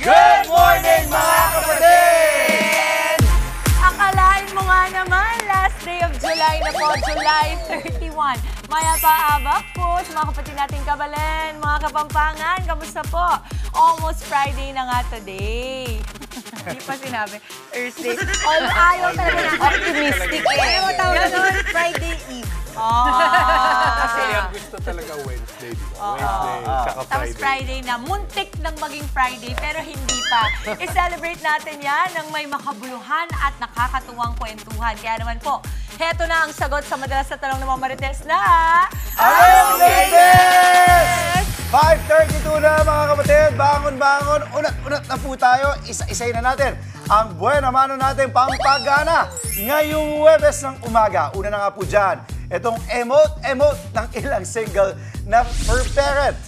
Good morning, mga kapatid! Akalain mo nga naman, last day of July na po, July 31. Maya paabak po sa mga kapatid nating Kabalen, mga Kapampangan, kamusta po? Almost Friday na nga today. Hindi pa sinabi, Thursday. Ayaw talaga na optimistic eh. Ayaw tawag na Friday Eve. Kasi ang gusto talaga Wednesday, di ba? Wednesday, saka Friday. Tapos Friday na, muntik ng maging Friday, pero hindi pa. I-celebrate natin yan ng may makabuluhan at nakakatuwang kwentuhan. Kaya naman po, heto na ang sagot sa madalas na tanong ng mga Marites na... Ano, Marites? 5:32 na, mga kapatid. Bangon-bangon. Unat-unat na po tayo. Isa-isay na natin ang buena mano natin pampagana ngayong Huwebes ng umaga. Una na nga po dyan, itong emote ng ilang single na per parent.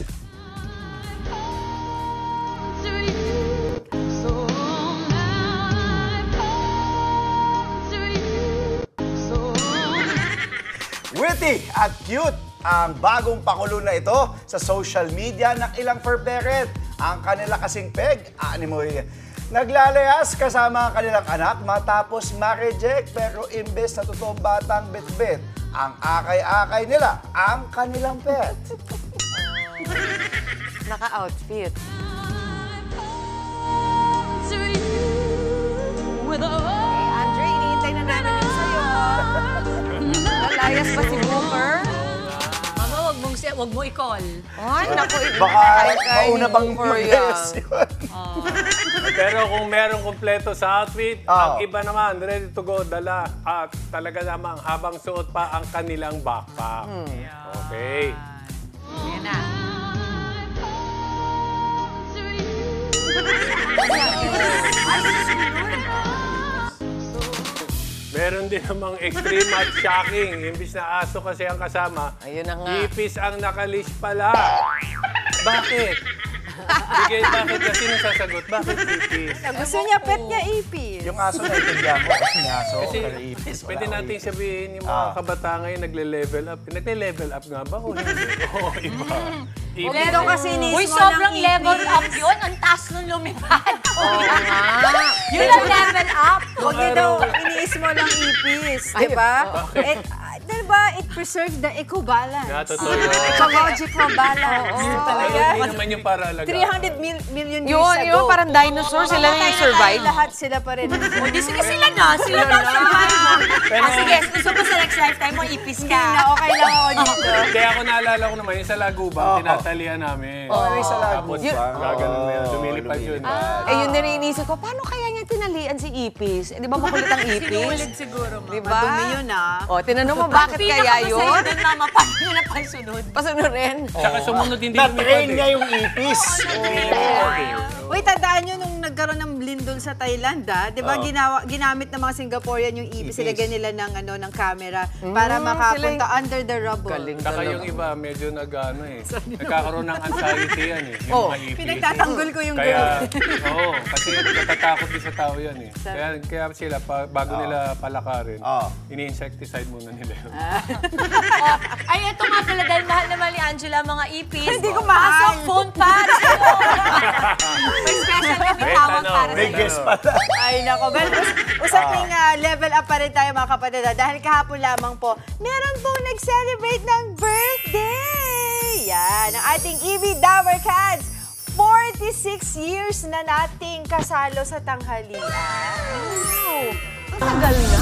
Witty at cute ang bagong pakulo na ito sa social media ng ilang fur parent. Ang kanila kasing peg, animoy, naglalayas kasama ang kanilang anak matapos ma-reject, pero imbes na totoong batang bit-bit, ang akay-akay nila ang kanilang pet. Naka-outfit. Andre, iniintay na namin yun sa'yo. Nalayas pa si Booker. Mama, wag mo i-call. Ay, naku, Baka mauna pang mag-yes yun. Pero kung merong kumpleto sa outfit, ang iba naman, ready to go, dala. At talaga namang habang suot pa ang kanilang backpack. Okay. Yan na. Meron din namang extreme at shocking. Imbis na aso kasi ang kasama, ayun na nga. ipis ang nakalis pala. Bakit? Sige, bakit kasi nasasagot? Bakit ipis? Gusto niya, pet niya ipis. Yung aso na itindihan ko, kasi yung aso, Kasi pero ipis. pwede natin sabihin yung mga kabataan ngayon nagle-level up. Nagle-level up nga ba o hindi? Oo, iba. Ipis. Ito kasi Uy, sobrang level up yun. Ang taas nung lumipad. Oo nga. Yun ang level up. Huwag niyo daw iniis mo lang ipis, di ba? Diba, it preserves the eco-balance. Totoo yun. Ecological balance. Pero Talaga. hindi naman yung para alaga. 300 million years ago. Yun, parang dinosaur, sila na yung survive. Lahat sila pa rin. O, di sila na. Sila na survival. Sige, gusto mo sa next lifetime mo, ipis ka. Hindi na, okay lang ako dito. Kaya ako naalala ko naman, yung sa Lagubang, tinatalian namin. May sa lago Tapos, pa. gaganon na yun, lumilipad yun. Eh, yun na rin inisip ko, paano kaya niya tinalian si Ipis? Eh, di ba makulit ang Ipis? Sinulit siguro, ma. Di ba? Madumi yun, ah. O, tinanong mo, bakit kaya yun? Doon, mama, paano yun na pagsunod? Pasunod rin. Tsaka sumunod hindi lumipad Na-train eh. niya yung ipis. Uy, tandaan nyo nung nagkaroon ng lindol sa Thailand, di ba ginamit ng mga Singaporean yung ipis, ilagyan nila ng camera para makapunta under the rubble. Galing Saka talaga. yung iba, medyo nagkakaroon ng anxiety yan eh. Yung mga ipis. Pinagtatanggol ko yung Kaya, oo, kasi natatakot din sa tao yan eh. Kaya sila, bago nila palakarin, ini-insecticide muna nila yun. Ay, ito nga pala, dahil mahal naman ni Angela mga ipis. Hindi ko mahal. Pasok, phone pads. May special may bitawang para May sa'yo. guest pala. Ay, nako. Well, usaping level up pa rin tayo mga kapatid. Dahil kahapon lamang po, meron pong nag-celebrate ng birthday. Yan, ang ating EB Dower Cats. 46 years na nating kasalo sa tanghalian. Wow! Tagal na.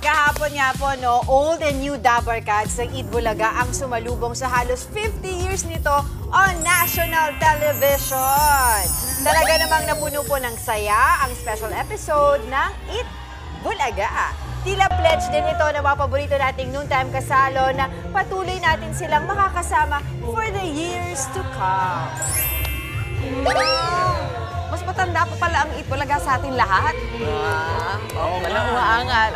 Kahapon nga po, no, old and new Dabar Cats ng Eat Bulaga ang sumalubong sa halos 50 years nito on national television. Talaga namang napuno po ng saya ang special episode ng Eat Bulaga. Tila pledge din ito na mga paborito nating noontime kasalo na patuloy natin silang makakasama for the years to come. Mas matanda pa pala ang Itbulaga sa ating lahat. Oo, walang umaangal.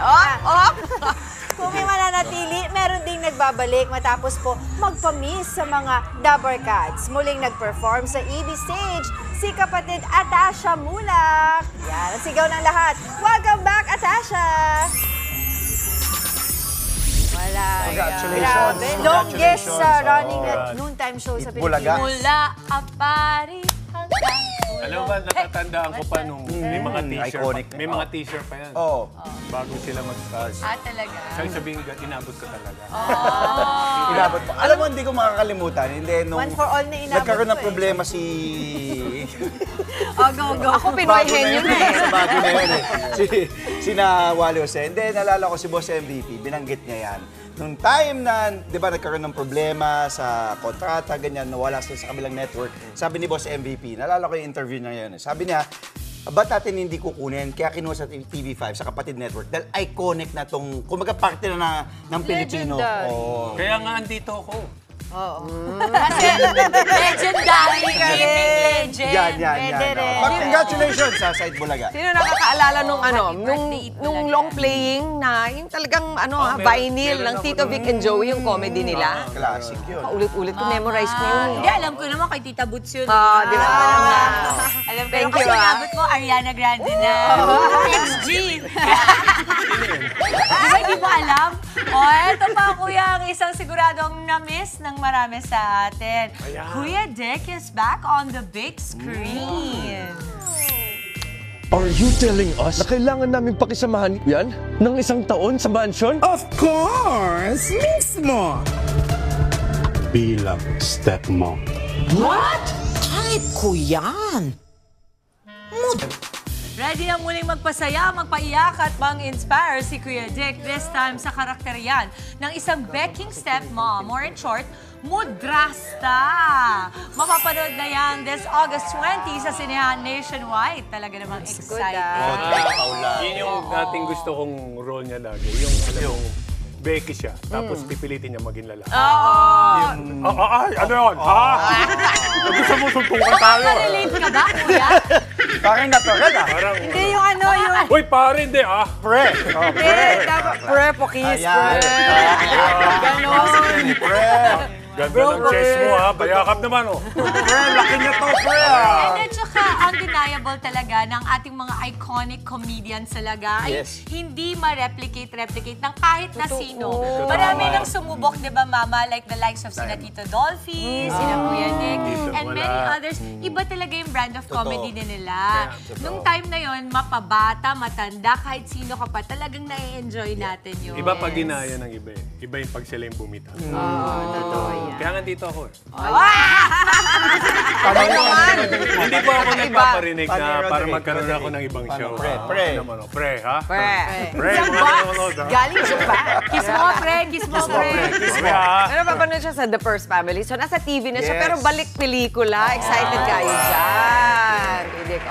Kung may mananatili, meron ding nagbabalik matapos po magpa-miss sa mga Dabar Cats. Muling nag-perform sa EB stage si kapatid Atasha Mulak. Yan, ang sigaw ng lahat. Welcome back, Atasha! Wala. Congratulations. Grabe. Longest Congratulations. running Oo. at noontime show sa Bulaga. Pilipinas. Mula Apari hanggang Alam mo ba, natatandaan ko pa nung may mga t-shirt. iconic. May mga t-shirt pa yan. Oo. Bago sila mag-start. talaga. Sabi sabihin, inabot ko talaga. Inabot mo. Alam mo, hindi ko makakalimutan. Hindi, nung One for all na inabot nagkaroon ng ko eh. problema si... Go. Ako Pinoy Bago na henyo yun na eh. Sa bago na yun eh. Sina Wally Jose. Hindi, nalala ko si Boss MVP. Binanggit niya yan. Nung time na, di ba, nagkaroon ng problema sa kontrata, ganyan, nawala sila sa kabilang network, sabi ni Boss MVP, nalala ko yung interview niya yun. Sabi niya, ba't natin hindi kukunin? Kaya kinuha sa TV5, sa Kapatid Network, dahil iconic na tong, kumaga parte na ng Pilipino. Legendary. Oo. Kaya nga andito ako. Kasi legendary, living legend. Yan. Pwede rin. Congratulations sa Side Bulaga. Sino nakakaalala nung Happy birthday, Eat nung Bulaga. long playing na yung talagang vinyl ng Tito Vic and Joey yung comedy nila? Classic yun. Ulit-ulit ko memorize ko yun. Hindi, alam ko naman kay Tita Boots yun. Di ba? Alam ko Thank kasi you, inabot mo, Ariana Grande na. XG. Di ba, di mo alam? Eto pa, kuya, ang isang siguradong na-miss ng marami sa atin. Ayan. Kuya Dick is back on the big screen. Are you telling us na kailangan namin pakisamahan yan ng isang taon sa mansion? Of course! Mismo! Bilang stepmom. Type ko yan! Ready na muling magpasaya, magpaiyak at mang-inspire si Kuya Dick. This time sa karakter yan ng isang beking stepmom, or in short, mudrasta. Mapapanood na yan this August 20 sa Sinehan Nationwide. Talaga namang excited. Yun yung dating gusto kong role niya lagi. Yung alam mo, Becky siya, tapos pipilitin niya maging lalaki. Ay, ano yun? Ha? Gusto mo suntukan tayo? Relate ka ba, Kuya? Parang natural ah. Parang, Hindi yung ano, yung... uy, pare, hindi ah. Pre. Oh, pre. Dapat prepo kiss, Ayan. Ganon. Pre. Ganda ng chest mo ha, bayakap naman oh. Pre, laki niya to, pre ah. And at saka, undeniable talaga ng ating mga iconic comedians talaga ay Yes. hindi ma-replicate ng kahit na sino. Marami nang sumubok, di ba, Mama? Like the likes of sina Tito Dolphy, sina Kuya Nick, and Wala. many others. Iba talaga yung brand of comedy din nila. Totoo. Nung time na yon, mapabata, matanda, kahit sino ka pa, talagang na-enjoy natin yun. Iba pag ginaya ng iba eh. Iba yung pag sila yung bumita. Kaya nga dito ako eh. Hindi po ako nagpaparinig na para magkaroon ako ng ibang show. Pre. Ano naman, pre, ha? Pre. Pre, mga nanonood, ha? Galing sa back. Kiss mo, pre! Kiss mo, pre! Pre, ha? Pero papanood siya sa The First Family. So, nasa TV na siya, Yes. pero balik pelikula. Excited kayo dyan.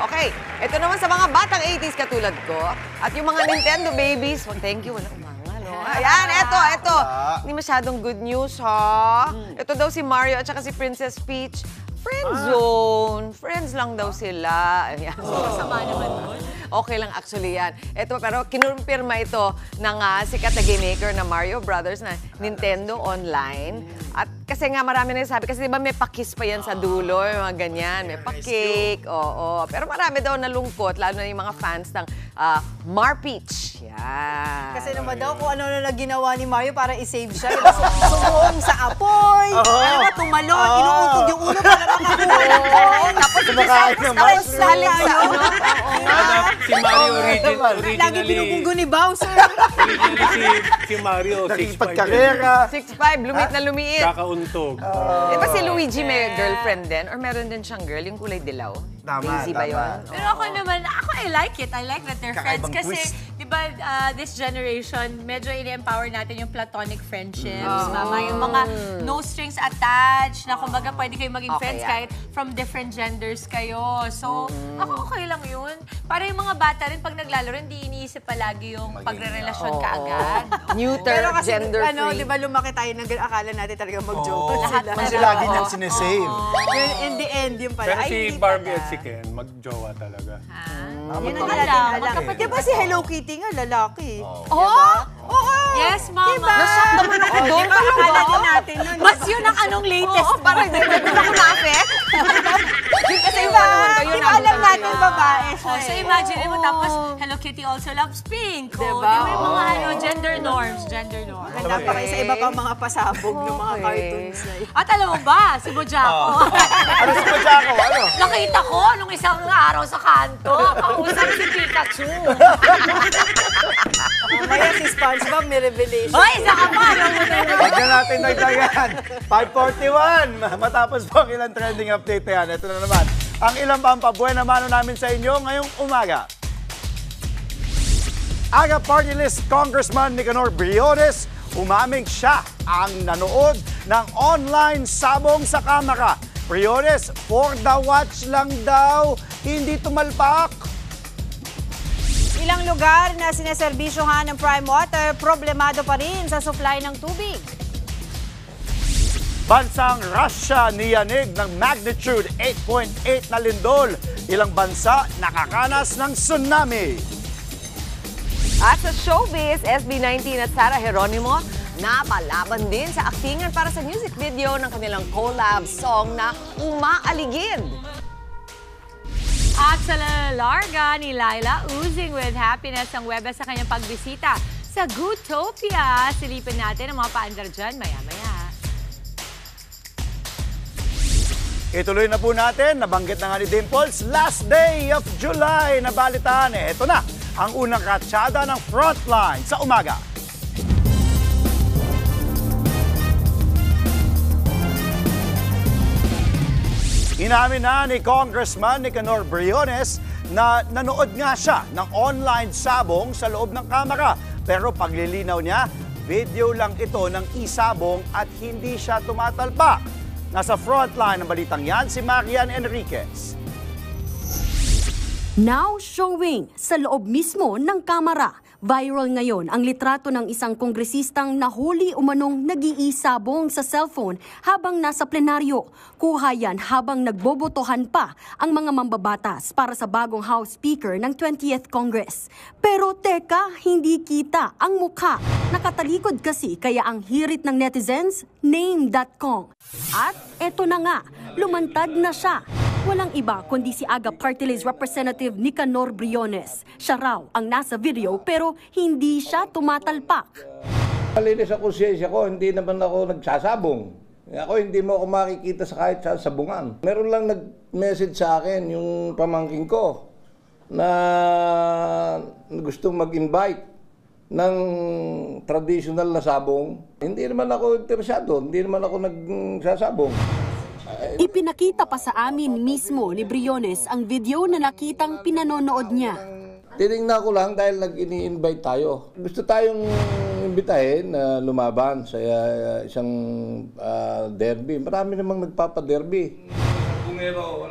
Okay, ito naman sa mga batang 80s katulad ko. At yung mga Nintendo babies, thank you, wala umanga, no? Ayan, eto. Hindi masyadong good news, ha? Ito daw si Mario at saka si Princess Peach. Friendzone. Friends lang daw sila. Ayan. Masama naman nun. Okay lang actually yan. Ito, pero kinumpirma ito ng sikat na game maker na Mario Brothers na Nintendo Online. At kasi nga marami na sabi, kasi di ba may pakis pa yan sa dulo, yung mga ganyan, may pakik, oo. Pero marami daw nalungkot, lalo na yung mga fans ng Marpeach. Yan. Kasi naman daw kung ano na ginawa ni Mario para i-save siya. Diba? Sumuong sa apoy. Ano, tumalon. Inuutog yung ulo para makakuha ng coin. Tapos Kumakain ng stress mushroom. halik sa ano. Si Mario Lagi originally, binubunggo ni Bowser. si Mario, 6'5". Nakikipagkarera. 6'5", lumit na lumiit. Kakauntog. Di ba si Luigi may girlfriend din? Or meron din siyang girl, yung kulay dilaw? Tama, Daisy ba tama. yun? Pero ako naman, I like it. I like that they're friends. Kakaibang Kasi, twist. di ba, this generation, medyo ini-empower natin yung platonic friendships, Mama. Yung mga no strings attached, na kumbaga pwede kayo maging Okay, friends yan. kahit from different genders kayo. So, ako okay lang yun. Para yung mga bata rin, pag naglalaro, hindi iniisip palagi yung pagre-relasyon ka agad. Neuter, Pero kasi, gender-free. ano, di ba lumaki tayo ng akala natin talaga mag-joke Lahat sila. Kasi lagi niyang sinesave. Pero in the end, yung pala. Pero ay, si hindi Barbie pala. at si Ken, magjowa talaga. Yun ang Alam, natin alam. magkapatid Di ba si Hello Kitty nga, lalaki? Oh! Oo! Yes, Mama. Nashock naman ako doon. Akala din natin nun. Mas yun ang anong latest. Oo, parang hindi ko na ako na-affect. Yung kasi yung naman kayo, Di ba alam nabutan natin kayo. babae siya Oh, so eh. imagine mo, tapos Hello Kitty also loves pink. Oh, Diba? di ba yung mga gender norms, gender norms. Handa pa kayo sa iba pang mga pasabog ng mga Okay. cartoons na yun. At alam mo ba, si Bojako, Ano si Bojako? Ano? nakita ko nung isang araw sa kanto, kausap si Pikachu. Mamaya si SpongeBob may revelation. Hoy, isa ka pa! Alam mo na yun. Huwag na natin nagdagan. 5:41. Matapos po ang ilang trending update na yan. Ito na naman. Ang ilang pampabuhay na mano namin sa inyo ngayong umaga. Aga Party List Congressman Nicanor Briones, umaming siya ang nanood ng online sabong sa kamera. Briones, for the watch lang daw, hindi tumalpak. Ilang lugar na sineserbisyohan ng Prime Water, problemado pa rin sa supply ng tubig. Bansang Russia niyanig ng magnitude 8.8 na lindol. Ilang bansa nakakanas ng tsunami. At sa showbiz, SB19 at Sarah Geronimo napalaban din sa aktingan para sa music video ng kanilang collab song na Umaaligid. At sa larga ni Laila, oozing with happiness ang Webes sa kanyang pagbisita sa Goodtopia. Silipin natin ang mga paandar dyan maya-maya. Ituloy na po natin, nabanggit na nga ni Dimples, last day of July na balitaan. Ito na ang unang katsyada ng Frontline sa umaga. Inamin na ni Congressman Nicanor Briones na nanood nga siya ng online sabong sa loob ng kamera. Pero paglilinaw niya, video lang ito ng isabong at hindi siya tumatalpak. Nasa frontline ng balitang yan, si Marian Enriquez. Now showing sa loob mismo ng kamera. Viral ngayon ang litrato ng isang kongresistang nahuli umanong nag-iisabong sa cellphone habang nasa plenaryo. Kuha yan habang nagbobotohan pa ang mga mambabatas para sa bagong House Speaker ng 20th Congress. Pero teka, hindi kita ang mukha. Nakatalikod kasi kaya ang hirit ng netizens, name.com. At eto na nga, lumantad na siya. Walang iba kundi si Aga Party List Representative Nicanor Briones. Siya raw ang nasa video pero hindi siya tumatalpak. Malinis sa konsensya ko, hindi naman ako nagsasabong. Ako hindi mo ako makikita sa kahit sa sabungan. Meron lang nag-message sa akin yung pamangkin ko na gustong mag-invite ng traditional na sabong. Hindi naman ako interesado, hindi naman ako nagsasabong. Ipinakita pa sa amin mismo ni Briones ang video na nakitang pinanonood niya. Tinignan ko lang dahil nag-ini-invite tayo. Gusto tayong imbitahin na lumaban sa isang derby. Marami namang nagpapa-derby.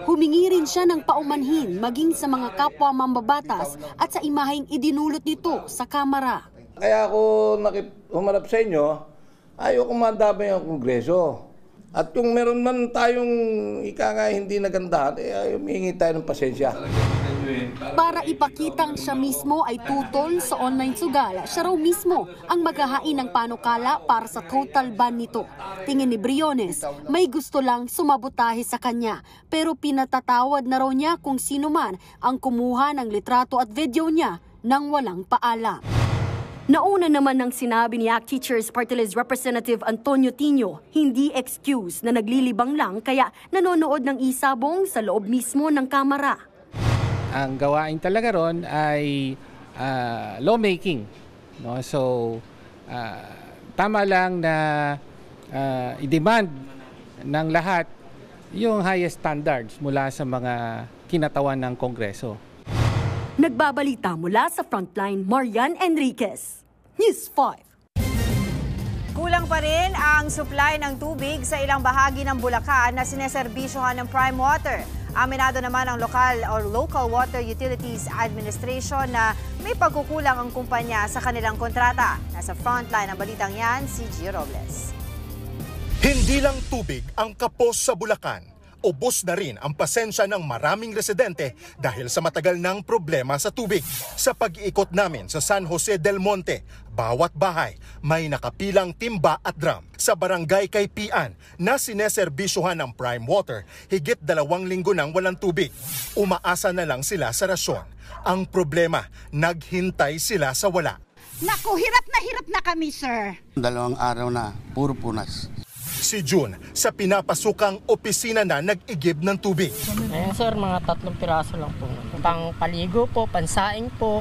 Humingi rin siya ng paumanhin maging sa mga kapwa mambabatas at sa imaheng idinulot nito sa kamera. Kaya ako humarap sa inyo, ayaw kumandabay ang Kongreso. At kung meron man tayong hindi nagandahan, humingi tayo ng pasensya. Para ipakitang siya mismo ay tutol sa online sugal, siya raw mismo ang maghahain ng panukala para sa total ban nito. Tingin ni Briones, may gusto lang sumabotahe sa kanya, pero pinatatawad na raw niya kung sino man ang kumuha ng litrato at video niya nang walang paalam. Nauna naman ng sinabi ni ACT Teachers Party List Representative Antonio Tino, hindi excuse na naglilibang lang kaya nanonood ng isabong sa loob mismo ng kamera. Ang gawain talaga ron ay lawmaking. No? So, tama lang na i-demand ng lahat yung highest standards mula sa mga kinatawan ng Kongreso. Nagbabalita mula sa Frontline, Marian Enriquez, News 5. Kulang pa rin ang supply ng tubig sa ilang bahagi ng Bulacan na sineserbisyohan ng Prime Water. Aminado naman ang Local Water Utilities Administration na may pagkukulang ang kumpanya sa kanilang kontrata. Nasa frontline ng balitang yan, si Gio Robles. Hindi lang tubig ang kapos sa Bulacan. Ubos na rin ang pasensya ng maraming residente dahil sa matagal ng problema sa tubig. Sa pag-iikot namin sa San Jose del Monte, bawat bahay may nakapilang timba at drum. Sa barangay Kaypian na sineserbisyohan ng Prime Water, higit 2 linggo nang walang tubig. Umaasa na lang sila sa rasyon. Ang problema, naghintay sila sa wala. Naku, hirap na kami, sir. 2 araw na, puro punas. Si June, sa pinapasukang opisina na nag-igib ng tubig. Ayan sir, mga 3 piraso lang po. Pang paligo po, pansaing po.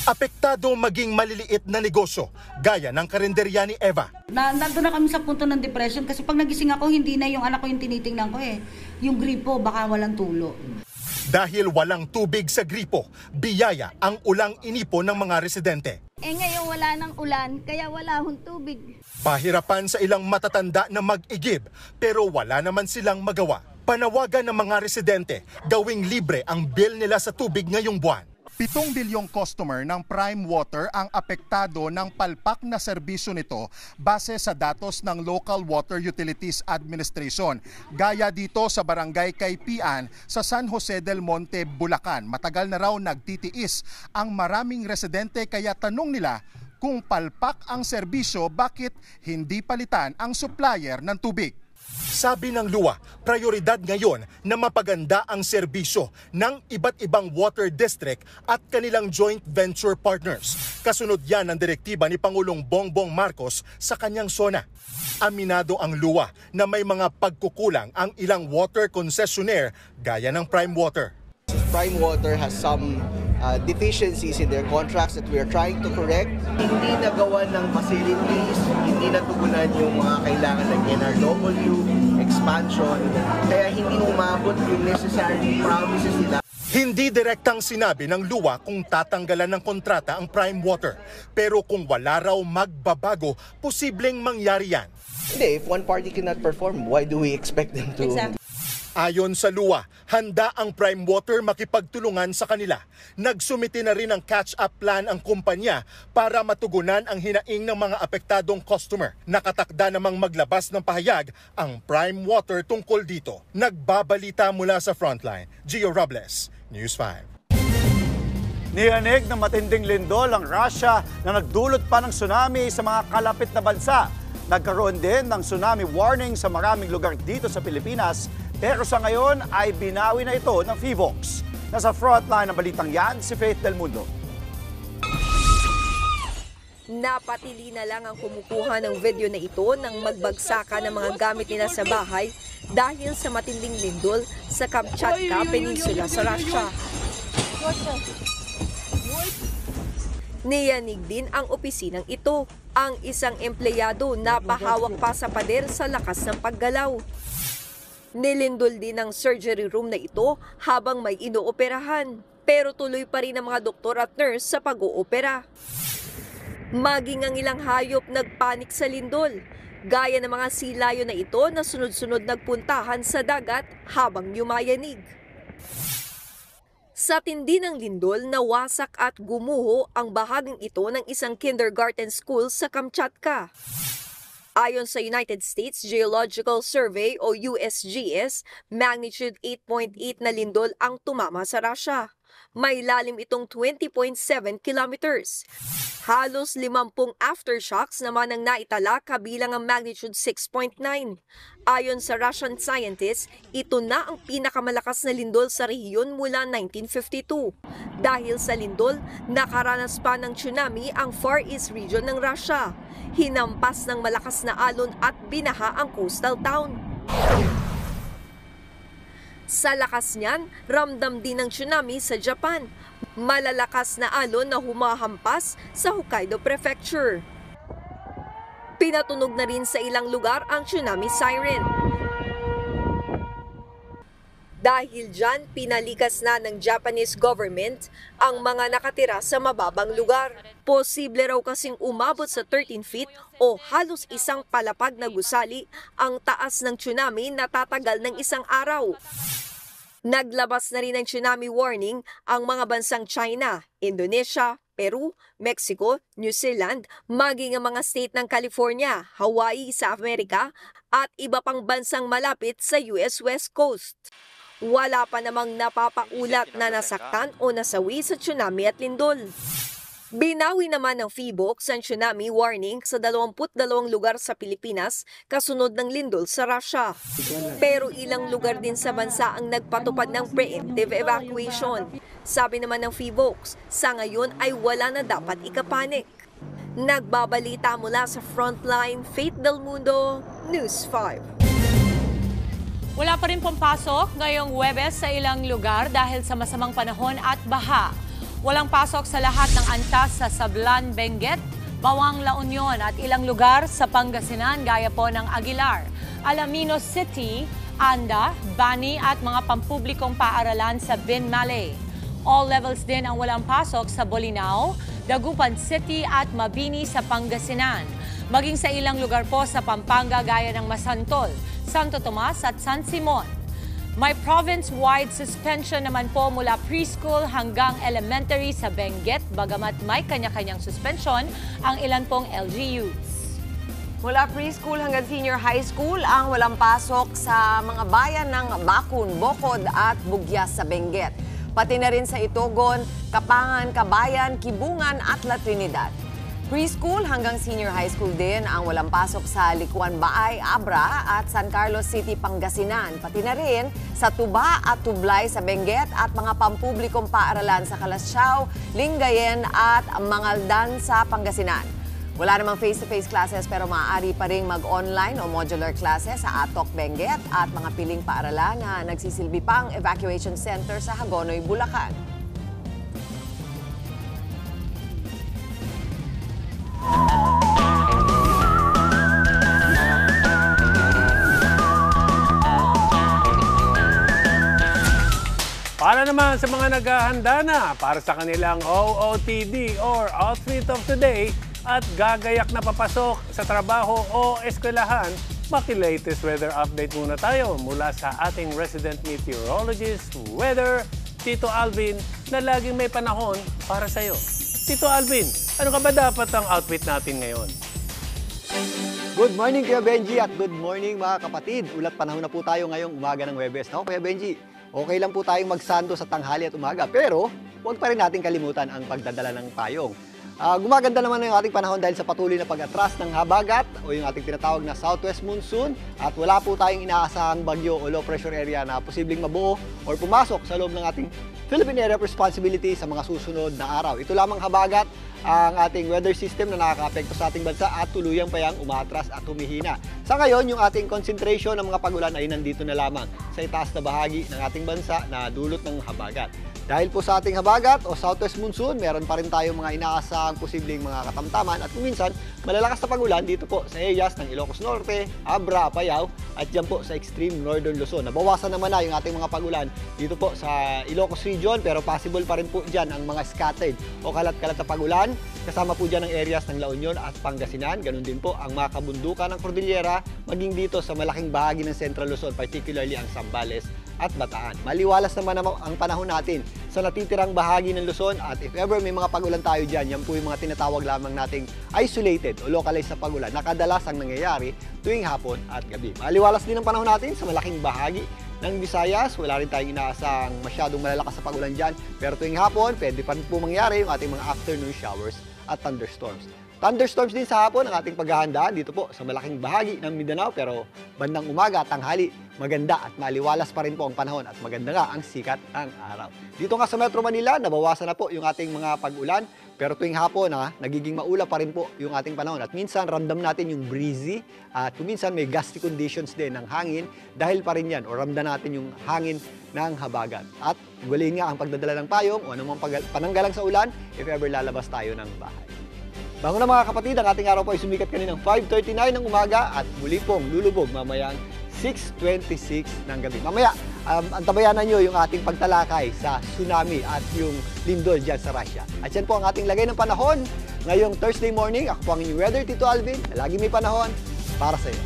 Apektado maging maliliit na negosyo, gaya ng karinderya ni Eva. Nandun na kami sa punto ng depression kasi pag nagising ako, hindi na yung anak ko yung tinitingnan ko eh. Yung gripo, baka walang tulo. Dahil walang tubig sa gripo, biyaya ang ulang inipon ng mga residente. Ngayon wala ng ulan, kaya wala hong tubig. Pahirapan sa ilang matatanda na mag-igib, pero wala naman silang magawa. Panawagan ng mga residente, gawing libre ang bill nila sa tubig ngayong buwan. 7 bilyong customer ng Prime Water ang apektado ng palpak na serbisyo nito base sa datos ng Local Water Utilities Administration. Gaya dito sa barangay Kaypian sa San Jose del Monte, Bulacan. Matagal na raw nagtitiis ang maraming residente kaya tanong nila kung palpak ang serbisyo, bakit hindi palitan ang supplier ng tubig. Sabi ng LUA, prioridad ngayon na mapaganda ang serbisyo ng iba't ibang water district at kanilang joint venture partners. Kasunod yan ang direktiba ni Pangulong Bongbong Marcos sa kanyang SONA. Aminado ang LUA na may mga pagkukulang ang ilang water concessionaire gaya ng Prime Water. Prime Water has some deficiencies in their contracts that we are trying to correct. Hindi nagawa ng facilities, hindi natugunan yung mga kailangan ng NRW, expansion, kaya hindi umabot yung necessary promises nila. Hindi direktang sinabi ng LUA kung tatanggalan ng kontrata ang Prime Water. Pero kung wala raw magbabago, posibleng mangyari yan. Hindi, if one party cannot perform, why do we expect them to... Exactly. Ayon sa LUA, handa ang Prime Water makipagtulungan sa kanila. Nagsumiti na rin ng catch-up plan ang kumpanya para matugunan ang hinaing ng mga apektadong customer. Nakatakda namang maglabas ng pahayag ang Prime Water tungkol dito. Nagbabalita mula sa Frontline, Gio Robles, News 5. Niyanig ng matinding lindol ang Russia na nagdulot pa ng tsunami sa mga kalapit na bansa. Nagkaroon din ng tsunami warning sa maraming lugar dito sa Pilipinas, pero sa ngayon ay binawi na ito ng PHIVOLCS. Nasa frontline ng balitang yan, si Faith Del Mundo. Napatili na lang ang kumukuha ng video na ito nang magbagsakan ng mga gamit nila sa bahay dahil sa matinding lindol sa Kamchatka Peninsula sa Russia. Niyanig din ang opisinang ito. Ang isang empleyado napahawak pa sa pader sa lakas ng paggalaw. Nilindol din ang surgery room na ito habang may inooperahan. Pero tuloy pa rin ang mga doktor at nurse sa pag-oopera. Maging ang ilang hayop nagpanik sa lindol. Gaya ng mga silayo na ito na sunod-sunod nagpuntahan sa dagat habang yumayanig. Sa tindi ng lindol, nawasak at gumuho ang bahaging ito ng isang kindergarten school sa Kamchatka. Ayon sa United States Geological Survey o USGS, magnitude 8.8 na lindol ang tumama sa Russia. May lalim itong 20.7 kilometers. Halos 50 aftershocks naman ang naitala kabilang ang magnitude 6.9. Ayon sa Russian scientists, ito na ang pinakamalakas na lindol sa rehiyon mula 1952. Dahil sa lindol, nakaranas pa ng tsunami ang Far East region ng Russia. Hinampas ng malakas na alon at binaha ang coastal town. Sa lakas niyan, ramdam din ng tsunami sa Japan. Malalakas na alon na humahampas sa Hokkaido Prefecture. Pinatunog na rin sa ilang lugar ang tsunami siren. Dahil dyan, pinalikas na ng Japanese government ang mga nakatira sa mababang lugar. Posible raw kasing umabot sa 13 feet o halos isang palapag na gusali ang taas ng tsunami na tatagal ng isang araw. Naglabas na rin ng tsunami warning ang mga bansang China, Indonesia, Peru, Mexico, New Zealand, maging ang mga state ng California, Hawaii sa Amerika at iba pang bansang malapit sa US West Coast. Wala pa namang napapaulat na nasaktan o nasawi sa tsunami at lindol. Binawi naman ng PHIVOLCS ang tsunami warning sa 22 lugar sa Pilipinas kasunod ng lindol sa Russia. Pero ilang lugar din sa bansa ang nagpatupad ng preemptive evacuation. Sabi naman ng PHIVOLCS, sa ngayon ay wala na dapat ikapanik. Nagbabalita mula sa Frontline, Faith Del Mundo, News 5. Wala pa rin pumpasok ngayong Huwebes sa ilang lugar dahil sa masamang panahon at baha. Walang pasok sa lahat ng antas sa Sablan, Benguet, Bawang, La Union at ilang lugar sa Pangasinan gaya po ng Aguilar, Alaminos City, Anda, Bani at mga pampublikong paaralan sa Binmalay. All levels din ang walang pasok sa Bolinao, Dagupan City at Mabini sa Pangasinan. Maging sa ilang lugar po sa Pampanga gaya ng Masantol, Santo Tomas at San Simon. May province-wide suspension naman po mula preschool hanggang elementary sa Benguet, bagamat may kanya-kanyang suspension ang ilan pong LGUs. Mula preschool hanggang senior high school ang walang pasok sa mga bayan ng Bakun, Bocod at Bugyas sa Benguet. Pati na rin sa Itogon, Kapangan, Kabayan, Kibungan at La Trinidad. Preschool hanggang senior high school din ang walang pasok sa Likuan, Baay, Abra at San Carlos City, Pangasinan. Pati na rin sa Tuba at Tublay sa Benguet at mga pampublikong paaralan sa Calasiao, Lingayen at Mangaldan sa Pangasinan. Wala namang face-to-face classes pero maaari pa rin mag-online o modular classes sa Atok, Benguet at mga piling paaralan na nagsisilbi pang evacuation center sa Hagonoy, Bulacan. Para naman sa mga naghahanda na para sa kanilang OOTD or Outfit of the Day at gagayak na papasok sa trabaho o eskwelahan, maki-latest weather update muna tayo mula sa ating resident meteorologist, weather, Tito Alvin, na laging may panahon para sa'yo. Tito Alvin, ano ka ba dapat ang outfit natin ngayon? Good morning, Kuya Benji, at good morning mga kapatid. Ulat panahon na po tayo ngayong umaga ng Huwebes. No, Kuya Benji, okay lang po tayong magsando sa tanghali at umaga, pero huwag pa rin natin kalimutan ang pagdadala ng payong. Gumaganda naman yung ating panahon dahil sa patuloy na pag-atras ng habagat o yung ating tinatawag na southwest monsoon, at wala po tayong inaasahang bagyo o low pressure area na posibleng mabuo or pumasok sa loob ng ating Philippine Area of Responsibility sa mga susunod na araw. Ito lamang habagat ang ating weather system na nakaka-apekto sa ating bansa at tuluyang payang umatras at humihina. Sa ngayon, yung ating concentration ng mga pagulan ay nandito na lamang sa itaas na bahagi ng ating bansa na dulot ng habagat. Dahil po sa ating habagat o southwest monsoon, meron pa rin tayong mga inaasahang posibleng mga katamtaman at kuminsan malalakas na pagulan dito po sa areas ng Ilocos Norte, Abra, Apayao at dyan po sa extreme northern Luzon. Nabawasan naman na yung ating mga pagulan dito po sa Ilocos region, pero possible pa rin po dyan ang mga scattered o kalat-kalat na pagulan. Kasama po dyan ang areas ng La Union at Pangasinan. Ganun din po ang mga kabundukan ng Cordillera, maging dito sa malaking bahagi ng Central Luzon, particularly ang Zambales at Bataan. Maliwalas naman ang panahon natin sa natitirang bahagi ng Luzon, at if ever may mga pagulan tayo dyan, yan po yung mga tinatawag lamang nating isolated o localized na pagulan na kadalasang nangyayari tuwing hapon at gabi. Maliwalas din ang panahon natin sa malaking bahagi ng Visayas. Wala rin tayong inaasang masyadong malalakas na pagulan dyan, pero tuwing hapon, pwede pa rin po mangyari yung ating mga afternoon showers at thunderstorms. Thunderstorms din sa hapon ang ating paghahandaan dito po sa malaking bahagi ng Mindanao, pero bandang umaga at tanghali, maganda at maliwalas pa rin po ang panahon at maganda nga ang sikat ng araw. Dito nga sa Metro Manila, nabawasan na po yung ating mga pag-ulan, pero tuwing hapon nagiging maulap pa rin po yung ating panahon at minsan ramdam natin yung breezy at minsan may gusty conditions din ng hangin dahil pa rin yan o ramdam natin yung hangin ng habagat. At gulin nga ang pagdadala ng payong o anumang pananggalang sa ulan if ever lalabas tayo ng bahay. Bago na mga kapatid, ang ating araw po ay sumikat kaninang 5:39 ng umaga at muli pong lulubog mamayang 6:26 ng gabi. Mamaya, antabayanan nyo yung ating pagtalakay sa tsunami at yung lindol dyan sa Russia. At yan po ang ating lagay ng panahon ngayong Thursday morning. Ako po ang inyong weather, Tito Alvin, na lagi may panahon para sa iyo.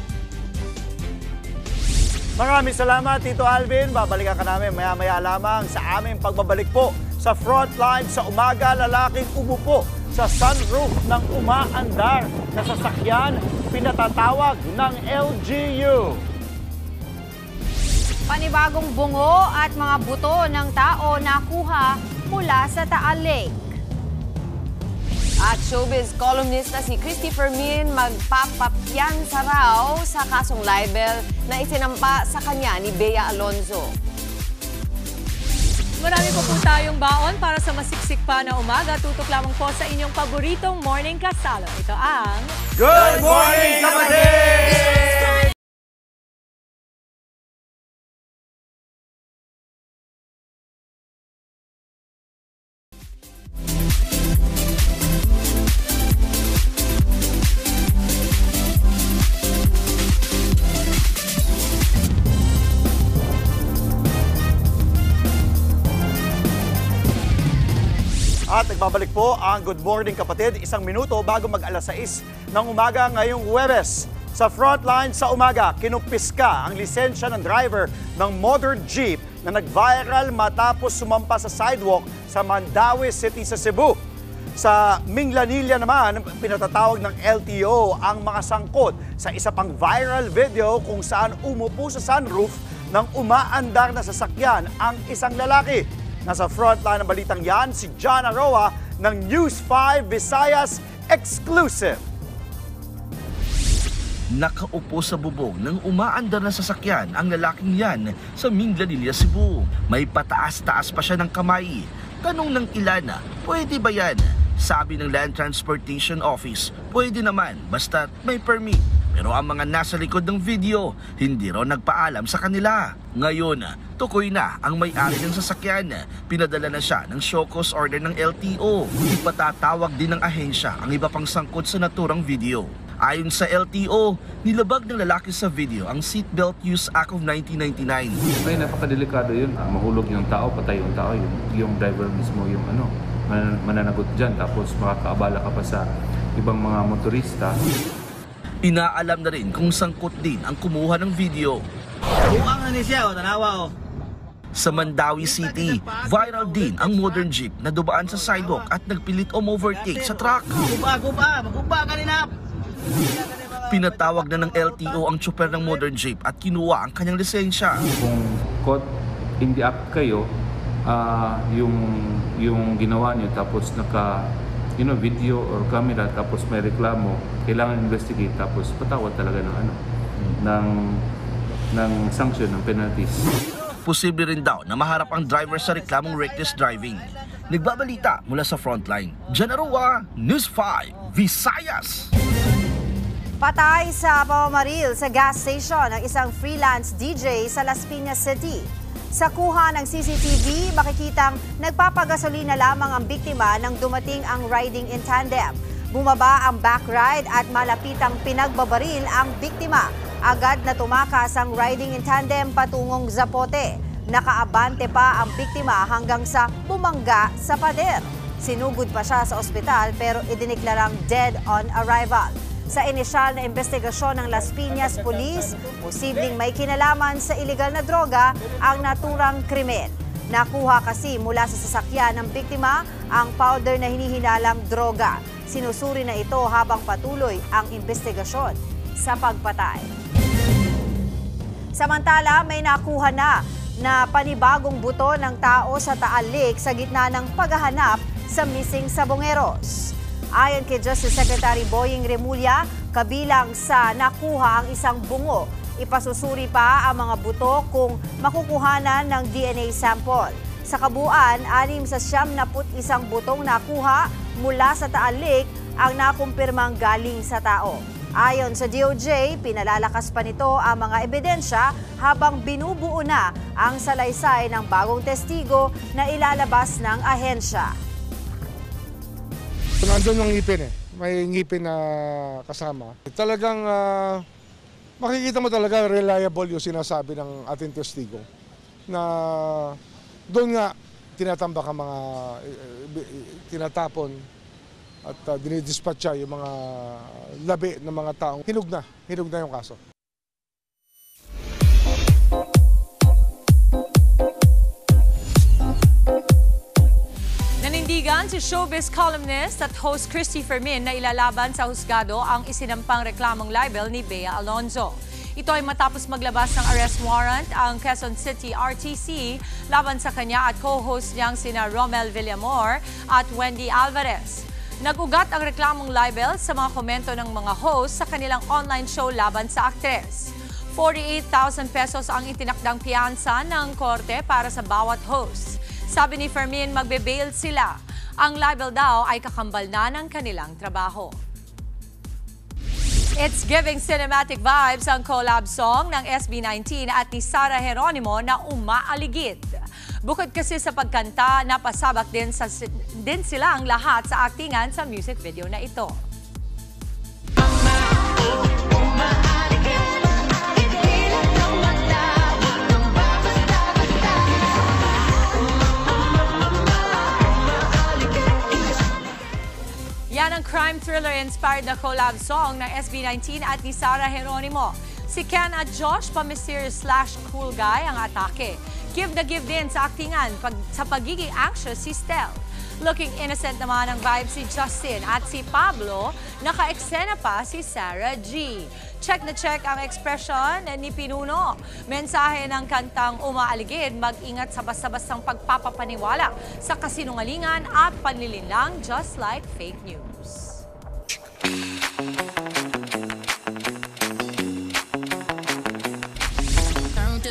Maraming salamat, Tito Alvin. Babalikan ka namin maya-maya lamang sa aming pagbabalik po Sa frontline sa umaga, lalaking umupo sa sunroof ng umaandar na sasakyan, pinatatawag ng LGU. Panibagong bungo at mga buto ng tao nakuha mula sa Taal Lake. At showbiz columnist na si Christy Fermin magpapapiyansa raw sa kasong libel na isinampa sa kanya ni Bea Alonzo. Marami po tayong baon para sa masiksik pa na umaga. Tutok lamang po sa inyong paboritong morning kasalo. Ito ang Good Morning Kapatid! At nagbabalik po ang Good Morning Kapatid, 1 minuto bago mag-alas 6 ng umaga ngayong Huwebes. Sa frontline sa umaga, kinumpiska ang lisensya ng driver ng modern jeep na nag-viral matapos sumampa sa sidewalk sa Mandaue City sa Cebu. Sa Minglanilla naman, pinatatawag ng LTO ang mga sangkot sa isa pang viral video kung saan umupo sa sunroof ng umaandar na sasakyan ang isang lalaki. Nasa frontline ng balitang yan, si John Aroa ng News 5 Visayas Exclusive. Nakaupo sa bubong ng umaandar na sasakyan ang lalaking yan sa Minglanilla, Cebu. May pataas-taas pa siya ng kamay. Tanong ng ilan, pwede ba yan? Sabi ng Land Transportation Office, pwede naman basta may permit. Pero ang mga nasa likod ng video, hindi raw nagpaalam sa kanila. Ngayon, tukoy na ang may-ari ng sasakyan. Pinadala na siya ng show cause order ng LTO. Ipatatawag din ng ahensya ang iba pang sangkot sa naturang video. Ayon sa LTO, nilabag ng lalaki sa video ang Seatbelt Use Act of 1999. May napakadelikado yun. Mahulog yung tao, patay yung tao. Yung driver mismo yung mananagot dyan. Tapos makakaabala ka pa sa ibang mga motorista. Inaalam na rin kung sangkot din ang kumuha ng video. Buang na ni siya, tanawa. Sa Mandaue City, viral din ang modern jeep na dumaan sa sidewalk at nagpilit overtake sa truck. Magkuba kanina. Pinatawag na ng LTO ang tsuper ng modern jeep at kinuha ang kanyang lisensya. Kung caught in the act kayo, yung ginawa niyo tapos video or camera tapos may reklamo, kailangan investigate tapos patawad talaga ng sanction, ng penalties. Posible rin daw na maharap ang driver sa reklamong reckless driving. Nagbabalita mula sa frontline, John Aroa, News 5, Visayas. Patay sa pamamaril sa gas station ang isang freelance DJ sa Las Piñas City. Sa kuha ng CCTV, makikitang nagpapagasolina lamang ang biktima nang dumating ang riding in tandem. Bumaba ang back ride at malapitang pinagbabaril ang biktima. Agad na tumakas ang riding in tandem patungong Zapote. Nakaabante pa ang biktima hanggang sa bumangga sa pader. Sinugod pa siya sa ospital pero idineklarang dead on arrival. Sa inisyal na investigasyon ng Las Piñas Police, posibleng may kinalaman sa iligal na droga ang naturang krimen. Nakuha kasi mula sa sasakyan ng biktima ang powder na hinihinalang droga. Sinusuri na ito habang patuloy ang investigasyon sa pagpatay. Samantala, may nakuha na panibagong buto ng tao sa Taal Lake sa gitna ng paghahanap sa missing sabongeros. Ayon kay Justice Secretary Boying Remulla, kabilang sa nakuha ang isang bungo. Ipasusuri pa ang mga buto kung makukuhanan ng DNA sample. Sa kabuuan, 6 sa 91 butong nakuha mula sa Taal Lake ang nakumpirmang galing sa tao. Ayon sa DOJ, pinalalakas pa nito ang mga ebidensya habang binubuo na ang salaysay ng bagong testigo na ilalabas ng ahensya. Nandun yung ngipin may ngipin na kasama. Talagang makikita mo talaga reliable yung sinasabi ng ating testigo na doon nga tinatambak ang mga tinatapon at dinidispatcha yung mga labi ng mga taong hinog na yung kaso. Nananinindigan si showbiz columnist at host Christy Fermin na ilalaban sa husgado ang isinampang reklamong libel ni Bea Alonzo. Ito ay matapos maglabas ng arrest warrant ang Quezon City RTC laban sa kanya at co-host niyang sina Romel Villamor at Wendy Alvarez. Nag-ugat ang reklamong libel sa mga komento ng mga host sa kanilang online show laban sa aktres. 48,000 pesos ang itinakdang piyansa ng korte para sa bawat host. Sabi ni Fermin, magbe-bail sila. Ang libel daw ay kakambal na ng kanilang trabaho. It's giving cinematic vibes ang collab song ng SB19 at ni Sara Geronimo na Umaaligid. Bukod kasi sa pagkanta, napasabak din sila ang lahat sa aktingan sa music video na ito. Yan ang crime thriller-inspired na collab song ng SB19 at ni Sara Geronimo. Si Ken at Josh, pa-mysterious/cool guy ang atake. Give na give din sa aktingan sa pagiging anxious si Stel. Looking innocent naman ang vibe si Justin at si Pablo, naka-eksena pa si Sarah G. Check na check ang expression ni Pinuno. Mensahe ng kantang Umaaligid, mag-ingat sa basta-bastang pagpapapaniwala sa kasinungalingan at panlilinlang just like fake news.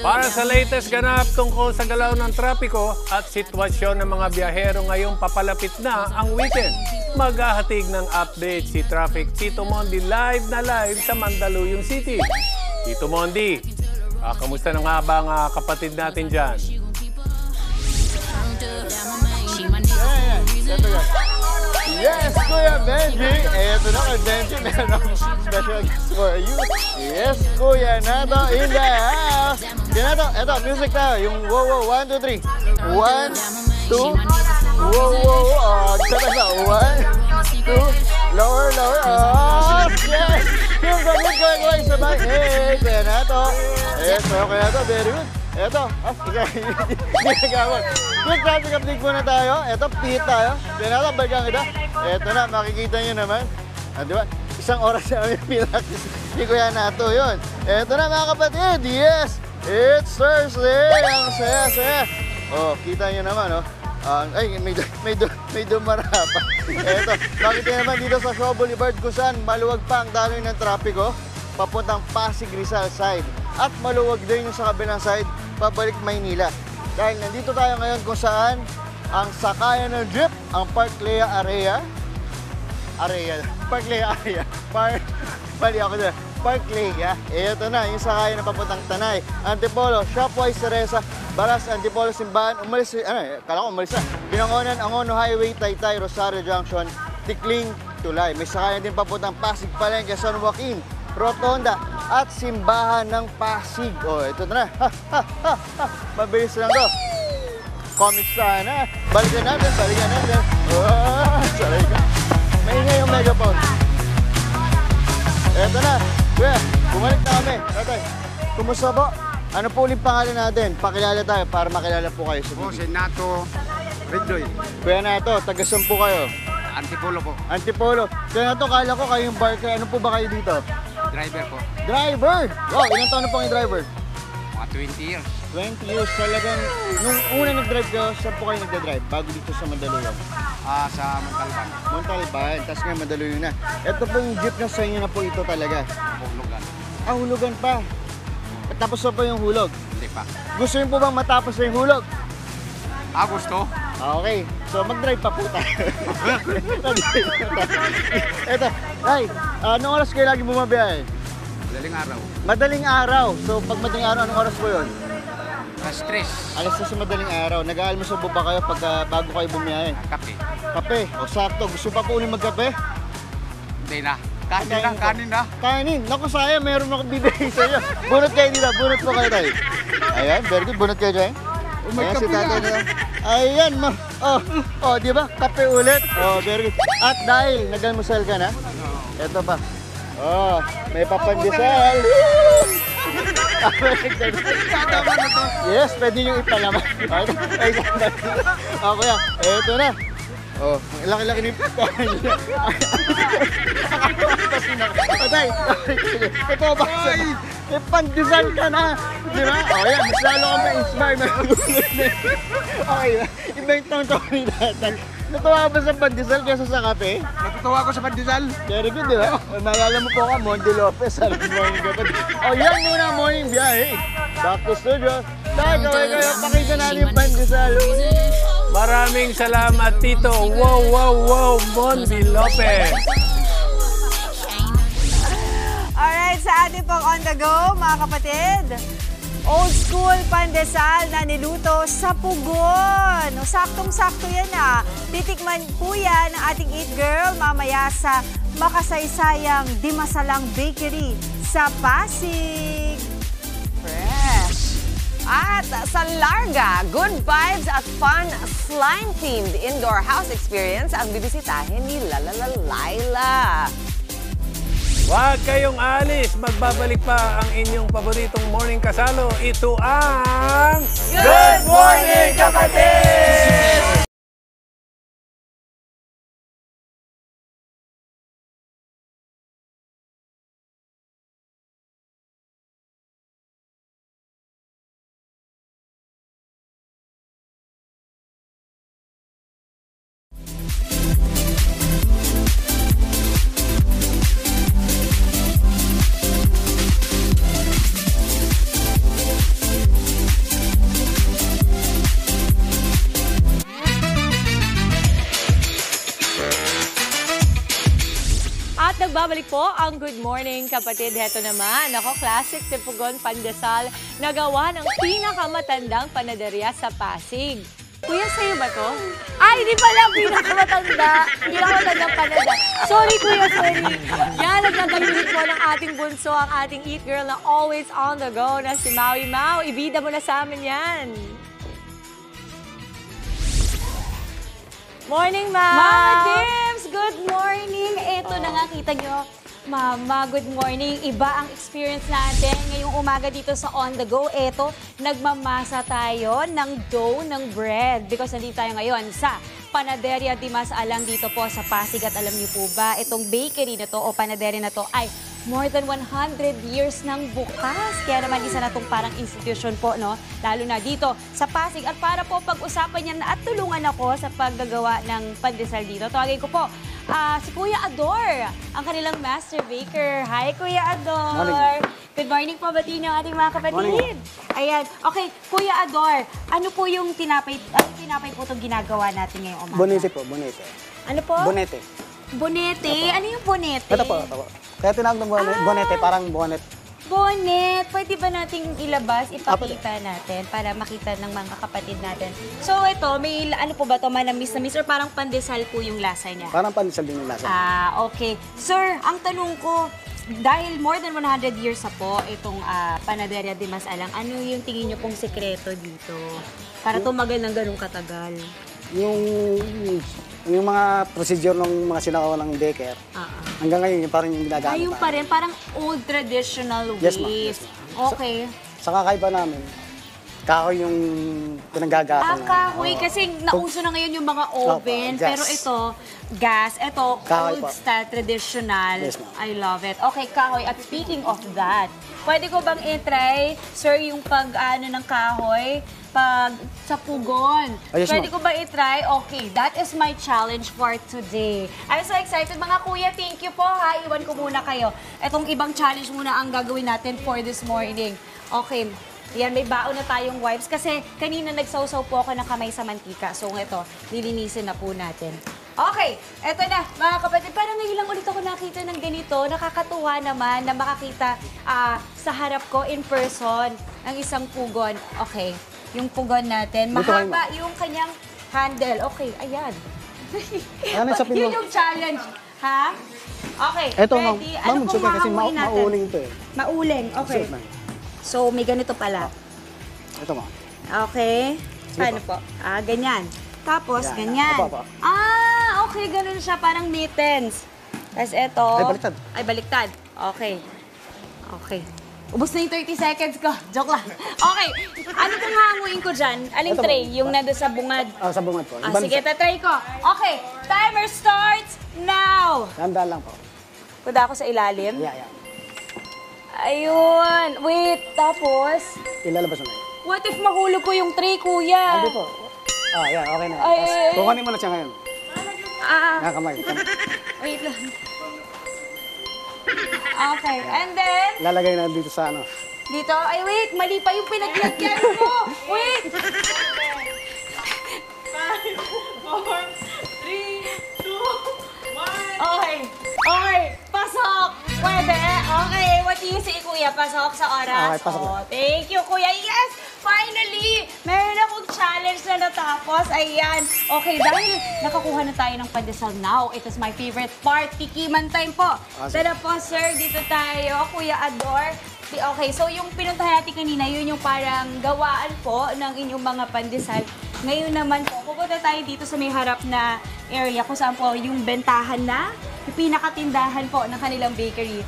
Para sa latest ganap tungkol sa galaw ng trapiko at sitwasyon ng mga biyahero ngayong papalapit na ang weekend, maghahatid ng update si Traffic Tito Mondi live na live sa Mandaluyong City. Tito Mondi, kamusta na nga ba ang kapatid natin dyan? Yes, Kuya Benji! Eto na kay Benji, meron special guest for you. Yes, Kuya Nato in the house! Nato, eto, music tayo. Yung wow, wow, 1, 2, 3. 1, 2, wow, wow, sabay na. 1, 2, lower, lower. Oh, yes! Yung gamit ko yung sabay. Hey, Kuya Nato. Yes, Kuya Nato, very good. Eto, ginagawan. Quick traffic update muna tayo. Eto, pihit tayo. Pinata, balikan kita. Eto na, makikita nyo naman. Di ba? Isang oras na kami pinakis. Hindi ko yan nato yun. Eto na mga kapatid. Yes! It's Thursday! Ang saya-saya. Oh, kita nyo naman, oh. Ay, may dumara pa. Eto, makita naman dito sa Shaw Boulevard kung saan maluwag pa ang daloy ng trapiko papuntang Pasig Rizal side. At maluwag din yung sa kabilang side, pabalik Maynila. Dahil nandito tayo ngayon kung saan ang sakayan ng jeep, ang Park Lea Area. Park Lea. Ito na, yung sakayan ng papuntang Tanay. Antipolo, Shopwise Teresa, Baras, Antipolo, Simbahan. Umalis, kala ko umalis na. Binangonan, Angono Highway, Taytay, Rosario Junction, Tikling, Tulay. May sakayan din papuntang Pasig, Palengke, San Joaquin, Rotonda, at Simbahan ng Pasig. Oh, ito na. Mabilis lang to. Comics sana. Balikan natin. Oh, sorry ka. Maingay yung megaphone. Ito na. Kuya, bumalik na kami. Tatay, kumusta po? Ano po ulit pangalan natin? Pakilala tayo para makilala po kayo sa TV. Si Nato Ridloy. Kuya Nato, taga-saan po kayo? Antipolo po. Antipolo. Kuya Nato, kala ko kayong barker. Ano po ba kayo dito? Driver po. Driver! Wow, ilang taon na po yung driver? Mga 20 years. 20 years talagang. Nung una nag-drive kayo, saan po kayo nagda-drive? Bago dito sa Mandaluyong? Sa Montalban. Montalban, tapos ngayon Mandaluyong na. Ito po yung jeep na sa inyo na po ito talaga. Hulugan. Hulugan pa. Tapos na po yung hulog? Hindi pa. Gusto niyo po bang matapos na yung hulog? Gusto. Okay, so mag-drive pa po tayo. Eto, ay, anong oras kayo lagi bumabiyahe? Madaling araw. Madaling araw. So pag madaling araw, anong oras po yun? Alas 3. Alas 3 sa madaling araw. Nag-aalmusal po ba kayo pag bago kayo bumiyahe? Kape. Kape. O sakto, gusto pa po ulit magkape? Hindi na. Kanin na. Kanin. Naku, sayang, meron akong bibigay sa inyo. Bunot kayo nila. Bunot po kayo tayo. Ayan, very good. Bunot kayo dyan. Ayan, si tatay nila. Ayan, ma. Oh, di ba? Kape ulit. Oh, very good. At dahil nag-almusal ka na, eto pa. Oh, may papandesal. Yes, pwede nyo ipalaman. Okay, kuya, eto na. Oh, ang laki-laki ni Patay. Patay. Ito ba? Eh, pandesal ka na. Di ba? O yan, mas lalo kang ma-inspire. Okay, iba yung tawang ni Tatay. Natuwa ba sa pandesal kaysa sa kape? Natutuwa ko sa pandesal. Very good, di ba? Naalala mo po ka, Monty Lopez. Sabi morning kapatid. O yan muna morning biyahe. Back to studio. Dahil kaway kayo, pakita natin yung pandesal. Maraming salamat, Tito. Wow, wow, wow, Monty Lopez. Alright, sa ating pong on the go, mga kapatid. Old school pandesal na niluto sa pugon. O, saktong-sakto yan ah. Titikman po yan ng ating Eat Girl mamaya sa makasaysayang Dimasalang Bakery sa Pasig. Fresh. At sa Larga, good vibes at fun slime-themed indoor house experience ang bibisitahin ni Laila. Huwag kayong alis. Magbabalik pa ang inyong paboritong morning kasalo. Ito ang Good Morning Kapatid! Nagbabalik po ang Good Morning Kapatid. Heto naman, ako, classic Tipugon Pandesal na gawa ng pinakamatandang panaderya sa Pasig. Kuya, sa'yo ba to? Ay, hindi pala pinakamatanda. Pinakamatandang panada. Sorry, Kuya, sorry. Yan, nagkagalulit po ng ating bunso, ang ating Eat Girl na always on the go na si Maui Mau. Ibida mo na sa amin yan. Morning, Ma! Mama Dims! Good morning! Ito na nga, kita nyo. Mama, good morning. Iba ang experience natin ngayong umaga dito sa On The Go. Ito, nagmamasa tayo ng dough ng bread because nandito tayo ngayon sa Panaderia Dimas Alang dito po sa Pasig. At alam niyo po ba, itong bakery na to o panaderia na to ay more than 100 years nang bukas. Kaya naman isa na itong parang institution po, no? Lalo na dito sa Pasig. At para po pag-usapan yan at tulungan ako sa paggagawa ng pandesal dito, tawagin ko po si Kuya Ador, ang kanilang master baker. Hi, Kuya Ador! Morning. Good morning po, bati ng ating mga kapatid. Ayan. Okay, Kuya Ador, ano po yung tinapay po itong ginagawa natin ngayong umaga? Bonete po, bonete. Ano po? Bonete. Bonete? Ano yung bonete? Ito po, ito po. Kaya tinawag ng bonete, parang bonnet. Bonnet! Pwede ba nating ilabas, ipakita natin para makita ng mga kapatid natin? So ito, may ano po ba ito? Manamis or parang pandesal po yung lasa niya? Parang pandesal din yung lasa. Okay. Sir, ang tanong ko, dahil more than 100 years na po itong Panaderia Dimas Alang, ano yung tingin niyo pong sekreto dito? Para tumagal ng ganung katagal? Yung mga procedure ng mga sinakaw ng baker, hanggang ngayon yung parang yung ginagamit. Ayun pa rin, parang old traditional ways. Yes, Okay. Sa kakaiba namin, kahoy yung pinanggagapan. Kahoy, kasi nauso na ngayon yung mga oven. Gas. Pero ito, gas. Ito, Kahoy old po. style, traditional. Yes, ma'am. I love it. Okay, kahoy. At speaking of that, pwede ko bang i-try, sir, yung pag-ano ng kahoy? Pag sa pugon. Yes, Pwede ma'am. ko ba i-try? Okay, that is my challenge for today. I'm so excited. Mga kuya, thank you po ha. Iwan ko muna kayo. Etong ibang challenge muna ang gagawin natin for this morning. Okay, yan, may baon na tayong wipes kasi kanina nagsawsaw po ako ng kamay sa mantika. So ito, lilinisin na po natin. Okay, eto na mga kapatid. Parang ngayon lang ulit ako nakita ng ganito. Nakakatuwa naman na makakita sa harap ko in person ng isang pugon. Okay, yung pugon natin. Mahaba yung kanyang handle. Okay, ayan. Yun yung challenge. Ha? Okay, Eto, ready? ma'am, Ano pong kasi mahamuin natin? mauling ito eh. Mauling, okay. So, may ganito pala. Ito, ma'am. Okay. Paano po? Ganyan. Tapos, ganyan. Opo. Okay. Ganun siya. Parang mittens. Tapos ito. Ay, baliktad. Ay, baliktad. Okay. Okay. Ubus na yung 30 seconds ko. Joke lang. Okay. Ano pong hanguin ko dyan? Aling Ito, tray? Yung nando sa bungad? Sa bungad po. Sige, tatry ko. Okay. Timer starts now. Tandaan lang po. Kuda ako sa ilalim? Yeah. Ayun. Wait. Tapos? Ilalabas mo na yun. What if mahulog ko yung tray, kuya? Hindi po. Yan. Okay na. Ay. Kukunin mo na siya ngayon. Kamay. Wait lang. Okay. And then? Lalagay na dito sa ano. Dito? Ay, wait. Mali pa yung pinaglagyan ko. Wait. 5, 4, 3, 2, 1. Okay. Pasok. Pwede. Okay. What do you say, kuya? Pasok sa oras? Okay, pasok. Thank you, kuya. Yes! Finally! Meron akong challenge na natapos. Ayan. Okay, dahil nakakuha na tayo ng pandesal now, it is my favorite part. Tikiman time po. Tara po, sir. Dito tayo. Kuya Ador. Okay, so yung pinuntahan natin kanina, yun yung parang gawaan po ng inyong mga pandesal. Ngayon naman po, pupunta tayo dito sa may harap na area kung saan po yung bentahan na, yung pinakatindahan po ng kanilang bakery.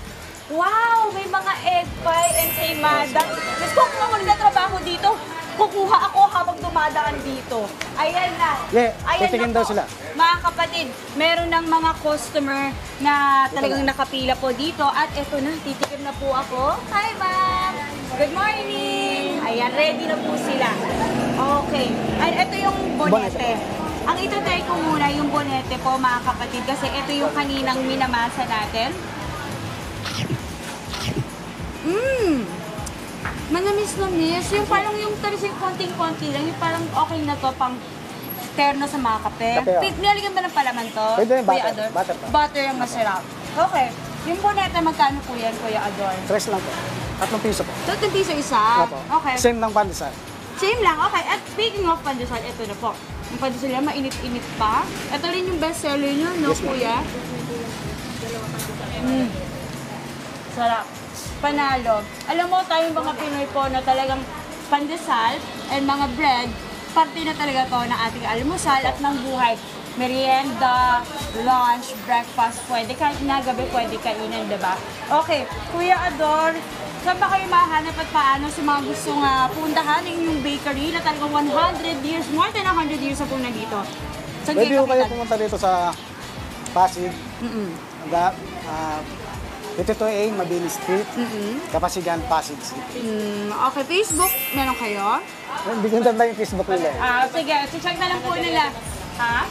Wow! May mga egg pie and saymada. Mas kung magtatrabaho dito, kukuha ako habang dumadaan dito. Ayan na. Titigin daw sila. Mga kapatid, meron ng mga customer na talagang nakapila po dito. At eto na, titikim na po ako. Hi, ma'am! Good morning! Ayan, ready na po sila. Okay. And ito yung bonete. Ang itatry ko muna yung bonete po, mga kapatid, kasi ito yung kaninang minamasa natin. Manamis-namis. Yung parang yung tarising konting-konti lang. Yung parang okay na to pang terno sa mga kape. Nilalagyan ba ng palaman to? Pwede yung Kuya butter. Ador? Butter ang masarap. Okay. Yung bonete, magkano po yan, Kuya Ador? 3 lang po. 3 piso po. 3 piso isa? Opo. Okay. Same ng pandesal. Same lang. Okay. At speaking of pandesal, ito na po. Yung pandesal yan, mainit-init pa. Ito rin yung best seller nyo, no, Kuya? Sarap. Panalo. Alam mo, tayong mga Pinoy po na talagang pandesal and mga bread, parte na talaga to ng ating almusal at ng buhay. Merienda, lunch, breakfast, pwede kahit na gabi pwede kainin, diba? Okay, Kuya Ador, saan ba kayo mahanap at paano sa mga gustong puntahan ng inyong bakery na talagang 100 years, more than 100 years na po nandito? Saan Pwede kayo kayo pumunta dito sa Pasig. 52A, Mabini Street, Kapasigan, Pasig City. Okay, Facebook, meron kayo? Hindi ko tanda yung Facebook nila. Sige, check na lang po nila. Ha?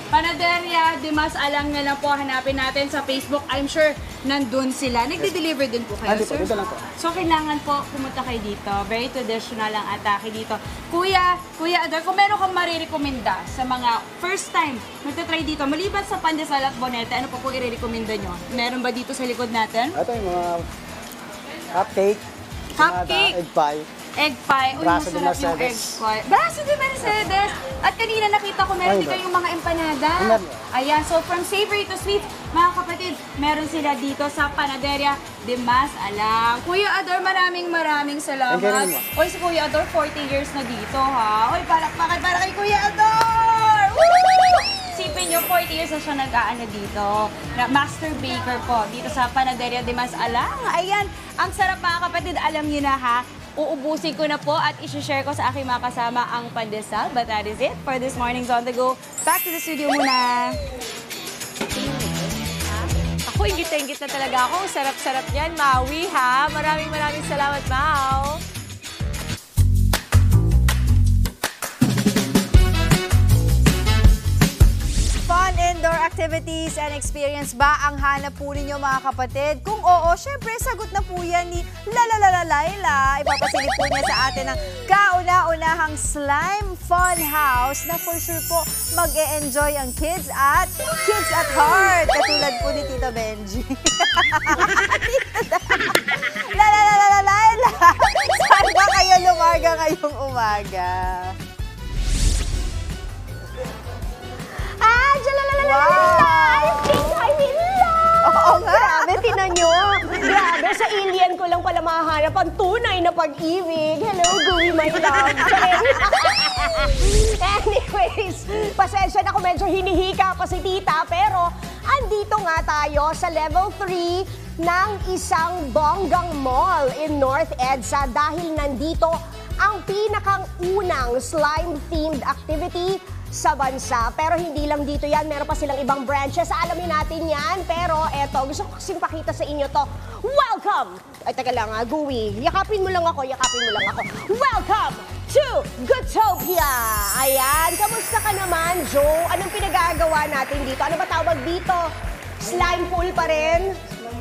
Panaderia, Dimas Alang na lang po. Hanapin natin sa Facebook. I'm sure nandun sila. Nagde-deliver din po kayo, sir? Dito lang po. So, kailangan po pumunta kayo dito. Very traditional ang atake dito. Kuya Ador, kung meron kang marirekomenda sa mga first time magta-try dito, maliban sa pandesal at bonete, ano po i-recommenda nyo? Meron ba dito sa likod natin? Ito yung mga cupcake. Egg pie. Egg pie. Uy, Braso de masarap yung egg Mercedes. pie. Braso de Mercedes. At kanina nakita ko meron din kayong mga empanada. Ayan, so from savory to sweet, mga kapatid, meron sila dito sa Panaderia Dimas Alang. Kuya Ador, maraming salamat. Uy, si Kuya Ador, 40 years na dito, ha? Uy, palakpakan para kay Kuya Ador! Woo! Sipin nyo, 40 years na siya nag-aano dito. Master baker po, dito sa Panaderia Dimas Alang. Ayan, ang sarap mga kapatid, alam nyo na ha. Uubusin ko na po at isi-share ko sa aking mga kasama ang pandesal. But that is it for this morning's On The Go. Back to the studio muna. Ako, ingit na talaga ako. Sarap-sarap yan, Maui ha. Maraming salamat, Mau. Fun indoor activities and experience ba ang hanap po ninyo mga kapatid? Kung oo, syempre sagot na po yan ni Laila. Ipapasilip po niya sa atin ang kauna-unahang slime fun house na for sure po mag-e-enjoy ang kids at heart. Katulad po ni Tito Benji. Laila! Saan ba kayo lumarga ngayong umaga? Oo nga. Grabe, tinan nyo. Grabe, sa alien ko lang pala mahanap ang tunay na pag-ibig. Hello, Gooey, my love. Anyways, pasensya na kung medyo hinihika pa si tita, pero andito nga tayo sa level 3 ng isang bonggang mall in North EDSA dahil nandito ang pinakang unang slime-themed activity sa bansa. Pero hindi lang dito yan, meron pa silang ibang branches. Alamin natin yan. Pero eto, gusto ko kasing pakita sa inyo to. Welcome! Ay, teka lang Guwi. Yakapin mo lang ako. Welcome to Goodtopia! Ayan, kamusta ka naman, Joe? Anong pinagagawa natin dito? Ano ba tawag dito? Slime pool pa rin?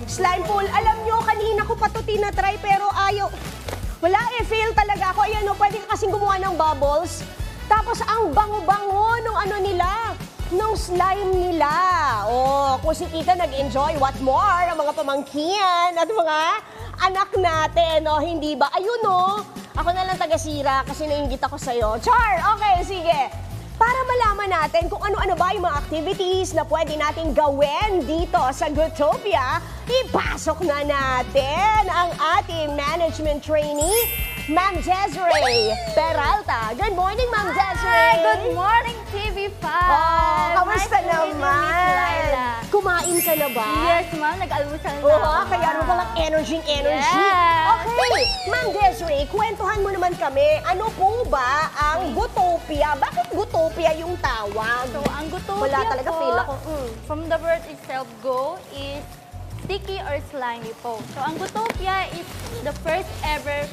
Slime pool. Alam nyo, kanina ko pa ito tinatry pero ayaw. Wala fail talaga ako. Ayan o, pwede ka kasing gumawa ng bubbles. Tapos ang bango-bango nung nung slime nila. Oh, kung si Tita nag-enjoy, what more? Ang mga pamangkin at mga anak natin, no? Hindi ba? Ayun, no? Ako na lang taga-sira kasi nainggit ako sa'yo. Char! Okay, sige. Para malaman natin kung ano-ano ba yung mga activities na pwede natin gawin dito sa Goodtopia, ipasok na natin ang ating management trainee, Ma'am Desiree Peralta. Good morning, Ma'am Desiree. Good morning, TV5. Kamusta naman? Kumain ka na ba? Yes, ma'am. Nag-almusal na. Oo, kaya ano palang energy. Yes. Okay, Ma'am Desiree, kwentuhan mo naman kami. Ano po ba ang Goodtopia? Bakit Goodtopia yung tawag? So, ang Goodtopia wala talaga, po, feel ako. From the word itself, go is sticky or slimy po. So, ang Goodtopia is the first ever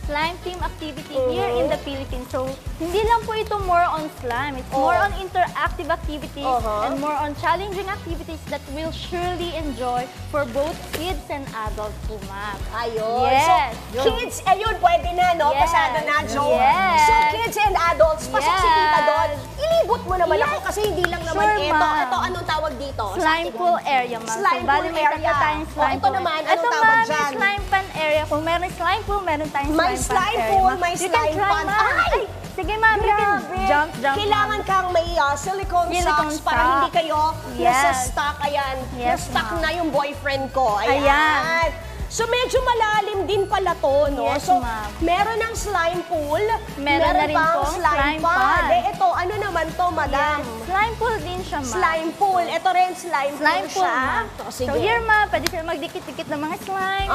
slime team activity here in the Philippines. So, hindi lang po ito more on slime. It's more on interactive activities and more on challenging activities that we'll surely enjoy for both kids and adults po, ma'am. Ayun. Yes. So, kids, ayun, pwede na, no? Yes. Pasado na, Joe. Yes. So, kids and adults, pasok si Tita doon. Ilibot mo naman ako kasi hindi lang naman Sure, ito. ma'am. Ito, anong tawag dito? Slime pool area, ma'am. Slime so, bali pool may area. tatlo tayong slime ito pool. naman, anong tawag ma'am, dyan? may slime pan area. Kung meron slime pool, meron tayong May slime pan slime area. pool, ma'am. may You can slime try, pan. ma'am. Ay! Sige, ma'am. You can jump. Kailangan kang may silicone socks para sock. hindi kayo Yes. nasa stock. Ayan, Yes, na-stuck ma'am. na yung boyfriend ko. Ayan. Ayan. So, medyo malalim din pala to, no? Yes, so, ma'am. meron ng slime pool, Meron na rin pang pong slime slime pad. pad. Ito, ano naman to, madam? Yes. Slime pool din siya, ma'am. Slime pool. Ito rin, slime pool pool, siya. ma'am. Sige. So here, ma'am, pwede sila magdikit-dikit ng mga slime.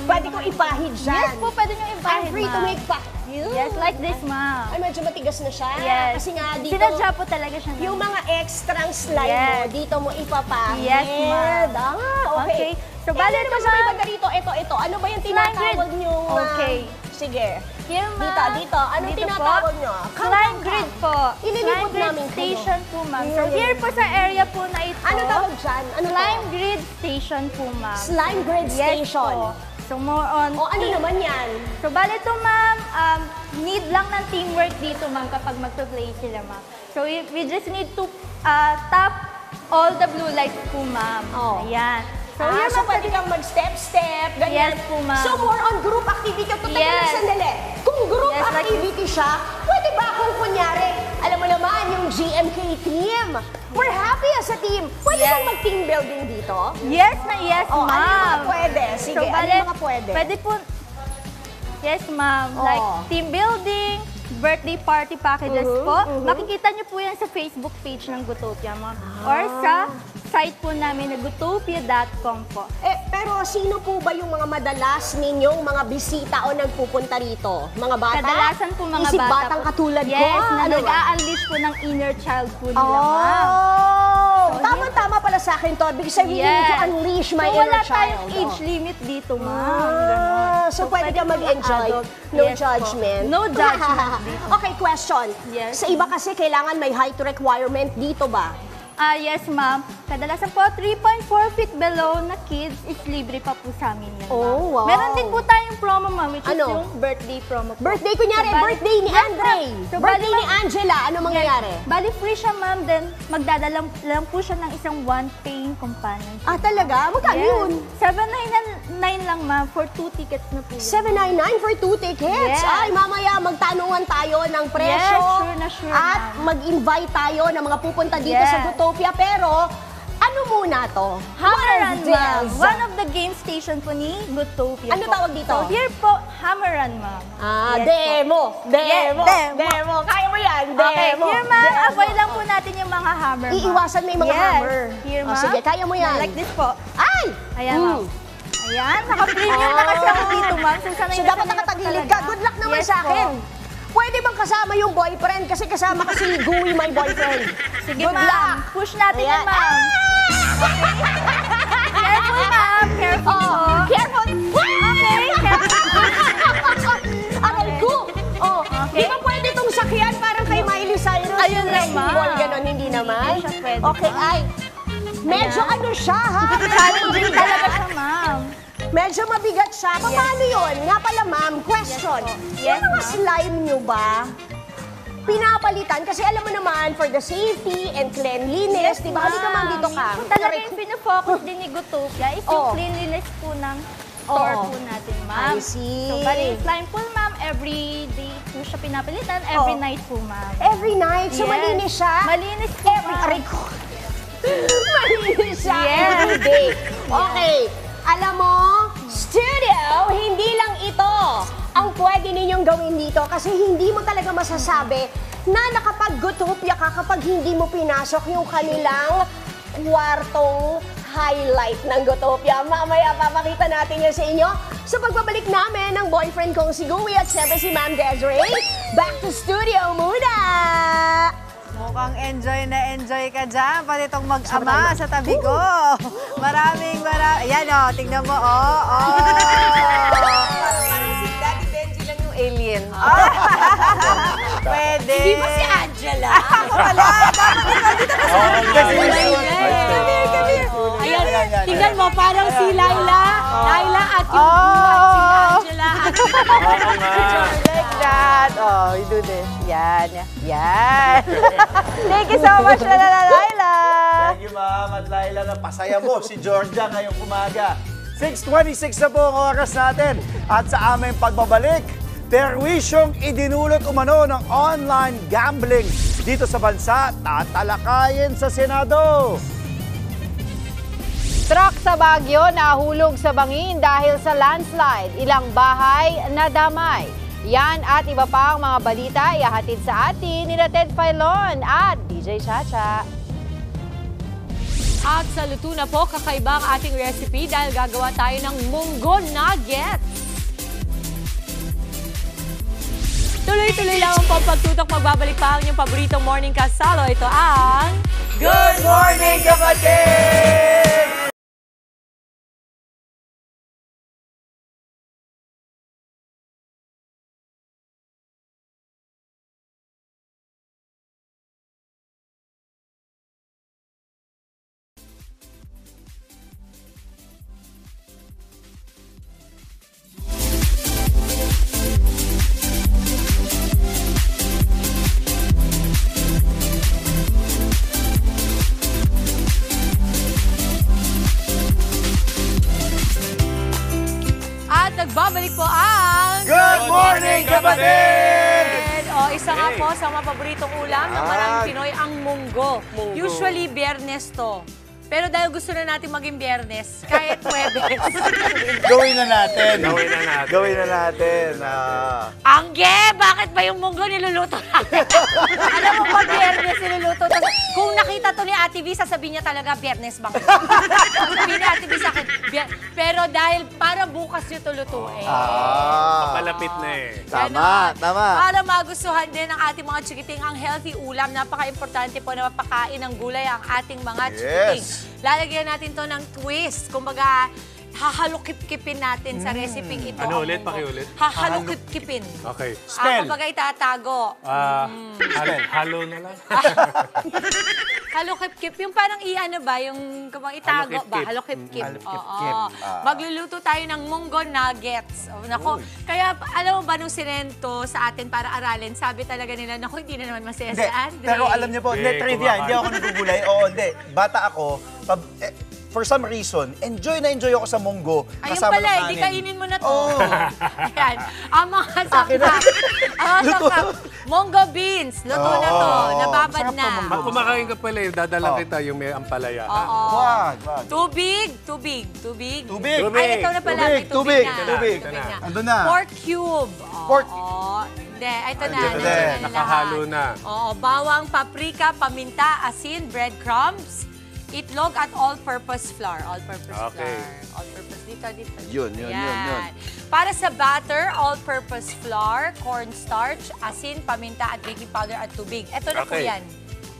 Pwede ko ipahid dyan. Yes po, pwede nyo ipahid, I'm free to ma'am. make pahid. Yes, like this, ma'am. Ay, medyo matigas na siya. Yes. Kasi nga dito, Sinadya po talaga siya. yung mga extra slime mo, Yes. dito mo ipapahid. Yes, ma'am. Okay. So, bali bali naman ito, sa may ma'am. banda rito, ito. Ano ba yung Slime tinatawag grid. nyo? Okay. Sige. Here, ma'am. Dito. Anong Dito tinatawag po. nyo? Slime grid po. Ililipot Slime grid namin kayo. station po, ma'am. So, Yeah. here po sa area po na ito. Ano tawag dyan? Ano to? Slime grid station po, ma'am. Slime grid Yes station. po. So, more on... O ano naman yan? So, bali ito, ma'am, need lang ng teamwork dito, ma'am, kapag magpa-play sila, ma'am. So, we just need to tap all the blue lights po, ma'am. Ayan. So, So pwede kang mag-step-step, ganyan. Yes po, ma'am. So more on group activity. Teka Yes. lang sandali. Kung group Yes, like activity siya, pwede ba akong kunyari, alam mo naman, yung GMK team. We're happy as a team. Pwede bang mag-team building dito? Yes na yes, Oh, ma'am. ano yung mga pwede? Sige, So, ano bale, yung mga pwede? Pwede po, yes, ma'am. Like team building, birthday party packages po. Makikita niyo po yan sa Facebook page ng Goodtopia, ma'am. Or sa site po namin na goodtopia.com po. Pero sino po ba yung mga madalas ninyong mga bisita o nagpupunta rito? Mga bata? Kadalasan po mga Isip bata batang po. katulad ko? Yes, na Ano ba? nag-a-unleash po ng inner child po nila, Oh, ma'am. tama-tama pala sa akin to because I really need to unleash my so, inner wala child. tayong age limit dito, ma'am. Ganon. So, pwede ka po mag-enjoy. adult. No Yes po. judgment. No judgment dito. Okay, question. Yes. Sa iba kasi, kailangan may height requirement. Dito ba? Yes, ma'am. Kadalasan po, 3.4 feet below na kids is libre pa po sa amin yan, ma'am. Oh, wow. Meron din po tayong promo, ma'am, which is Ano? yung birthday promo po. Birthday, kunyari, So, bali- birthday ni Yes, Andre. ma'am. So, Birthday bali, ni Angela. Ano mangyayari? Bali free siya, ma'am. Then, magdadala lang po siya ng isang one-paying companion. Ah, talaga? Magkano yun? 799 lang, ma'am, for 2 tickets na po yun. 799 for 2 tickets? Yes. Ay, mamaya magtanungan tayo ng presyo. Yes, sure na sure, At ma'am. mag-invite tayo ng mga pupunta dito Yes. sa Goodtopia. Pero, ano muna to? Hammer What and is Ma'am. this? One of the game station po ni Goodtopia Ano po. tawag dito? So here po, hammeran, ma'am. Demo. Demo. Yes, Demo. Kaya mo yan. Okay, Demo. here, ma'am. Demo. Avoid lang po natin yung mga hammer, ma'am. Iiwasan mo yung mga hammer. Here, ma'am. Sige, kaya mo yan. Like this po. Ay! Ayan, ma'am. Ayan, naka-premium na kasi ako dito, ma'am. So, dapat nakatagilid ka. Good luck naman sa akin. Pwede bang kasama yung boyfriend? Kasi kasama kasi Gooey, my boyfriend. Sige, Good ma'am. luck. Push natin yan, ma'am. Careful, ma'am. Careful po. Careful. Okay, careful. Aray ko. Di ba pwede itong sakyan parang kay Miley Cyrus? Ayun yung naman. Ball, ganon, hindi naman? Hindi siya pwede. Okay, ay. Medyo ano siya, ha? Challenging talaga siya, ma'am. Medyo mabigat siya. Paano yun? Nga pala, ma'am, question. Yes, Yung mga slime nyo ba, pinapalitan? Kasi alam mo naman, for the safety and cleanliness, di ba? Halika, ma'am, dito ka. Kung talaga yung pinofocus din ni Gutopia is yung cleanliness po ng store po natin, ma'am. I see. So, bali, slime pool, ma'am, every day po siya pinapalitan, every night po, ma'am. Every night? So, Yes. malinis siya? Malinis po, ma'am. Aray ko. Malinis siya Yes. every day. Okay. Alam mo, studio, hindi lang ito ang pwede ninyong gawin dito kasi hindi mo talaga masasabi na nakapag-Gutopia ka kapag hindi mo pinasok yung kanilang kwartong highlight ng Gutopia. Mamaya papakita natin yan sa inyo sa pagbabalik namin ng boyfriend kong si Gooey at siyempre si Ma'am Desiree. Back to studio muna! Mukhang enjoy na enjoy ka dyan. Pati itong mag-ama sa tabi ko. Maraming. Ayan o, tignan mo. Parang si Daddy Benji lang yung alien. Pwede. Hindi ba si Angela? Ako pala. Dito ka sa Ayan, tingnan mo, parang si Laila. Laila at yung buhat, si Angela at like that. Oh, you do this. Yan. Thank you so much, Laila. Thank you, ma'am. At Laila, napasaya mo si Georgia ngayong umaga. 6:26 na po ang oras natin. At sa aming pagbabalik, perwisyong idinulot umano ng online gambling dito sa bansa, tatalakayin sa Senado. Truck sa Baguio nahulog sa bangin dahil sa landslide. Ilang bahay nadamay. Yan at iba pa ang mga balita ihahatid sa atin ni Ted Filon at DJ Chacha. At sa luto na po, kakaiba ang ating recipe dahil gagawa tayo ng munggo nuggets. Tuloy-tuloy lang ang pagtutok. Magbabalik pa ang inyong paboritong morning kasalo. Ito ang Good Morning, Kapatid! nagbabalik po ang... Good Morning, Kapatid! O, isa nga po sa mga paboritong ulam ng maraming Pinoy, ang munggo. Usually, Biyernes to. Pero dahil gusto na natin maging Biyernes, kahit Huwebes. Gawin na natin. Gawin na natin. Gawin na natin. Angge, bakit ba yung munggo niluluto natin? Alam mo ba, Biyernes niluluto? Kung nakita to ni Ate V, sasabihin niya talaga, Biyernes bang? Sabihin ni Ate V sa akin, pero dahil para bukas nyo to lutuin. Papalapit na eh. Tama, tama. Para magustuhan din ng ating mga chikiting ang healthy ulam, napaka-importante po na mapakain ng gulay ang ating mga chikiting. Lalagyan natin to ng twist. Kumbaga, hahalukip-kipin natin sa recipe ito. Ano ulit? Pakiulit. Hahalukip-kipin. Okay. Kumbaga itatago. Halo na lang. Halukip-kip. Yung parang i-ano ba? Yung kumbaga itago ba? Halukip-kip. Halukip-kip. Magluluto tayo ng munggo nuggets. Oh, nako. Kaya alam mo ba nung sinento sa atin para aralin, sabi talaga nila, nako, hindi na naman masaya si Andre. Pero alam niyo po, trivia, hindi ako nagugulay. Oo, hindi. Bata ako, for some reason, enjoy na enjoy ako sa munggo. Ayun Kasama pala, ng hindi kanin. kainin mo na to. Ayan. Ang mga sakta. Ang mga sakta. Munggo beans. Luto na to. Nababad na. Kumakain ka pala, dadala kita yung may ampalaya. Oo. Tubig. Ay, ito na pala. May tubig na. Andun na. Pork cube. Pork. Hindi, ito na. Nakahalo na. Oo, bawang, paprika, paminta, asin, breadcrumbs, itlog at all-purpose flour. All-purpose flour. All-purpose. Dito. Yun. Para sa batter, all-purpose flour, cornstarch, asin, paminta at baking powder at tubig. Ito na po yan.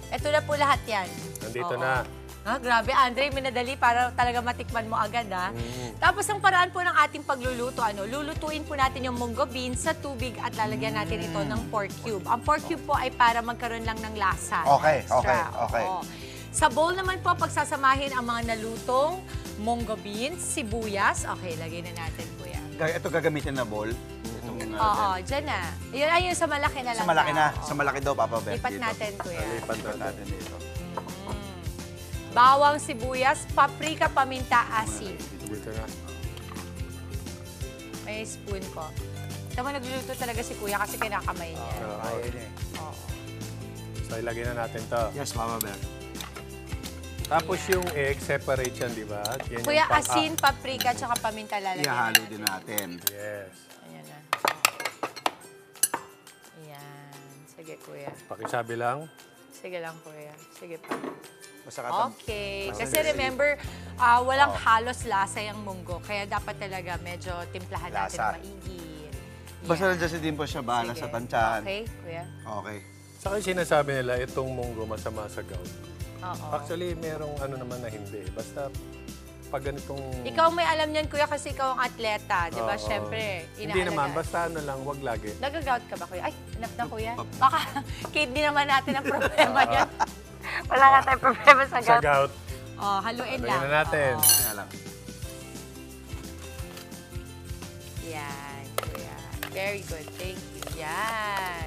Ito na po lahat yan. Nandito na. Grabe, Andre, minadali para talaga matikman mo agad, ha? Tapos ang paraan po ng ating pagluluto, lulutuin po natin yung munggo beans sa tubig at lalagyan natin ito ng pork cube. Ang pork cube po ay para magkaroon lang ng lasa. Okay. Sa bowl naman po, pagsasamahin ang mga nalutong munggo beans, sibuyas. Okay, lagay na natin po yan. Ito gagamitin na bowl? Oo, dyan na. Ayun, sa malaki na lang. Sa malaki na. Sa malaki daw, Papa Beth. Lipat natin, kuya. Lipat natin dito. Bawang, sibuyas, paprika, paminta, asin. Dito na. May spoon ko. Tama, nagluluto talaga si kuya kasi kinakamay niya. So, ilagay na natin to. Yes, Mama Beth. Tapos yung egg, separate yan, di ba? Kuya, asin, paprika, tsaka paminta lalagyan. Ihalo din natin. Yes. Ayan na. Ayan. Sige, kuya. Pakisabi lang. Sige lang, kuya. Sige pa. Okay. Basta Kasi remember, walang halos lasa yung munggo. Kaya dapat talaga medyo timplahan natin na maigi. Basta nandiyan din po siya bahala sa tansyahan. Okay, kuya. Okay. Saka sinasabi nila, itong munggo masama sa gout. Oo. Actually, merong ano naman na hindi. Basta pag ganitong... Ikaw may alam niyan, kuya, kasi ikaw ang atleta. Di ba? Siyempre, inaalaga. Hindi naman, basta ano lang, wag lagi. Nag-gout ka ba, kuya? Ay, enough na, kuya. Baka kidney naman natin ang problema yan. Wala nga tayong problema sa gout. Sa gout. Haluin lang. Haluin na natin. Yan, kuya. Very good. Thank you. Yan.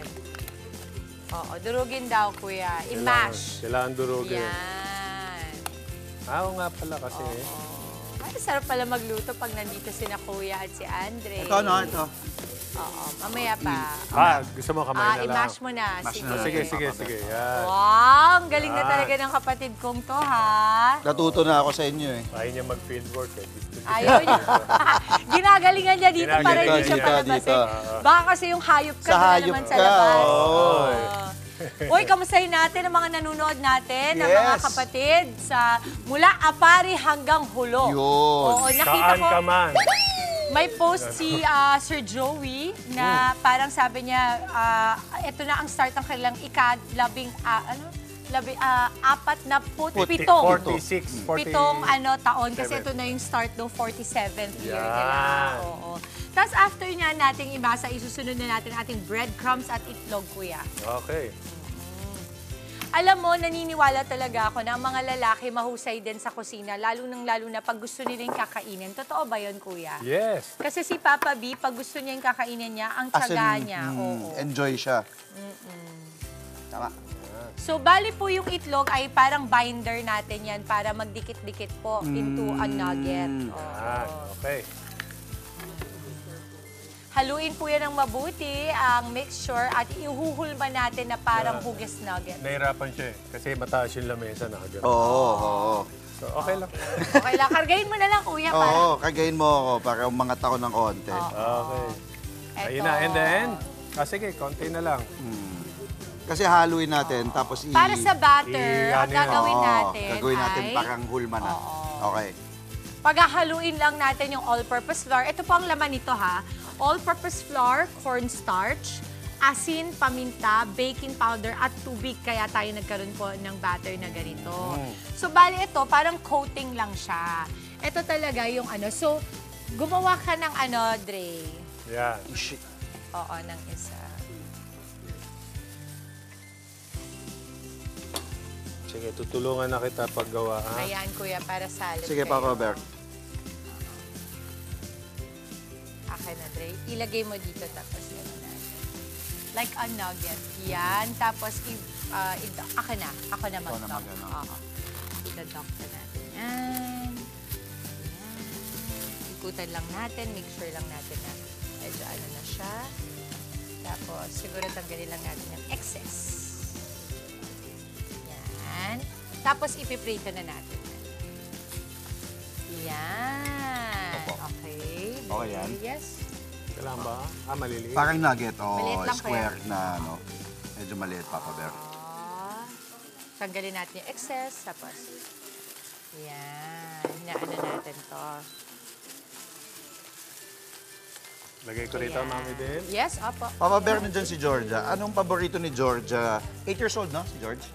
Durugin daw, kuya. I-mash. Kailangan durugin. Yan. Oo nga pala kasi. Ay, sarap pala magluto pag nandito sina kuya at si Andre. Ito. Oo, mamaya pa. Gusto mo kamay na lang? I-mash mo na. Sige. Yan. Wow, ang galing na talaga ng kapatid kong to, ha? Natuto na ako sa inyo eh. Ayaw niya mag-field work eh. Ayaw niya. Ginagalingan niya dito para hindi siya palabasin. Baka kasi yung hayop ka, doon naman sa labas. Uy, kamustahin natin ang mga nanonood natin, ang mga kapatid mula Apari hanggang Hulo. Oo, nakita ko. Saan ka man? May post si Sir Joey na parang sabi niya, ito na ang start ng kanilang pitong taon kasi ito na yung start ng 47th year nila. Oo. Tapos after niya nating ibasa, isusunod na natin ating breadcrumbs at itlog, kuya. Okay. Alam mo, naniniwala talaga ako na ang mga lalaki mahusay din sa kusina, lalo na pag gusto nilang kakainin. Totoo ba yun, kuya? Yes. Kasi si Papa B, pag gusto niya yung kakainin niya, ang tiyaga niya. Enjoy siya. Tama. So, bali po yung itlog ay parang binder natin yan para magdikit-dikit po into a nugget. Okay. Haluin po yan ng mabuti, ang mixture, at ihuhulma natin na parang hugis nugget. Nahirapan siya eh, kasi mataas yung lamesa na agad. Oo. So, okay lang. Okay lang. Kargahin mo na lang, kuya. Oo, kargahin mo ako para umangat ako ng konti. Okay. Ayun na, and then? Sige, konti na lang. Kasi haluin natin, tapos para sa butter, ang gagawin natin gagawin natin parang hulma na. Okay. Paghahaluin lang natin yung all-purpose flour. Ito po ang laman nito, ha. All-purpose flour, cornstarch, asin, paminta, baking powder, at tubig. Kaya tayo nagkaroon po ng batter na ganito. So, bali ito, parang coating lang siya. Ito talaga yung So, gumawa ka ng Dre. Yan. Oo, ng isa. Sige, tutulungan na kita paggawa, ha? Ayan, kuya, para salad. Sige, Papa Bear. Akin na, Dre. Ilagay mo dito, tapos yan natin. Like a nugget. Yan. Tapos, ako na mag-dunk. Oo. Ida-dunk na natin. Yan. Ikutan lang natin. Make sure lang natin na medyo na siya. Tapos, siguro tanggalin lang natin yung excess. Yan. Tapos, ipiprito na natin. Yan. Okay. Okay yan? Yes. Kailangan ba? Maliliit. Parang nugget o Maliit lang square na ano. Medyo maliit, Papa Bear. Tanggalin natin yung excess. Tapos, yan. Hinaan na natin to. Lagay ko rito, Mami din. Yes, opo. Papa Bear, nandyan si Georgia. Anong paborito ni Georgia? 8 years old, no? Si George?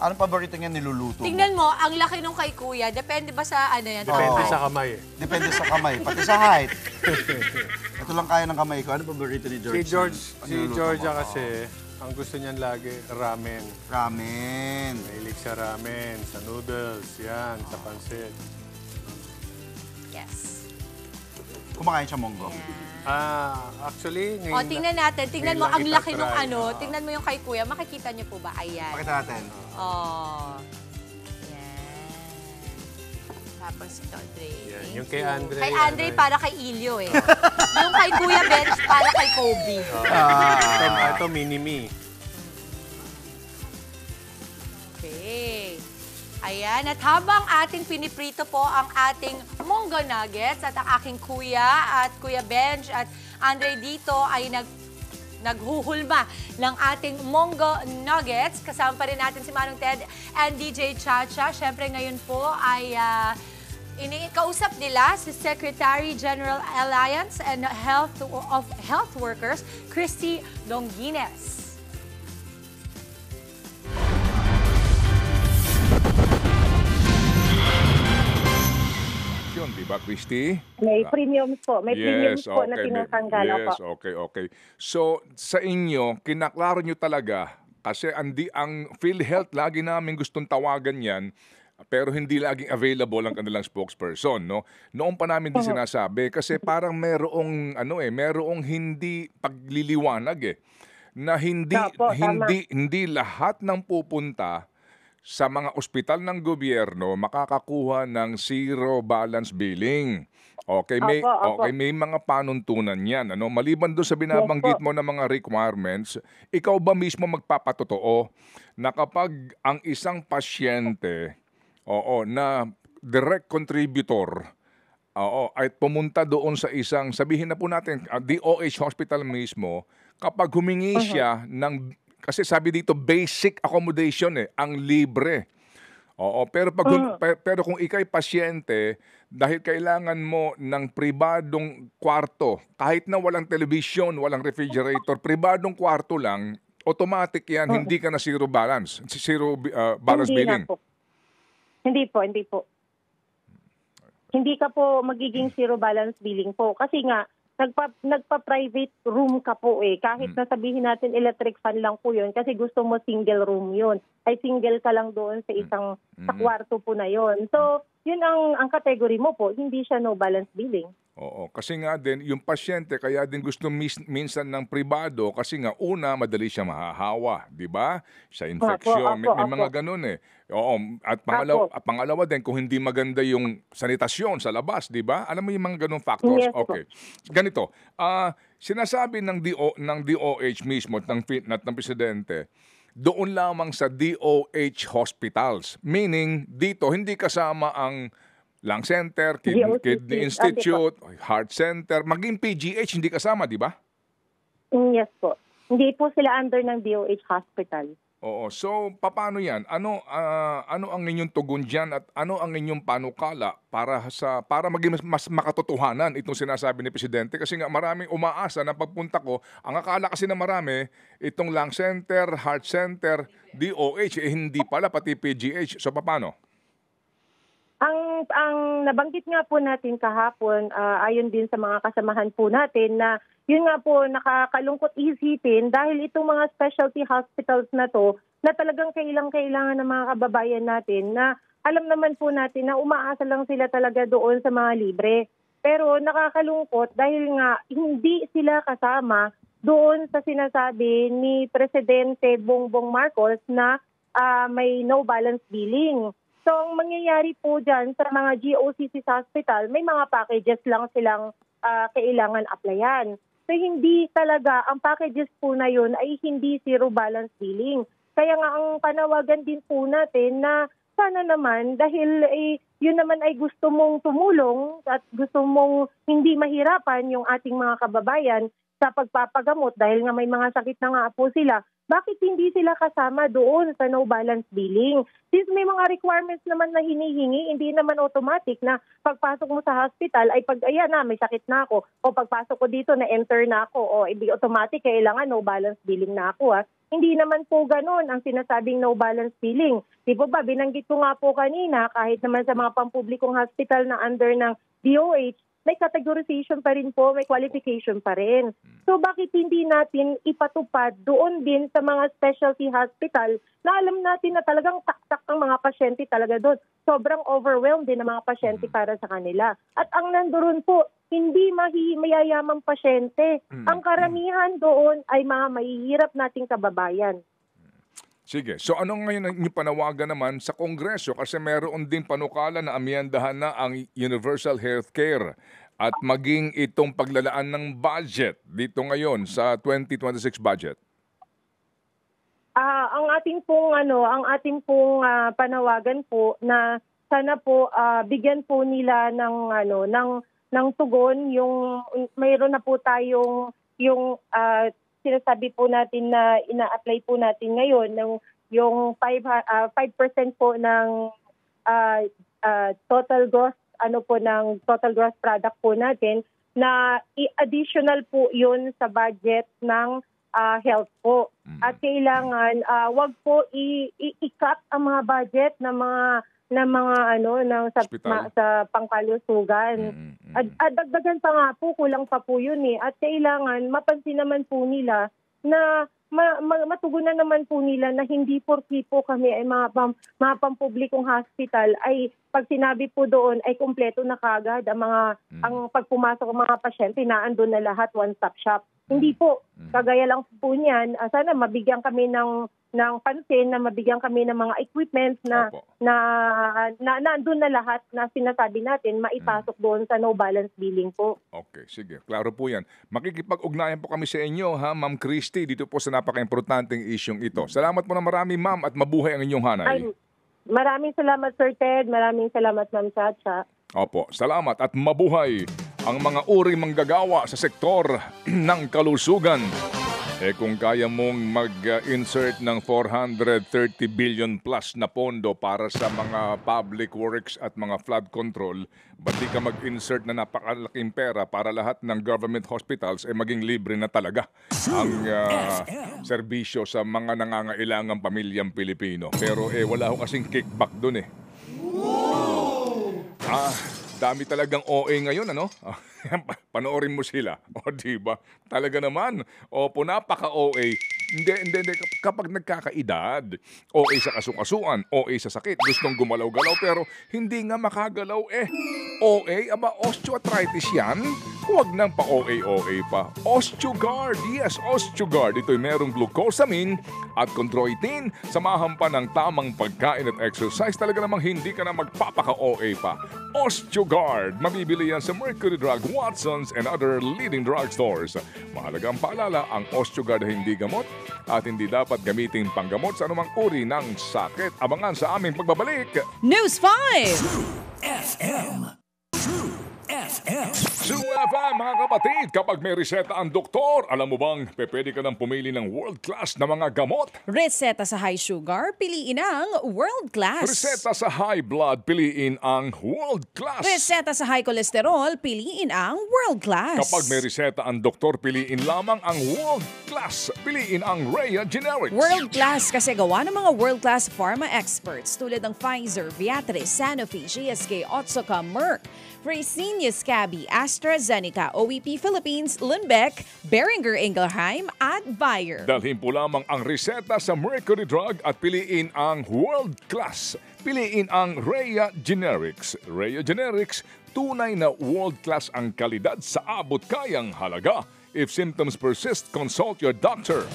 Anong paborito niya niluluto? Tingnan mo, ang laki nung kay Kuya. Depende ba sa ano yan? Depende sa kamay eh. Depende sa kamay, pati sa height. Ito lang kaya ng kamay ko. Ano paborito ni George? Si Georgia kasi, ang gusto niyan lagi, ramen. Ramen. Mahilig sa ramen, sa noodles, yan, sa pansit. Yes. Kumakain siya monggo. Actually, O, tingnan natin. Tingnan mo, ang laki nung ano. Tingnan mo yung kay Kuya. Makikita niyo po ba? Ayan. Pakita natin. Oh. Yan. Tapos ito, Andre. Yan. Yung kay Andre. Kay Andre, para kay Ilyo eh. Yung kay Kuya Bench, para kay Kobe. Ito, mini-me. Okay. Ayan, at habang ating piniprito po ang ating monggo nuggets at ang aking kuya at Kuya Benj at Andre dito ay naghuhulma ng ating monggo nuggets. Kasama pa rin natin si Manong Ted and DJ Chacha. Siyempre ngayon po ay kausap nila si Secretary General Alliance and of Health Workers, Christy Longines. Di ba, Christy? May premiums po. May premiums po na tinatanggal. Yes, okay. So, sa inyo, kinaklaro nyo talaga, kasi ang PhilHealth, lagi namin gustong tawagan yan, pero hindi laging available ang kanilang spokesperson, no? Noon pa namin din sinasabi, kasi parang merong hindi pagliliwanag na hindi lahat ng pupunta sa mga ospital ng gobyerno makakakuha ng zero balance billing. Okay, may mga panuntunan yan. Ano? Maliban doon sa binabanggit mo ng mga requirements, ikaw ba mismo magpapatotoo na kapag ang isang pasyente na direct contributor ay pumunta doon sa isang, sabihin na po natin, DOH hospital mismo, kapag humingi siya ng, kasi sabi dito, basic accommodation ang libre. Pero kung ikay pasyente, dahil kailangan mo ng pribadong kwarto, kahit na walang television, walang refrigerator, pribadong kwarto lang, automatic yan, hindi ka na zero balance billing. Hindi po. Hindi ka po magiging zero balance billing po. Kasi nga, nagpa-private room ka po Kahit na sabihin natin electric fan lang po yun kasi gusto mo single room yun. Ay single ka lang doon sa isang sa kwarto po na yun. So, yun ang category mo po. Hindi siya no balance billing. Oo, kasi nga din, yung pasyente kaya din gusto minsan ng pribado kasi nga una, madali siya mahahawa, di ba? Sa infeksyon, may mga ganun Oo, at pangalawa din, kung hindi maganda yung sanitasyon sa labas, di ba? Alam mo yung mga ganung factors? Yes, okay. Ganito, sinasabi ng DOH mismo at ng Presidente, doon lamang sa DOH hospitals. Meaning, dito, hindi kasama ang Lung Center, Kidney Institute, Heart Center, maging PGH, hindi kasama, di ba? Yes po. Hindi po sila under ng DOH hospital. Oo. So, paano yan? Ano ang inyong tugon dyan at ano ang inyong panukala para maging mas makatotohanan itong sinasabi ni Presidente? Kasi nga maraming umaasa na pagpunta ko, ang akala kasi na marami, itong Lung Center, Heart Center, DOH, hindi pala, pati PGH. So, paano? Ang nabanggit nga po natin kahapon, ayon din sa mga kasamahan po natin na yun nga po nakakalungkot isipin dahil itong mga specialty hospitals na to na talagang kailangan ng mga kababayan natin na alam naman po natin na umaasa lang sila talaga doon sa mga libre. Pero nakakalungkot dahil nga hindi sila kasama doon sa sinasabi ni Presidente Bongbong Marcos na may no balance billing. So, ang mangyayari po dyan sa mga GOCC hospital, may mga packages lang silang kailangan applyan. So hindi talaga, ang packages po na yun ay hindi zero balance billing. Kaya nga ang panawagan din po natin na sana naman dahil yun naman ay gusto mong tumulong at gusto mong hindi mahirapan yung ating mga kababayan sa pagpapagamot dahil nga may mga sakit na nga po sila, bakit hindi sila kasama doon sa no balance billing? Since may mga requirements naman na hinihingi, hindi naman automatic na pagpasok mo sa hospital ay pag ayan na may sakit na ako o pagpasok ko dito na enter na ako o hindi automatic kailangan no balance billing na ako. Hindi naman po ganoon ang sinasabing no balance billing. Di po ba, binanggit ko nga po kanina kahit naman sa mga pampublikong hospital na under ng DOH, may categorization pa rin po, may qualification pa rin. So bakit hindi natin ipatupad doon din sa mga specialty hospital na alam natin na talagang taktak ang mga pasyente talaga doon. Sobrang overwhelmed din ang mga pasyente para sa kanila. At ang nandoon po, hindi mayayamang pasyente. Ang karamihan doon ay mga mahihirap nating kababayan. Sige. So ano ngayon ang inyong panawagan naman sa Kongreso? Kasi meron din panukala na amyendahan na ang universal healthcare at maging itong paglalaan ng budget dito ngayon sa 2026 budget. Ang ating pong panawagan po na sana po bigyan po nila ng tugon yung mayroon na po tayong yung sinasabi po natin na ina-apply po natin ngayon yung 5% po ng total gross ng total gross product po natin na additional po yun sa budget ng health po. At kailangan wag po i-cut ang mga budget ng sa pangkalusugan. At dagdagan pa nga po, kulang pa po yun eh. At kailangan mapansin naman po nila na matugunan naman po nila na hindi porki po kami ay mga pampublikong hospital ay pag sinabi po doon ay kumpleto na kagad ang pagpumasok ng mga pasyente na andun na lahat one-stop shop. Hindi po. Kagaya lang po niyan, sana mabigyan kami ng pansin, na mabigyan kami ng mga equipment na andun na lahat na sinasabi natin maipasok doon sa no balance billing po. Okay, sige. Klaro po yan. Makikipag-ugnayan po kami sa inyo, ha, Ma'am Christy, dito po sa napaka-importanteng isyong ito. Salamat po na marami, Ma'am, at mabuhay ang inyong hanay. Maraming salamat, Sir Ted. Maraming salamat, Ma'am Chacha. Opo, salamat at mabuhay ang mga uri manggagawa sa sektor ng kalusugan. Kung kaya mong mag-insert ng 430 billion plus na pondo para sa mga public works at mga flood control, ba't di ka mag-insert na napakalaking pera para lahat ng government hospitals ay maging libre na talaga ang serbisyo sa mga nangangailangang pamilyang Pilipino? Pero wala ho kasing kickback dun eh. Dami talagang OA ngayon, ano? Panoorin mo sila. O, diba? Talaga naman. Opo, napaka-OA. Hindi. Kapag nagkakaedad, OA sa kasukasuan, OA sa sakit, gustong gumalaw-galaw, pero hindi nga makagalaw OA, osteoarthritis yan? Huwag nang pa-OA pa. Osteogard, yes, Osteogard. Ito'y merong glucosamine at chondroitin. Samahan pa ng tamang pagkain at exercise. Talaga namang hindi ka na magpapaka-OA pa. Osteogard. Mabibili yan sa Mercury Drug, Watson's, and other leading drugstores. Mahalagang paalala, ang Osteogard ay hindi gamot at hindi dapat gamitin panggamot sa anumang uri ng sakit. Abangan sa aming pagbabalik. News 5! True FM, mga kapatid, kapag may reseta ang doktor, alam mo bang pwede ka nang pumili ng world-class na mga gamot? Reseta sa high sugar, piliin ang world-class. Reseta sa high blood, piliin ang world-class. Reseta sa high cholesterol, piliin ang world-class. Kapag may reseta ang doktor, piliin lamang ang world-class. Piliin ang Rhea Generics. World-class kasi gawa ng mga world-class pharma experts tulad ng Pfizer, Viatris, Sanofi, GSK, Otsuka, Merck, Fresenius Kabi, AstraZeneca, OEP Philippines, Lundbeck, Boehringer Ingelheim at Bayer. Dalhin po lamang ang reseta sa Mercury Drug at piliin ang World Class. Piliin ang Rhea Generics. Rhea Generics, tunay na world class ang kalidad sa abot-kayang halaga. If symptoms persist, consult your doctor.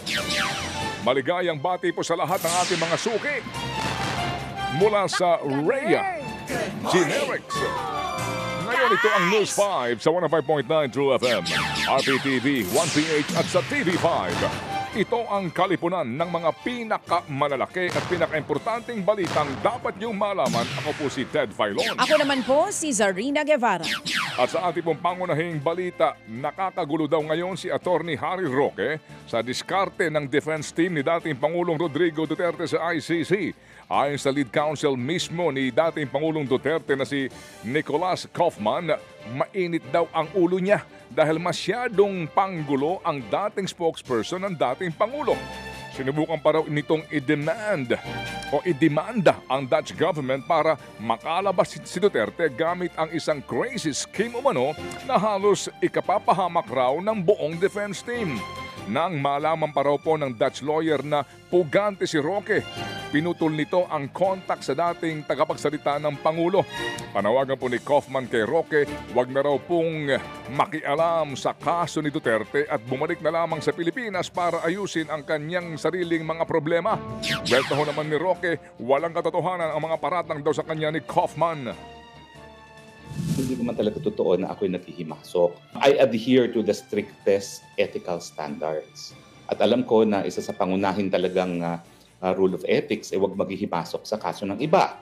Maligayang bati po sa lahat ng ating mga suki. Mula sa Rhea Generics. Ngayon Ito ang News 5 sa 105.9 True FM, RPTV, 1PH at sa TV5. Ito ang kalipunan ng mga pinakamalalaki at pinakaimportanteng balitang dapat niyong malaman. Ako po si Ted Filon. Ako naman po si Zarina Guevara. At sa ating pong pangunahing balita, nakakagulo daw ngayon si Attorney Harry Roque sa diskarte ng defense team ni dating Pangulong Rodrigo Duterte sa ICC. Ayon sa lead counsel mismo ni dating Pangulong Duterte na si Nicolas Kaufman, mainit daw ang ulo niya dahil masyadong panggulo ang dating spokesperson ng dating Pangulo. Sinubukan pa raw nitong idemanda ang Dutch government para makalabas si Duterte gamit ang isang crazy scheme umano na halos ikapapahamak raw ng buong defense team. Nang malaman pa raw po ng Dutch lawyer na pugante si Roque, pinutol nito ang kontak sa dating tagapagsalita ng Pangulo. Panawagan po ni Kaufman kay Roque, wag na raw pong makialam sa kaso ni Duterte at bumalik na lamang sa Pilipinas para ayusin ang kanyang sariling mga problema. Weltaho naman ni Roque, walang katotohanan ang mga paratang daw sa kanya ni Kaufman. Hindi naman talaga totoo na ako'y naghihimasok. I adhere to the strictest ethical standards. At alam ko na isa sa pangunahin talagang rule of ethics ay huwag maghihimasok sa kaso ng iba.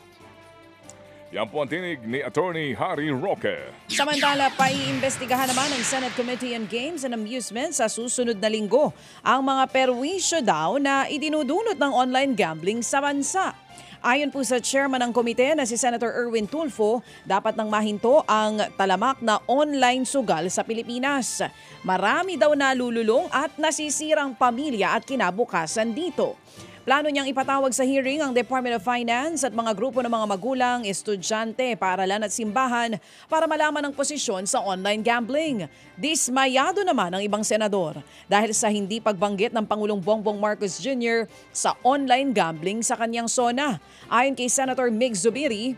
Yan po ang tinig ni Attorney Harry Roque. Samantala, paiimbestigahan naman ng Senate Committee on Games and Amusement sa susunod na linggo ang mga perwisyo daw na idinudulot ng online gambling sa bansa. Ayon po sa chairman ng komite na si Senator Erwin Tulfo, dapat nang mahinto ang talamak na online sugal sa Pilipinas. Marami daw nalululong at nasisirang pamilya at kinabukasan dito. Plano niyang ipatawag sa hearing ang Department of Finance at mga grupo ng mga magulang, estudyante, paaralan at simbahan para malaman ang posisyon sa online gambling. Dismayado naman ang ibang senador dahil sa hindi pagbanggit ng Pangulong Bongbong Marcos Jr. sa online gambling sa kanyang SONA. Ayon kay Senator Mig Zubiri,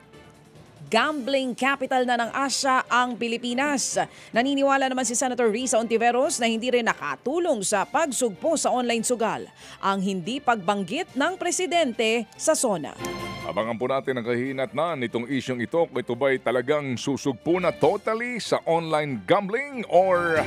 gambling capital na ng Asia ang Pilipinas. Naniniwala naman si Senator Risa Ontiveros na hindi rin nakatulong sa pagsugpo sa online sugal ang hindi pagbanggit ng presidente sa SONA. Abangan po natin ang kahinatnan nitong isyong ito. Ito ba'y talagang susugpo na totally sa online gambling or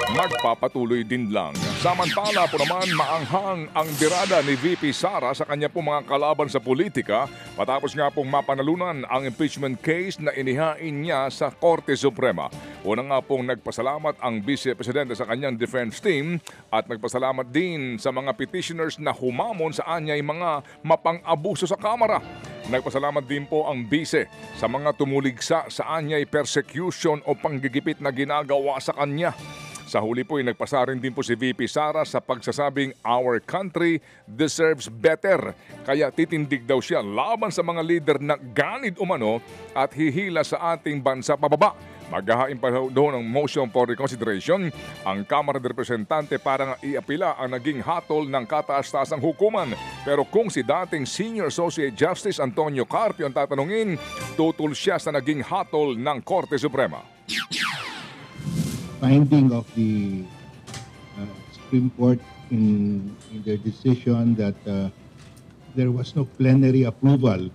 magpapatuloy din lang? Samantala po naman, maanghang ang birada ni VP Sara sa kanya pong mga kalaban sa politika matapos nga pong mapanalunan ang impeachment case na inihain niya sa Korte Suprema. Una nga pong nagpasalamat ang Vice Presidente sa kanyang defense team at nagpasalamat din sa mga petitioners na humamon sa anyay mga mapang-abuso sa Kamara. Nagpasalamat din po ang Vice sa mga tumuligsa sa anyay persecution o panggigipit na ginagawa sa kanya. Sa huli po ay nagpasa rin din po si VP Sara sa pagsasabing our country deserves better. Kaya titindig daw siya laban sa mga leader na ganid umano at hihila sa ating bansa pababa. Maghahain pa doon ng motion for reconsideration ang Kamara de Representante para iapila ang naging hatol ng kataas-taasang hukuman. Pero kung si dating Senior Associate Justice Antonio Carpio ang tatanungin, tutol siya sa naging hatol ng Korte Suprema. Finding of the Supreme Court in their decision that there was no plenary approval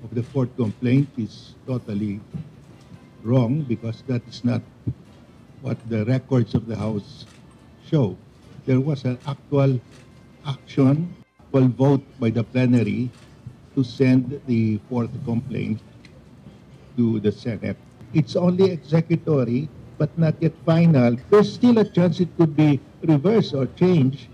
of the fourth complaint is totally wrong because that is not what the records of the House show. There was an actual action, actual vote by the plenary to send the fourth complaint to the Senate. It's only executory but not yet final. There's still a chance it could be reversed or changed.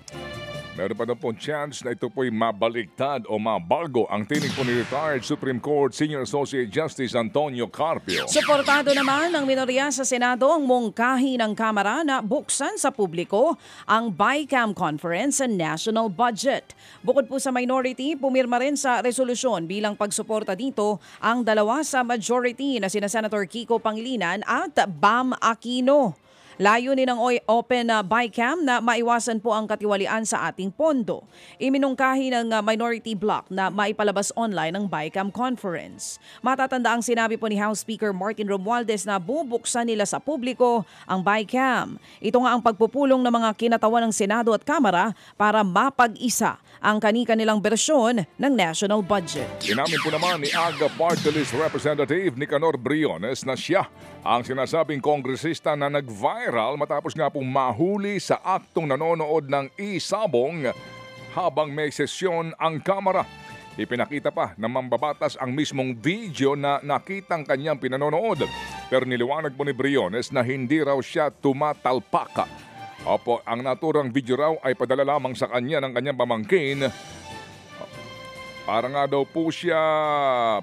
Meron pa daw pong chance na ito po'y mabaliktad o mabago ang tinig po ni retired Supreme Court Senior Associate Justice Antonio Carpio. Suportado naman ng minorya sa Senado ang mungkahi ng Kamara na buksan sa publiko ang BICAM Conference sa National Budget. Bukod po sa minority, pumirma rin sa resolusyon bilang pagsuporta dito ang dalawa sa majority na sina Senator Kiko Pangilinan at Bam Aquino. Layunin ng Open Bycam na maiwasan po ang katiwalian sa ating pondo. Iminungkahi ng minority bloc na maipalabas online ang Bycam conference. Matatanda ang sinabi po ni House Speaker Martin Romualdez na bubuksan nila sa publiko ang Bycam. Ito nga ang pagpupulong ng mga kinatawan ng Senado at Kamara para mapag-isa ang kani-kanilang bersyon ng national budget. Inamin po naman ni AGA Party List Representative Nicanor Briones na siya ang sinasabing kongresista na nag-viral matapos nga pong mahuli sa aktong nanonood ng isabong habang may sesyon ang Kamara. Ipinakita pa ng mambabatas ang mismong video na nakitang kanyang pinanonood. Pero niliwanag po ni Briones na hindi raw siya tumatalpak. Opo, ang naturang video raw ay padala lamang sa kanya ng kanyang pamangkin. Para nga daw po siya,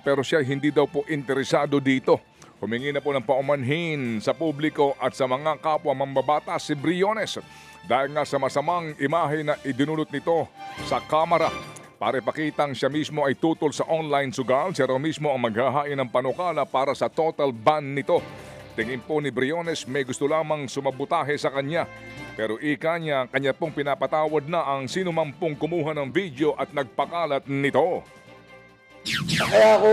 pero siya hindi daw po interesado dito. Humingi na po ng paumanhin sa publiko at sa mga kapwa mambabatas si Briones dahil nga sa masamang imahe na idinulot nito sa Kamara. Para ipakitang siya mismo ay tutol sa online sugal, siya raw mismo ang maghahain ng panukala para sa total ban nito. Tingin po ni Briones may gusto lamang sumabutahe sa kanya. Pero ika niya, kanya pong pinapatawad na ang sino man pong kumuha ng video at nagpakalat nito. Kaya ako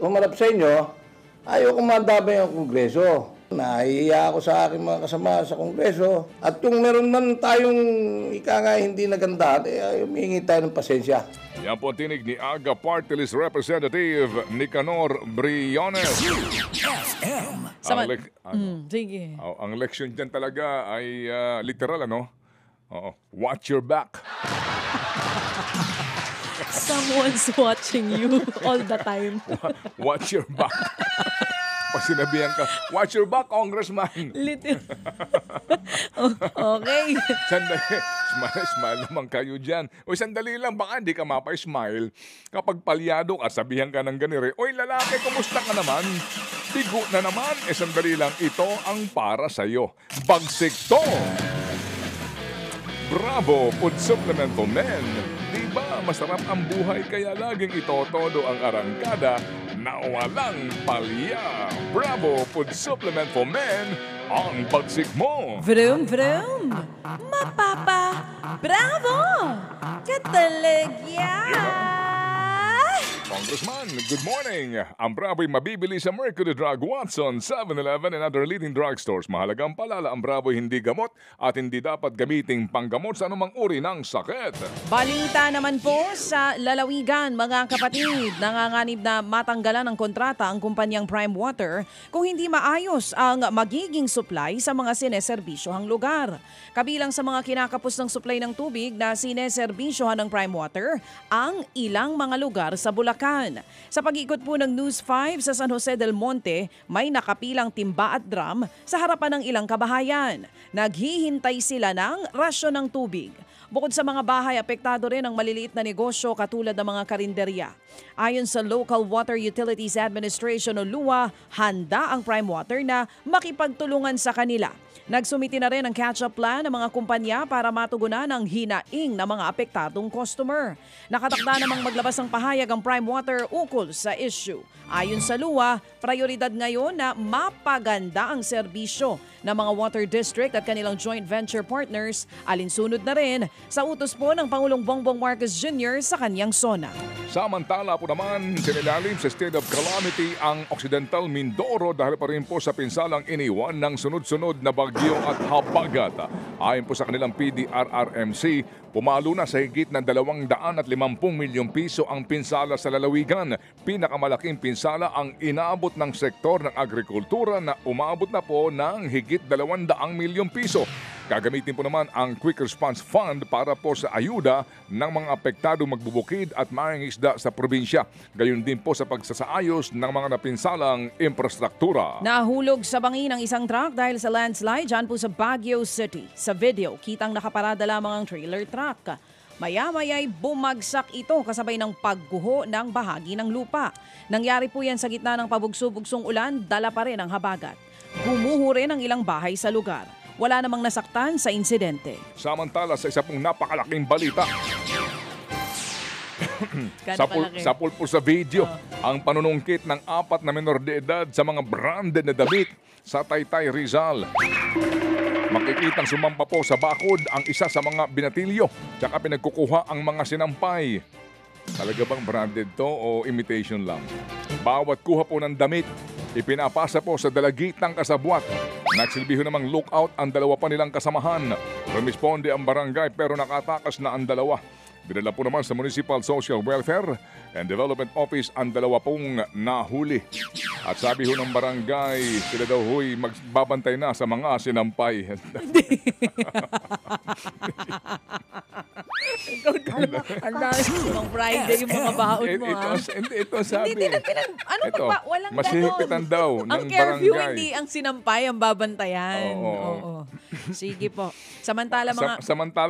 humarap sa inyo, ayaw kong madamay ang Kongreso. Nahihiya ako sa aking mga kasama sa Kongreso. At kung meron man tayong hindi nagandahan, humingi tayo ng pasensya. Yan po tinig ni AGA Party List Representative Nicanor Briones. Sige. Ang leksyon dyan talaga ay literal, ano? Watch your back. Someone's watching you all the time. Watch your back. Pag sinabihan ka, watch your back, Congressman. Okay. Sandali. Smile naman kayo dyan. O sandali lang, baka hindi ka mapa-smile. Kapag palyado ka, sabihan ka ng ganire, oy lalaki, kumusta ka naman? Tigo na naman. Sandali lang, ito ang para sa'yo. Bagsik to! Bravo, food supplement for men. Diba masarap ang buhay kaya laging itotodo ang arangkada na walang palya. Bravo, food supplement for men. Ang bagsik mo. Vroom, vroom. Mapapa. Bravo! Katalegya! Congressman, good morning. Ang Bravo'y mabibili sa Mercury Drug, Watson, 7-Eleven and other leading drugstores. Mahalagang palala, ang Bravo'y hindi gamot at hindi dapat gamiting panggamot sa anumang uri ng sakit. Balita naman po sa lalawigan, mga kapatid. Nanganganib na matanggalan ng kontrata ang kumpanyang Prime Water kung hindi maayos ang magiging supply sa mga sineserbisyohang lugar. Kabilang sa mga kinakapos ng supply ng tubig na sineserbisyohan ng Prime Water, ang ilang mga lugar sa Bulacan. Sa pag-ikot po ng News 5 sa San Jose del Monte, may nakapilang timba at drum sa harapan ng ilang kabahayan. Naghihintay sila ng rasyon ng tubig. Bukod sa mga bahay, apektado rin ang maliliit na negosyo katulad ng mga karinderya. Ayon sa Local Water Utilities Administration o LUA, handa ang Prime Water na makipagtulungan sa kanila. Nagsumiti na rin ang catch-up plan ng mga kumpanya para matugunan ang hinaing ng mga apektadong customer. Nakatakda namang maglabas ng pahayag ang Prime Water ukol sa issue. Ayon sa LUA, prioridad ngayon na mapaganda ang serbisyo ng mga water district at kanilang joint venture partners, alinsunod na rin sa utos po ng Pangulong Bongbong Marcos Jr. sa kanyang SONA. Samantala po naman, sinilalim sa state of calamity ang Occidental Mindoro dahil pa rin po sa pinsalang iniwan ng sunod-sunod na bagyo at habagat. Ayon po sa kanilang PDRRMC, pumalo na sa higit ng 250 milyong piso ang pinsala sa lalawigan. Pinakamalaking pinsala ang inaabot ng sektor ng agrikultura na umabot na po ng higit 200 milyong piso. Gagamitin po naman ang Quick Response Fund para po sa ayuda ng mga apektado magbubukid at mangingisda sa probinsya. Gayon din po sa pagsasaayos ng mga napinsalang infrastruktura. Nahulog sa bangin ang isang truck dahil sa landslide dyan po sa Baguio City. Sa video, kitang nakaparada lamang ang trailer truck. Maya-maya'y bumagsak ito kasabay ng pagguho ng bahagi ng lupa. Nangyari po yan sa gitna ng pabugso-bugsong ulan, dala pa rin ang habagat. Gumuho rin ang ilang bahay sa lugar. Wala namang nasaktan sa insidente. Samantala sa isa pong napakalaking balita. sa pulpo sa video, ang panunungkit ng 4 na menor de edad sa mga branded na damit sa Taytay, Rizal. Makikitang sumampa po sa bakod ang isa sa mga binatilyo tsaka pinagkukuha ang mga sinampay. Talaga bang branded to o imitation lang? Bawat kuha po ng damit, ipinapasa po sa dalagitang kasabwat. Nagsilbiho namang lookout ang dalawa pa nilang kasamahan. Rumisponde ang barangay pero nakatakas na ang dalawa. Dinala po naman sa Municipal Social Welfare and Development Office ang dalawa pong nahuli. At sabi ho ng barangay, sila daw ho'y magbabantay na sa mga sinampay. Ang dami ng Friday yung mga baon mo, ha? Ito sabi. Ano pa? Walang Masihipitan daw ng ang curfew, barangay. hindi ang sinampay ang babantayan. Oo. Sige po. Samantala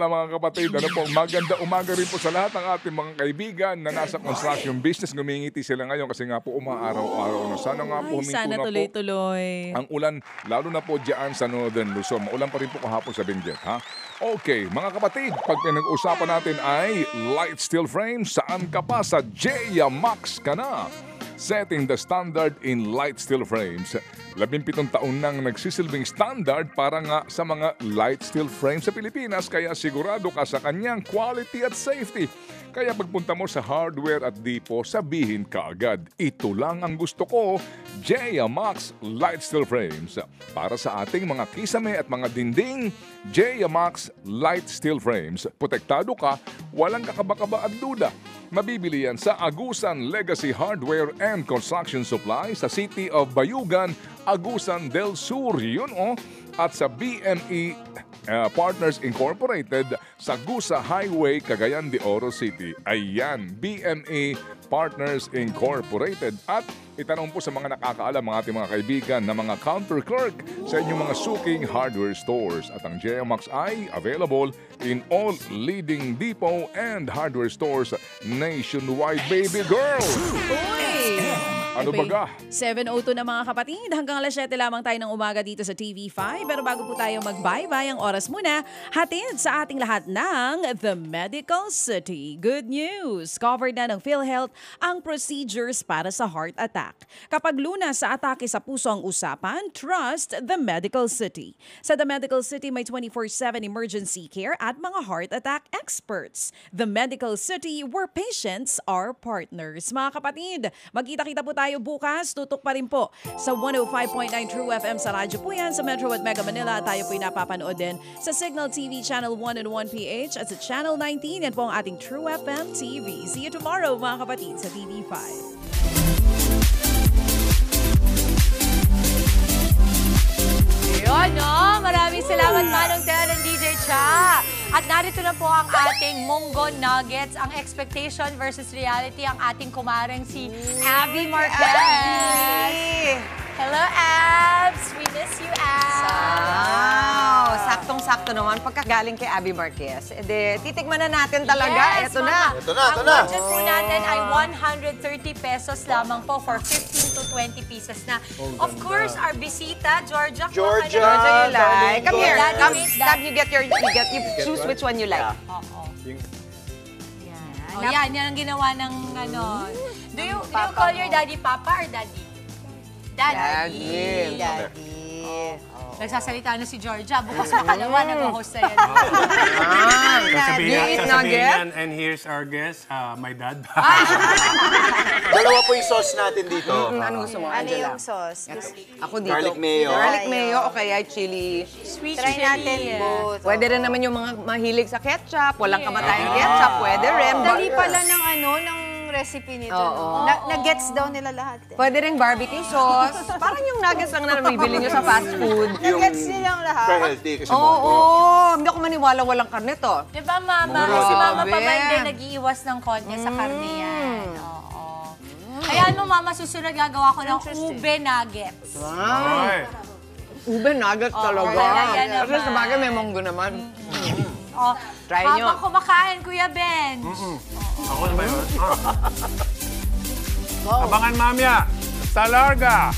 mga kapatid, ano po, maganda umaga rin po sa lahat ng ating mga kaibigan na nasa construction business. Ngumingiti sila ngayon kasi nga po umaaraw-araw na. Sana nga po huminto sana na tuloy-tuloy. ang ulan, lalo na po dyan sa Northern Luzon. Maulan pa rin po kahapon sa Benguet, ha? Okay, mga kapatid, pag pinag-usapan natin ay light steel frame, saan ka pa? Sa Jaya Max ka na. Setting the standard in light steel frames. 17 taon nang nagsisilbing standard para nga sa mga light steel frames sa Pilipinas, kaya sigurado ka sa kanyang quality at safety. Kaya pagpunta mo sa hardware at depot, sabihin ka agad, ito lang ang gusto ko, Jaya Max Light Steel Frames. Para sa ating mga kisame at mga dinding, Jaya Max Light Steel Frames. Protektado ka, walang kakaba-kaba at duda. Mabibili yan sa Agusan Legacy Hardware and Construction Supply sa City of Bayugan, Agusan del Sur. Yun at sa BME Partners Incorporated sa Gusa Highway, Cagayan de Oro City. Ayan, BME Partners Incorporated. At itanong po sa mga nakakaalam, mga ating mga kaibigan na mga counter clerk sa inyong mga suking hardware stores. At ang Jaya Max ay available in all leading depot and hardware stores nationwide, baby girl! Ano baga? 7:02 na mga kapatid. Hanggang alas 7 lamang tayo ng umaga dito sa TV5. Pero bago po tayo mag-bye-bye, ang oras muna, hatid sa ating lahat ng The Medical City. Good news! Covered na ng PhilHealth ang procedures para sa heart attack. Kapag lunas sa atake sa puso ang usapan, trust The Medical City. Sa The Medical City, may 24/7 emergency care at mga heart attack experts. The Medical City, where patients are partners. Mga kapatid, magkita-kita po tayo bukas. Tutok pa rin po sa 105.9 True FM sa radyo po yan sa Metro at Mega Manila. Tayo po'y napapanood din sa Signal TV Channel 1 and 1PH at sa Channel 19. Yan po ang ating True FM TV. See you tomorrow mga kapatid sa TV5. Yun, no? Maraming salamat, Manong Tel and DJ Cha. At narito na po ang ating Munggo Nuggets, ang expectation versus reality, ang ating kumareng si Abby Marquez. Hello, Abs! We miss you, Abs! Wow! Saktong-sakto naman pagkagaling kay Abby Marquez. Titikman na natin talaga. Yes, Ito na. Ang budget po natin ay 130 pesos lamang po for 15 to 20 pieces na. Of course, our bisita, Georgia. Georgia, you like. Come here. Come, you get you choose which one you like. Yan ang ginawa ng ano. Do you call your daddy Papa or Daddy? Daddy. Nagsasalita na si Georgia. Bukas makalawa, nag-host na yan. Sasabihin yan, and here's our guest, my dad. Dalawa po yung sauce natin dito. Ano gusto mo, Ano Angela? yung sauce? Ako dito. Garlic mayo. Garlic mayo o kaya chili. Sweet Try natin both. Pwede rin naman yung mga mahilig sa ketchup. Walang kamatayang ketchup. Pwede rin. Dali pala ng recipe nito. Na-gets daw nila lahat. Pwede rin barbecue sauce. Parang yung nuggets lang na nabibili nyo sa fast food. Na-gets nilang lahat. Very healthy kasi Hindi ako maniwala walang karne to. Di ba, Mama? Kasi Mama pa ba hindi nag-iiwas ng konti sa karne yan? Oo. Kaya ano, Mama, susunod gagawa ko ng ube nuggets. Ube nuggets talaga. Kasi sa bagay may munggo naman. Try nyo. Habang kumakain, Kuya Ben. Ako na ba yun? Abangan mamaya sa Larga.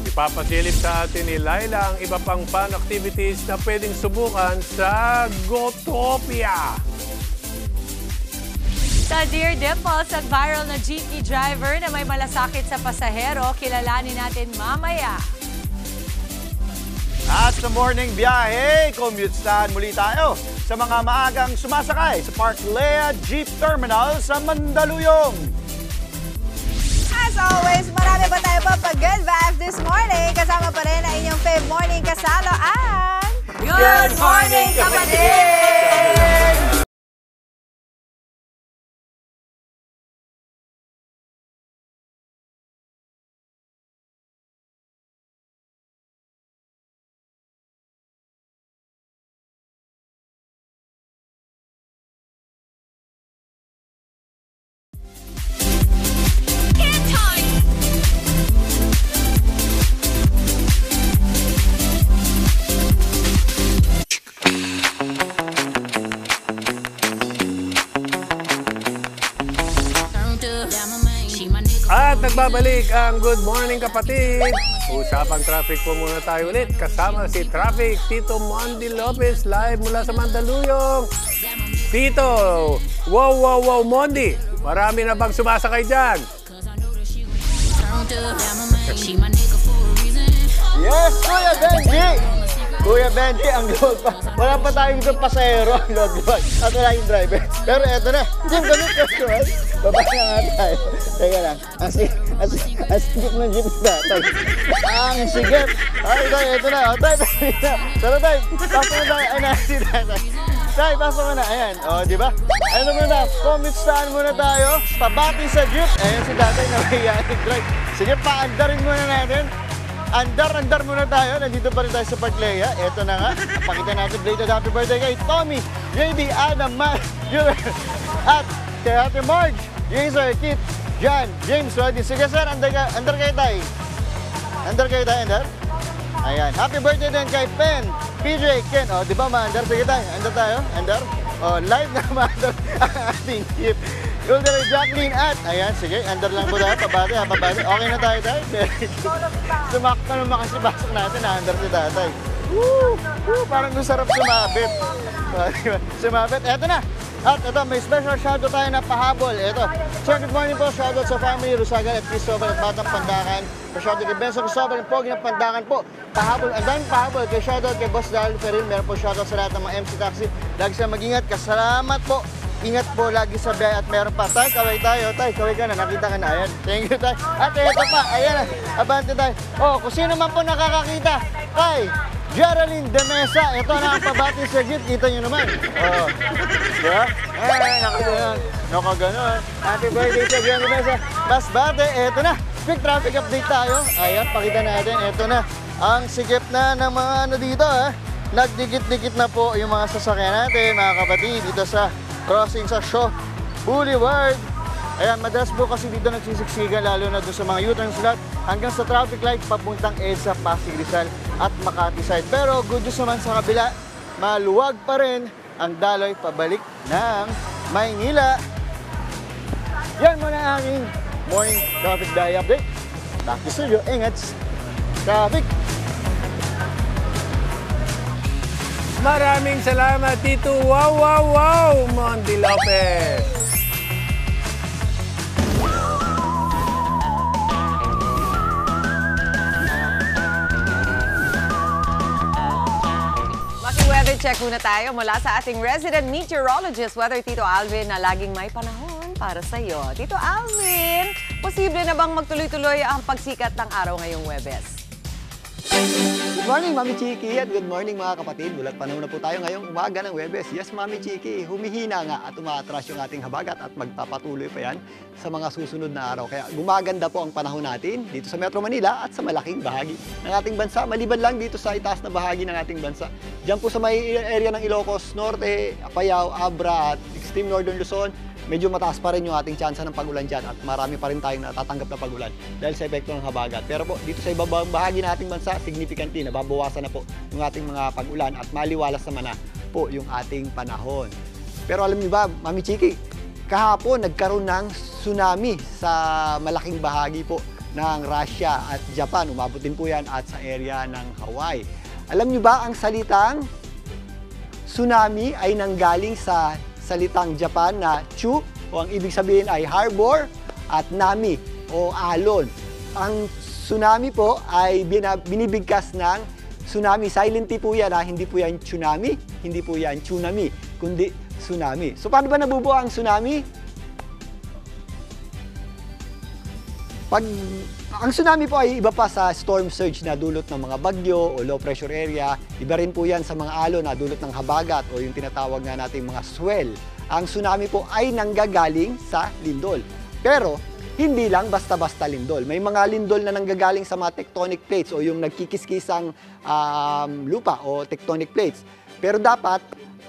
Ipapasilip sa atin ni Laila ang iba pang fun activities na pwedeng subukan sa Gotopia. Sa Dear Dimples at viral na jeepney driver na may malasakit sa pasahero, kilalanin natin mamaya. At sa morning biyahe, commute-staan muli tayo sa mga maagang sumasakay sa Park Lea Jeep Terminal sa Mandaluyong. As always, marami pa tayo pa good vibes this morning. Kasama pa rin ang inyong fave morning kasalo ang... Good morning, kapatid! At nagbabalik ang Good Morning Kapatid. Usapang traffic po muna tayo ulit. Kasama si Traffic Tito Mondi Lopez live mula sa Mandaluyong. Tito, wow Mondi. Marami na bang sumasakay dyan? Yes, Kuya Benji! Kuya Benji, ang load pa. Wala pa tayong isang pasahero ang load. At wala yung driver. Pero eto na, yung ganun casual. Baba na nga tayo. Teka lang. Ang sigip ng jeep na. Ang sigip. Ay, tayo, eto na. O, tayo. Pero tayo, pasok na tayo. Ay, nasi tayo. Tayo, pasok na. Ayan. O, di ba? Ano muna, commute-staan muna tayo. Pabati sa jeep. Ayan si tatay na mahihayin drive. Sige, paandarin muna natin. Andar muna tayo. Nandito pa rin tayo sa Park Lea. Eto na nga. Pakita natin belated happy birthday kay Tommy, JD, Adam, Matt, at kay Ate Marge, Jason, Kit, John, James, Roddy. Sige sir, andar kayo tayo. Andar kayo tayo, andar. Ayan. Happy birthday din kay Pen, PJ, Ken. O, di ba ma-andar? Sige tayo. Andar tayo. Andar. O, live na ma-andar ang ating Kit. Golden Jacqueline at, ayan, sige, andar lang po tayo, pabati. Okay na tayo. Sumakta naman kasi basok natin, na-andar si tatay. Woo! Parang sarap sumabit. Sumabit, eto na. At ito, may special shoutout tayo na pahabol. Ito, sir, good morning po. Shoutout sa family Rusagan at Cristobal at Batang Pandakan. Shoutout kay Benson Cristobal at Pogi ng Pandakan po. Pahabol, ang daming pahabol. Kay shoutout kay Boss Daryl Ferrin. Meron po shoutout sa lahat ng mga MC Taxi. Lagi siya mag-ingat. Kasalamat po. Ingat po lagi sa biyahe at meron pa. Tay, kaway tayo. Tay, kaway ka na. Nakita ka na. Ayan. Thank you, Tay. At ito pa. Ayan. Abante tayo. Oh, kung sino man po nakakakita. Tay, Geraldine De Mesa. Ito na ang pabati sa jeep. Kita nyo naman. Oh. Diba? Nakaganon. Nakaganon. Happy birthday sa Geraldine De Mesa. Mas bate. Ito na. Quick traffic update tayo. Ayan, pakita natin. Ito na. Ang sigip na ng mga ano dito. Nagdikit-dikit na po yung mga sasakyan natin, mga kapatid. Dito sa crossing sa Shaw Boulevard. Ayan, madalas po kasi dito nagsisiksikan, lalo na doon sa mga U-turn slot hanggang sa traffic light papuntang EDSA, Pasig Rizal at Makati side. Pero good news naman sa kabila, maluwag pa rin ang daloy pabalik ng Maynila. Yan muna ang aking morning traffic day update. Back to studio, ingat traffic. Maraming salamat dito. Wow, Mondi Lopez. Weather check muna tayo mula sa ating resident meteorologist, Weather Tito Alvin, na laging may panahon para sa iyo. Tito Alvin, posible na bang magtuloy-tuloy ang pagsikat ng araw ngayong Huwebes? Good morning, Mami Chiki, at good morning mga kapatid. Bulat panahon na po tayo ngayong umaga ng Huwebes. Yes, Mami Chiki, humihina nga at umaatras yung ating habagat at magpapatuloy pa yan sa mga susunod na araw. Kaya gumaganda po ang panahon natin dito sa Metro Manila at sa malaking bahagi ng ating bansa. Maliban lang dito sa itaas na bahagi ng ating bansa. Diyan po sa may area ng Ilocos Norte, Apayao, Abra at extreme northern Luzon, medyo mataas pa rin yung ating tsansa ng pag-ulan dyan at marami pa rin tayong natatanggap na pag-ulan dahil sa epekto ng habagat. Pero po, dito sa ibabang bahagi ng ating bansa, significantly, nababawasan na po yung ating mga pag-ulan at maliwalas naman na po yung ating panahon. Pero alam niyo ba, Mami Chiki, kahapon nagkaroon ng tsunami sa malaking bahagi po ng Russia at Japan. Umabot din po yan at sa area ng Hawaii. Alam niyo ba, ang salitang tsunami ay nanggaling sa salitang Japan na chu, o ang ibig sabihin ay harbor, at nami o alon. Ang tsunami po ay binibigkas ng tsunami. Silent T po yan, hindi po yan tsunami, hindi po yan tsunami, kundi tsunami. So paano ba nabubuo ang tsunami? Ang tsunami po ay iba pa sa storm surge na dulot ng mga bagyo o low pressure area. Iba rin po yan sa mga alon na dulot ng habagat o yung tinatawag nga natin mga swell. Ang tsunami po ay nanggagaling sa lindol. Pero hindi lang basta-basta lindol. May mga lindol na nanggagaling sa mga tectonic plates o yung nagkikiskisang lupa o tectonic plates. Pero dapat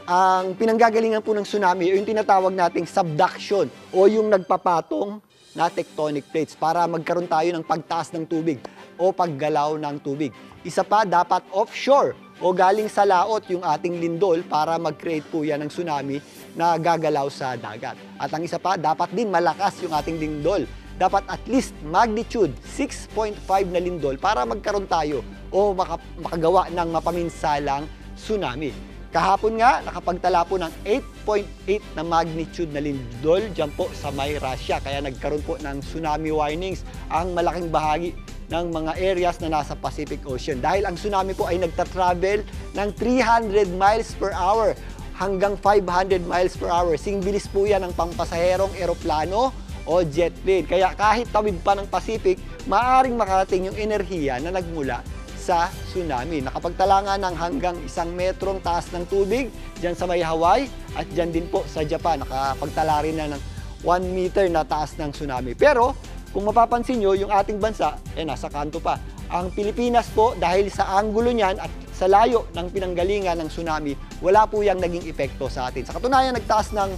ang pinanggagalingan po ng tsunami o yung tinatawag nating subduction o yung nagpapatong na tectonic plates para magkaroon tayo ng pagtaas ng tubig o paggalaw ng tubig. Isa pa, dapat offshore o galing sa laot yung ating lindol para mag-create po yan ng tsunami na gagalaw sa dagat. At ang isa pa, dapat din malakas yung ating lindol. Dapat at least magnitude 6.5 na lindol para magkaroon tayo o makagawa ng mapaminsalang tsunami. Kahapon nga, nakapagtala po ng 8.8 na magnitude na lindol dyan po sa may Russia. Kaya nagkaroon po ng tsunami warnings ang malaking bahagi ng mga areas na nasa Pacific Ocean. Dahil ang tsunami po ay nagta-travel ng 300 miles per hour hanggang 500 miles per hour. Singbilis po yan ng pampasaherong eroplano o jet plane. Kaya kahit tawid pa ng Pacific, maaaring makarating yung enerhiya na nagmula sa tsunami. Nakapagtala nga ng hanggang 1 metrong taas ng tubig dyan sa may Hawaii at dyan din po sa Japan. Nakapagtala rin na ng 1 meter na taas ng tsunami. Pero kung mapapansin nyo, yung ating bansa, nasa kanto pa. Ang Pilipinas po, dahil sa anggulo niyan at sa layo ng pinanggalingan ng tsunami, wala po yung naging epekto sa atin. Sa katunayan, nagtaas ng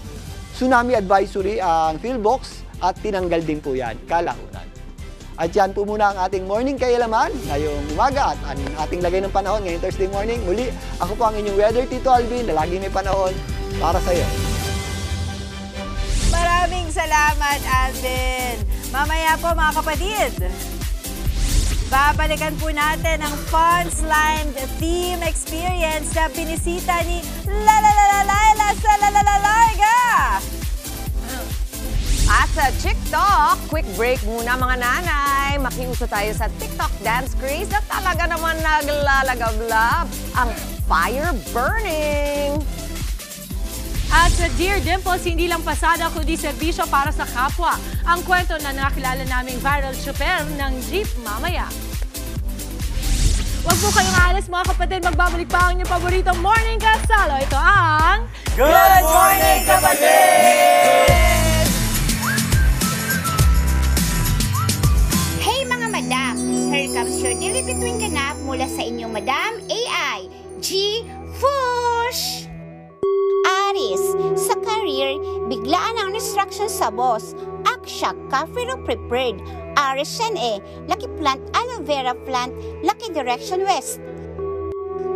tsunami advisory ang PhilBox at tinanggal din po yan kalaunan. At yan po muna ang ating morning kailaman ngayong umaga at ang ating lagay ng panahon ngayong Thursday morning. Muli, ako po ang inyong weather Tito Alvin na lagi may panahon para sa iyo. Maraming salamat, Alvin. Mamaya po mga kapatid, babalikan po natin ang fun slime theme experience na binisita ni Laila sa Larga. At sa TikTok, quick break muna mga nanay. Makiuso tayo sa TikTok dance craze na talaga naman naglalagablab ang fire burning. At sa Dear Dimples, hindi lang pasada kundi serbisyo para sa kapwa. Ang kwento na nakilala naming viral chopper ng jeep mamaya. Huwag po kayong alis mga kapatid, magbabalik pa ang inyong paboritong morning kasalo. Ito ang Good Morning Kapatid! Madam, here comes your daily between ganap mula sa inyong Madam AI, G. Fush! Aris, sa career, biglaan ang instruction sa boss. Aksyak ka, pero prepared. Aris yan Lucky plant, aloe vera plant, lucky direction west.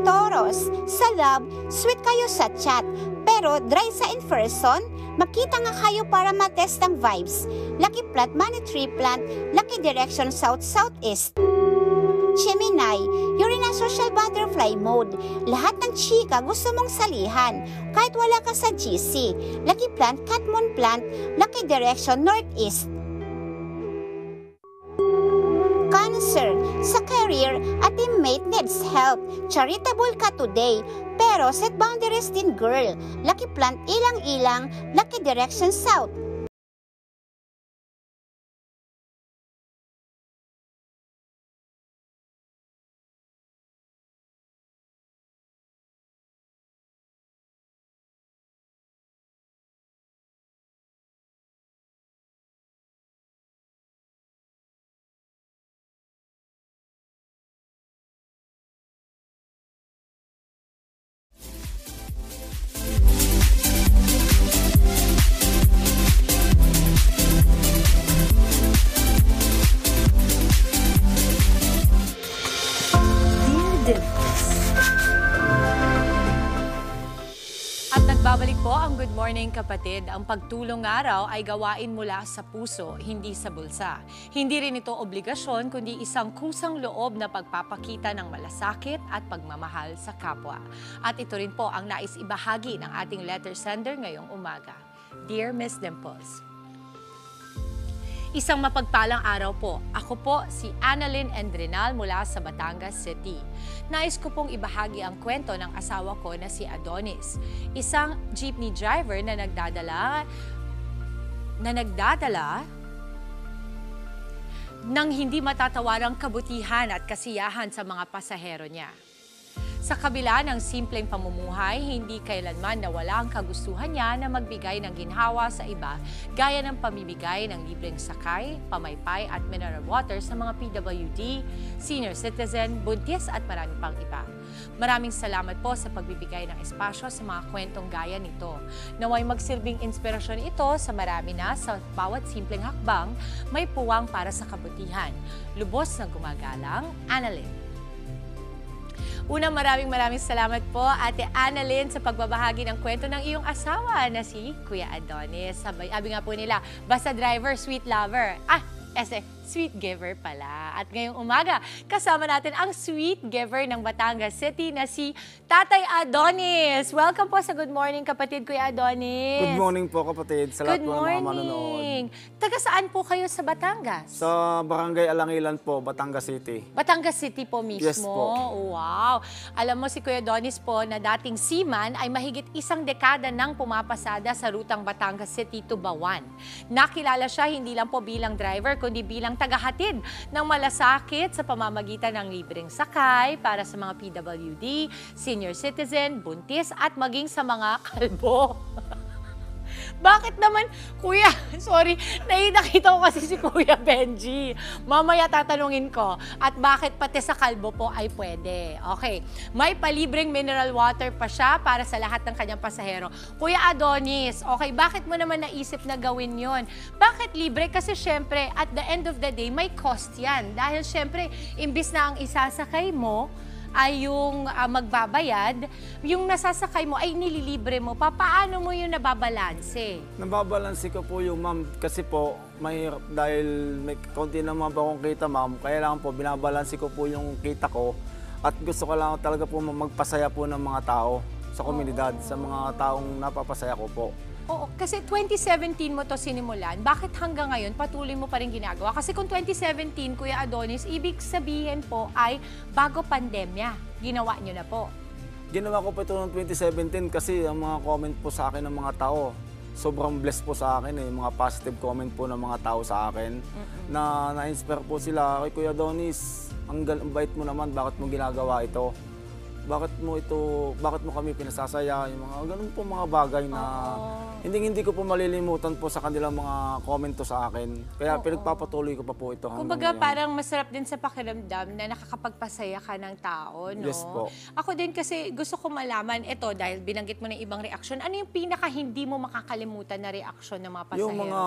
Taurus, sa love, sweet kayo sa chat, pero dry sa in person. Makita nga kayo para matest ang vibes. Lucky plant, money tree plant, lucky direction south-southeast. Gemini, you're in a social butterfly mode. Lahat ng chika gusto mong salihan, kahit wala ka sa GC. Lucky plant, cat moon plant, lucky direction northeast. Cancer, sa career, a teammate needs help. Charitable ka today, pero set boundaries din girl. Lucky plant, ilang-ilang, lucky direction south. Nagbabalik po ang Good Morning Kapatid. Ang pagtulong araw ay gawain mula sa puso, hindi sa bulsa. Hindi rin ito obligasyon, kundi isang kusang loob na pagpapakita ng malasakit at pagmamahal sa kapwa. At ito rin po ang nais ibahagi ng ating letter sender ngayong umaga. Dear Miss Dimples, Isang mapagpalang araw po. Ako po si Annalyn Endrenal mula sa Batangas City. Nais ko pong ibahagi ang kwento ng asawa ko na si Adonis, isang jeepney driver na nagdadala ng hindi matatawarang kabutihan at kasiyahan sa mga pasahero niya. Sa kabila ng simpleng pamumuhay, hindi kailanman nawala ang kagustuhan niya na magbigay ng ginhawa sa iba, gaya ng pamimigay ng libreng sakay, pamaypay at mineral water sa mga PWD, senior citizen, buntis at marami pang iba. Maraming salamat po sa pagbibigay ng espasyo sa mga kwentong gaya nito. Naway magsilbing inspirasyon ito sa marami na sa bawat simpleng hakbang, may puwang para sa kabutihan. Lubos na gumagalang, Annalyn. Una, maraming salamat po, Ate Annalyn, sa pagbabahagi ng kwento ng iyong asawa na si Kuya Adonis. Sabi nga po nila, basta driver, sweet lover. Sweet giver pala. At ngayong umaga, kasama natin ang sweet giver ng Batangas City na si Tatay Adonis. Welcome po sa Good Morning, kapatid, Kuya Adonis. Good morning po, kapatid. Sa lahat po ng mga manonood. Taga saan po kayo sa Batangas? Sa Barangay Alangilan po, Batangas City. Batangas City po mismo? Yes po. Wow! Alam mo si Kuya Adonis po na dating seaman ay mahigit 1 dekada nang pumapasada sa rutang Batangas City to Bawan. Nakilala siya hindi lang po bilang driver, kundi bilang tagahatid ng malasakit sa pamamagitan ng libreng sakay para sa mga PWD, senior citizen, buntis at maging sa mga kalbo. Bakit naman, Kuya, sorry, nakita ko kasi si Kuya Benji. Mamaya tatanungin ko, at bakit pati sa kalbo po ay pwede. Okay, may palibreng mineral water pa siya para sa lahat ng kanyang pasahero. Kuya Adonis, okay, bakit mo naman naisip na gawin yon? Bakit libre? Kasi syempre, at the end of the day, may cost yan. Dahil syempre, imbis na ang isasakay mo, ay yung magbabayad, yung nasasakay mo ay nililibre mo. Paano mo yung nababalanse? Nababalanse ko po yung ma'am kasi po mahirap dahil may konti naman po akong kita ma'am. Kaya lang po binabalanse ko po yung kita ko at gusto ko lang talaga po magpasaya po ng mga tao sa komunidad, sa mga taong napapasaya ko po. Oo, kasi 2017 mo to sinimulan. Bakit hanggang ngayon patuloy mo pa rin ginagawa? Kasi kung 2017, Kuya Adonis, ibig sabihin po ay bago pandemya, ginawa nyo na po. Ginawa ko po ito noong 2017 kasi ang mga comment po sa akin ng mga tao, sobrang blessed po sa akin mga positive comment po ng mga tao sa akin. Na na-inspire po sila, kay Kuya Adonis, ang bait mo naman, bakit mo ginagawa ito? Bakit mo kami pinasasaya, yung mga ganun po mga bagay na hindi ko po malilimutan po sa kanilang mga komento sa akin. Kaya pinagpapatuloy ko pa po ito hanggang kumbaga ngayon. parang masarap din sa pakiramdam na nakakapagpasaya ka ng tao, no? Yes po. Ako din kasi gusto ko malaman ito dahil binanggit mo ng ibang reaksyon. Ano yung pinaka hindi mo makakalimutan na reaksyon ng mga pasahero?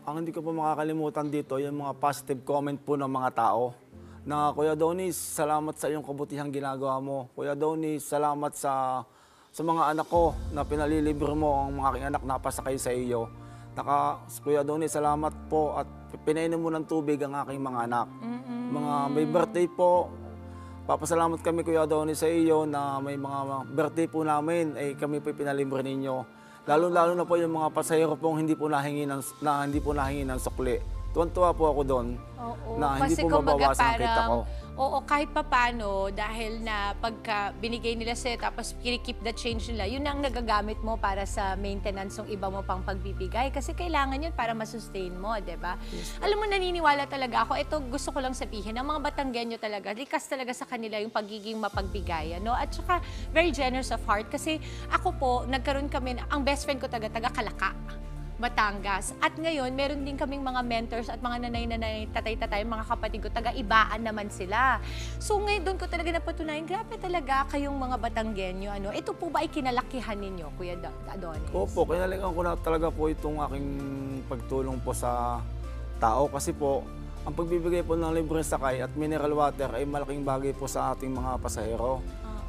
Ang hindi ko po makakalimutan dito, yung mga positive comment po ng mga tao. Na Kuya Adonis, salamat sa iyong kabutihang ginagawa mo. Kuya Adonis, salamat sa mga anak ko na pinalilibre mo ang mga aking anak na pasakay sa iyo. Kuya Adonis, salamat po at pinainom mo ng tubig ang aking mga anak. Mga may birthday po, papasalamat kami Kuya Adonis sa iyo na may mga birthday po namin ay kami po pinalibre ninyo. Lalo-lalo na po yung mga pasahero pong hindi po nahingi ng sukli. Tuwan-tuwa po ako doon na hindi po mabawasan ang kita ko. Oo, kahit papano, dahil na pagka binigay nila sa'yo tapos keep the change nila, yun ang nagagamit mo para sa maintenance ng iba mo pang pagbibigay. Kasi kailangan yun para masustain mo, diba? Yes. Alam mo, naniniwala talaga ako. Ito gusto ko lang sabihin, ang mga Batanggenyo talaga, likas talaga sa kanila yung pagiging mapagbigay. Ano? At saka, very generous of heart. Kasi ako po, nagkaroon kami, ang best friend ko taga Kalaka. Batangas. At ngayon, meron din kaming mga mentors at mga nanay-nanay, tatay-tatay, mga kapatid ko, taga-ibaan naman sila. So ngayon, doon ko talaga napatunayan, grabe talaga kayong mga Batanggenyo. Ito po ba ay kinalakihan ninyo, Kuya Adonis? Opo, kinalakihan ko na talaga po itong aking pagtulong po sa tao. Kasi po, ang pagbibigay po ng libreng sakay at mineral water ay malaking bagay po sa ating mga pasahero.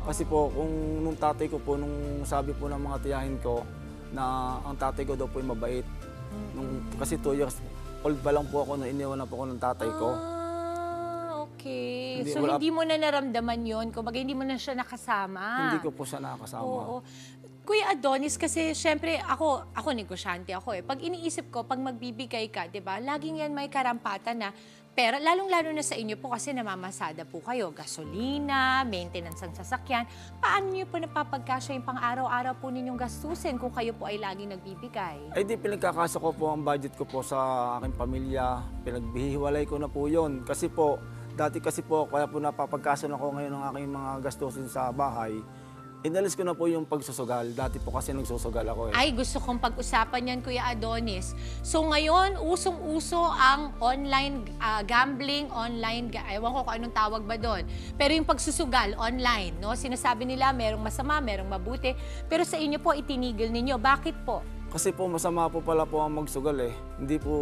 Kasi po, kung nung tatay ko po, nung sabi po ng mga tiyahin ko, na ang tatay ko daw po ay mabait. Kasi 2 years old pa lang po ako na iniwan na po ako ng tatay ko. Okay. Hindi, So, wala- hindi mo na naramdaman yun? Kumbaga, hindi mo na siya nakasama? Hindi ko po siya nakasama. Oo. Kuya Adonis, kasi syempre ako negosyante ako eh. Pag iniisip ko, pag magbibigay ka, 'di ba? Laging yan may karampatan na pera, lalong-lalo na sa inyo po kasi namamasada po kayo, gasolina, maintenance ng sasakyan. Paano niyo po napapagkasya yung pang-araw-araw po ninyong gastusin kung kayo po ay laging nagbibigay? Ay di, pinagkakasa ko po ang budget ko po sa aking pamilya. Pinaghihiwalay ko na po yun. Kasi po, dati kasi po, kaya po napapagkasa na ko ngayon ng aking mga gastusin sa bahay. Inalis ko na po yung pagsusugal. Dati po kasi nagsusugal ako eh. Ay, gusto kong pag-usapan yan, Kuya Adonis. So ngayon, usong-uso ang online gambling, ewan ko kung anong tawag ba doon. Pero yung pagsusugal, online, no? Sinasabi nila, merong masama, merong mabuti. Pero sa inyo po, itinigil ninyo. Bakit po? Kasi po, masama po pala po ang magsugal eh. Hindi po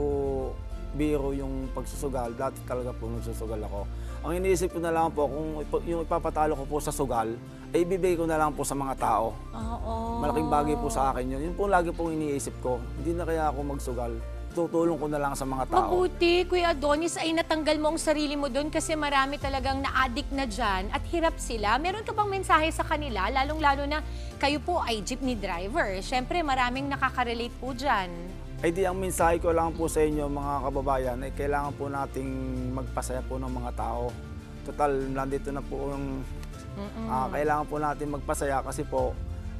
biro yung pagsusugal. Dati talaga po nagsusugal ako. Ang iniisip ko na lang po, kung yung ipapatalo ko po sa sugal, ay ibibigay ko na lang po sa mga tao. Oo. Malaking bagay po sa akin yun. Yun po lagi pong iniisip ko. Hindi na kaya ako magsugal. Tutulong ko na lang sa mga tao. Mabuti, Kuya Adonis, ay natanggal mo ang sarili mo doon kasi marami talagang na-addict na dyan at hirap sila. Meron ka bang mensahe sa kanila, lalong-lalo na kayo po ay jeepney driver? Siyempre, maraming nakaka-relate po dyan. Ay di, ang mensahe ko lang po sa inyo mga kababayan ay kailangan po nating magpasaya po ng mga tao. Total, nandito na po yung kailangan po natin magpasaya kasi po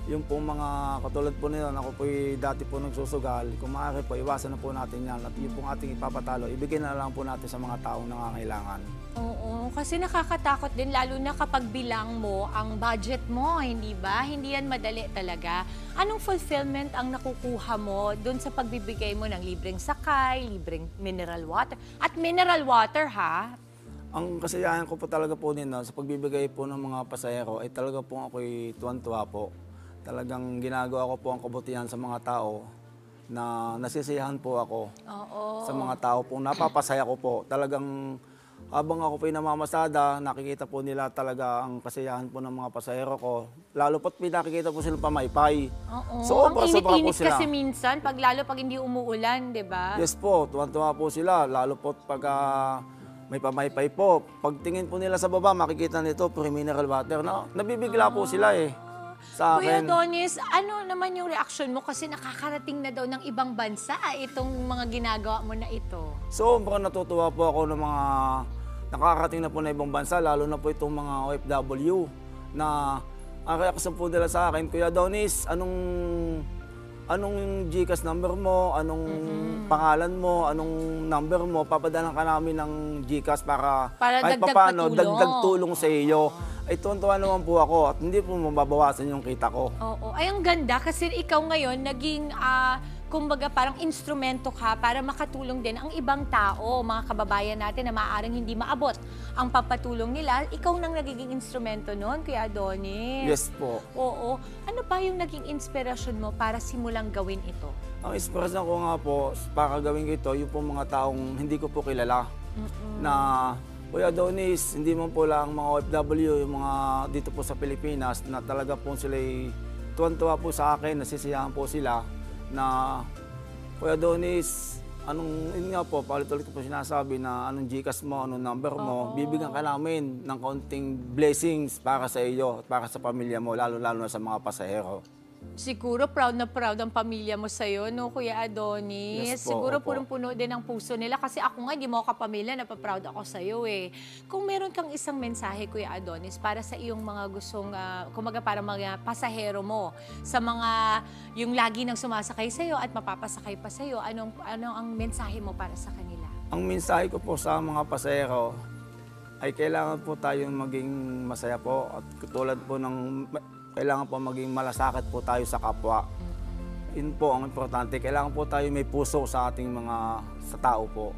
yung po mga katulad po nila, ako po dati po nagsusugal, kung maaari po iwasan na po natin yan at yung pong ating ipapatalo, ibigay na lang po natin sa mga taong nangangailangan. Oo, kasi nakakatakot din lalo na kapag bilang mo ang budget mo, hindi ba? Hindi yan madali talaga. Anong fulfillment ang nakukuha mo doon sa pagbibigay mo ng libreng sakay, libreng mineral water? At mineral water, ha? Ang kasiyahan ko po talaga po nila sa pagbibigay po ng mga pasahero ay talaga po ako'y tuwan-tuwa po. Talagang ginagawa ko po ang kabutihan sa mga tao na nasisiyahan po ako. Oo. Sa mga tao po, napapasaya ko po. Talagang habang ako po namamasada, nakikita po nila talaga ang kasiyahan po ng mga pasahero ko. Lalo po't nakikita po silang pamaypay. Oo. Sobra, ang sobra po init-init sila. kasi minsan, lalo pag hindi umuulan, di ba? Yes po, tuwan-tuwa po sila. Lalo po't pag may pamaypay po. Pagtingin po nila sa baba, makikita nito, pure mineral water. Nabibigla po sila eh. Sa Kuya akin. Adonis, ano naman yung reaction mo? Kasi nakakarating na daw ng ibang bansa itong mga ginagawa mo na ito. Sobrang natutuwa po ako ng mga nakakarating na po na ibang bansa, lalo na po itong mga OFW na ang reaction po nila sa akin, Kuya Adonis, anong GCash number mo, anong pangalan mo, anong number mo, papadalan ka namin ng GCash para kahit dagdag papaano, patulong. dagdag tulong sa iyo. Ay tuwan-tuwa naman po ako at hindi po mababawasan yung kita ko. Oo. Ay, ang ganda kasi ikaw ngayon naging, kumbaga parang instrumento ka para makatulong din ang ibang tao, mga kababayan natin na maaaring hindi maabot ang papatulong nila. Ikaw nang nagiging instrumento noon, Kuya Adonis. Yes po. Oo. Ano ba yung naging inspirasyon mo para simulang gawin ito? Ang inspirasyon ko nga po para gawin ito, yung po mga taong hindi ko po kilala na Kuya Adonis, hindi man po lang mga OFW, yung mga dito po sa Pilipinas na talaga po sila tuwan-tuwa po sa akin, nasisiyahan po sila na Kuya Adonis, yun nga po, paulit-ulit ko po sinasabi na anong GCash mo, anong number mo, bibigyan ka namin ng kaunting blessings para sa iyo at para sa pamilya mo, lalo-lalo na sa mga pasahero. Siguro proud na proud ang pamilya mo sa'yo, no, Kuya Adonis? Yes po, Siguro opo. punong-puno din ang puso nila kasi ako nga, hindi mo ako kapamilya, napaproud ako sa'yo eh. Kung meron kang isang mensahe, Kuya Adonis, para sa iyong mga gustong, kumaga para mga pasahero mo, sa mga yung lagi nang sumasakay sa'yo at mapapasakay pa sa'yo, anong ang mensahe mo para sa kanila? Ang mensahe ko po sa mga pasahero ay kailangan po tayong maging masaya po at tulad po ng kailangan po maging malasakit po tayo sa kapwa. Yun po ang importante. Kailangan po tayo may puso sa ating sa tao po.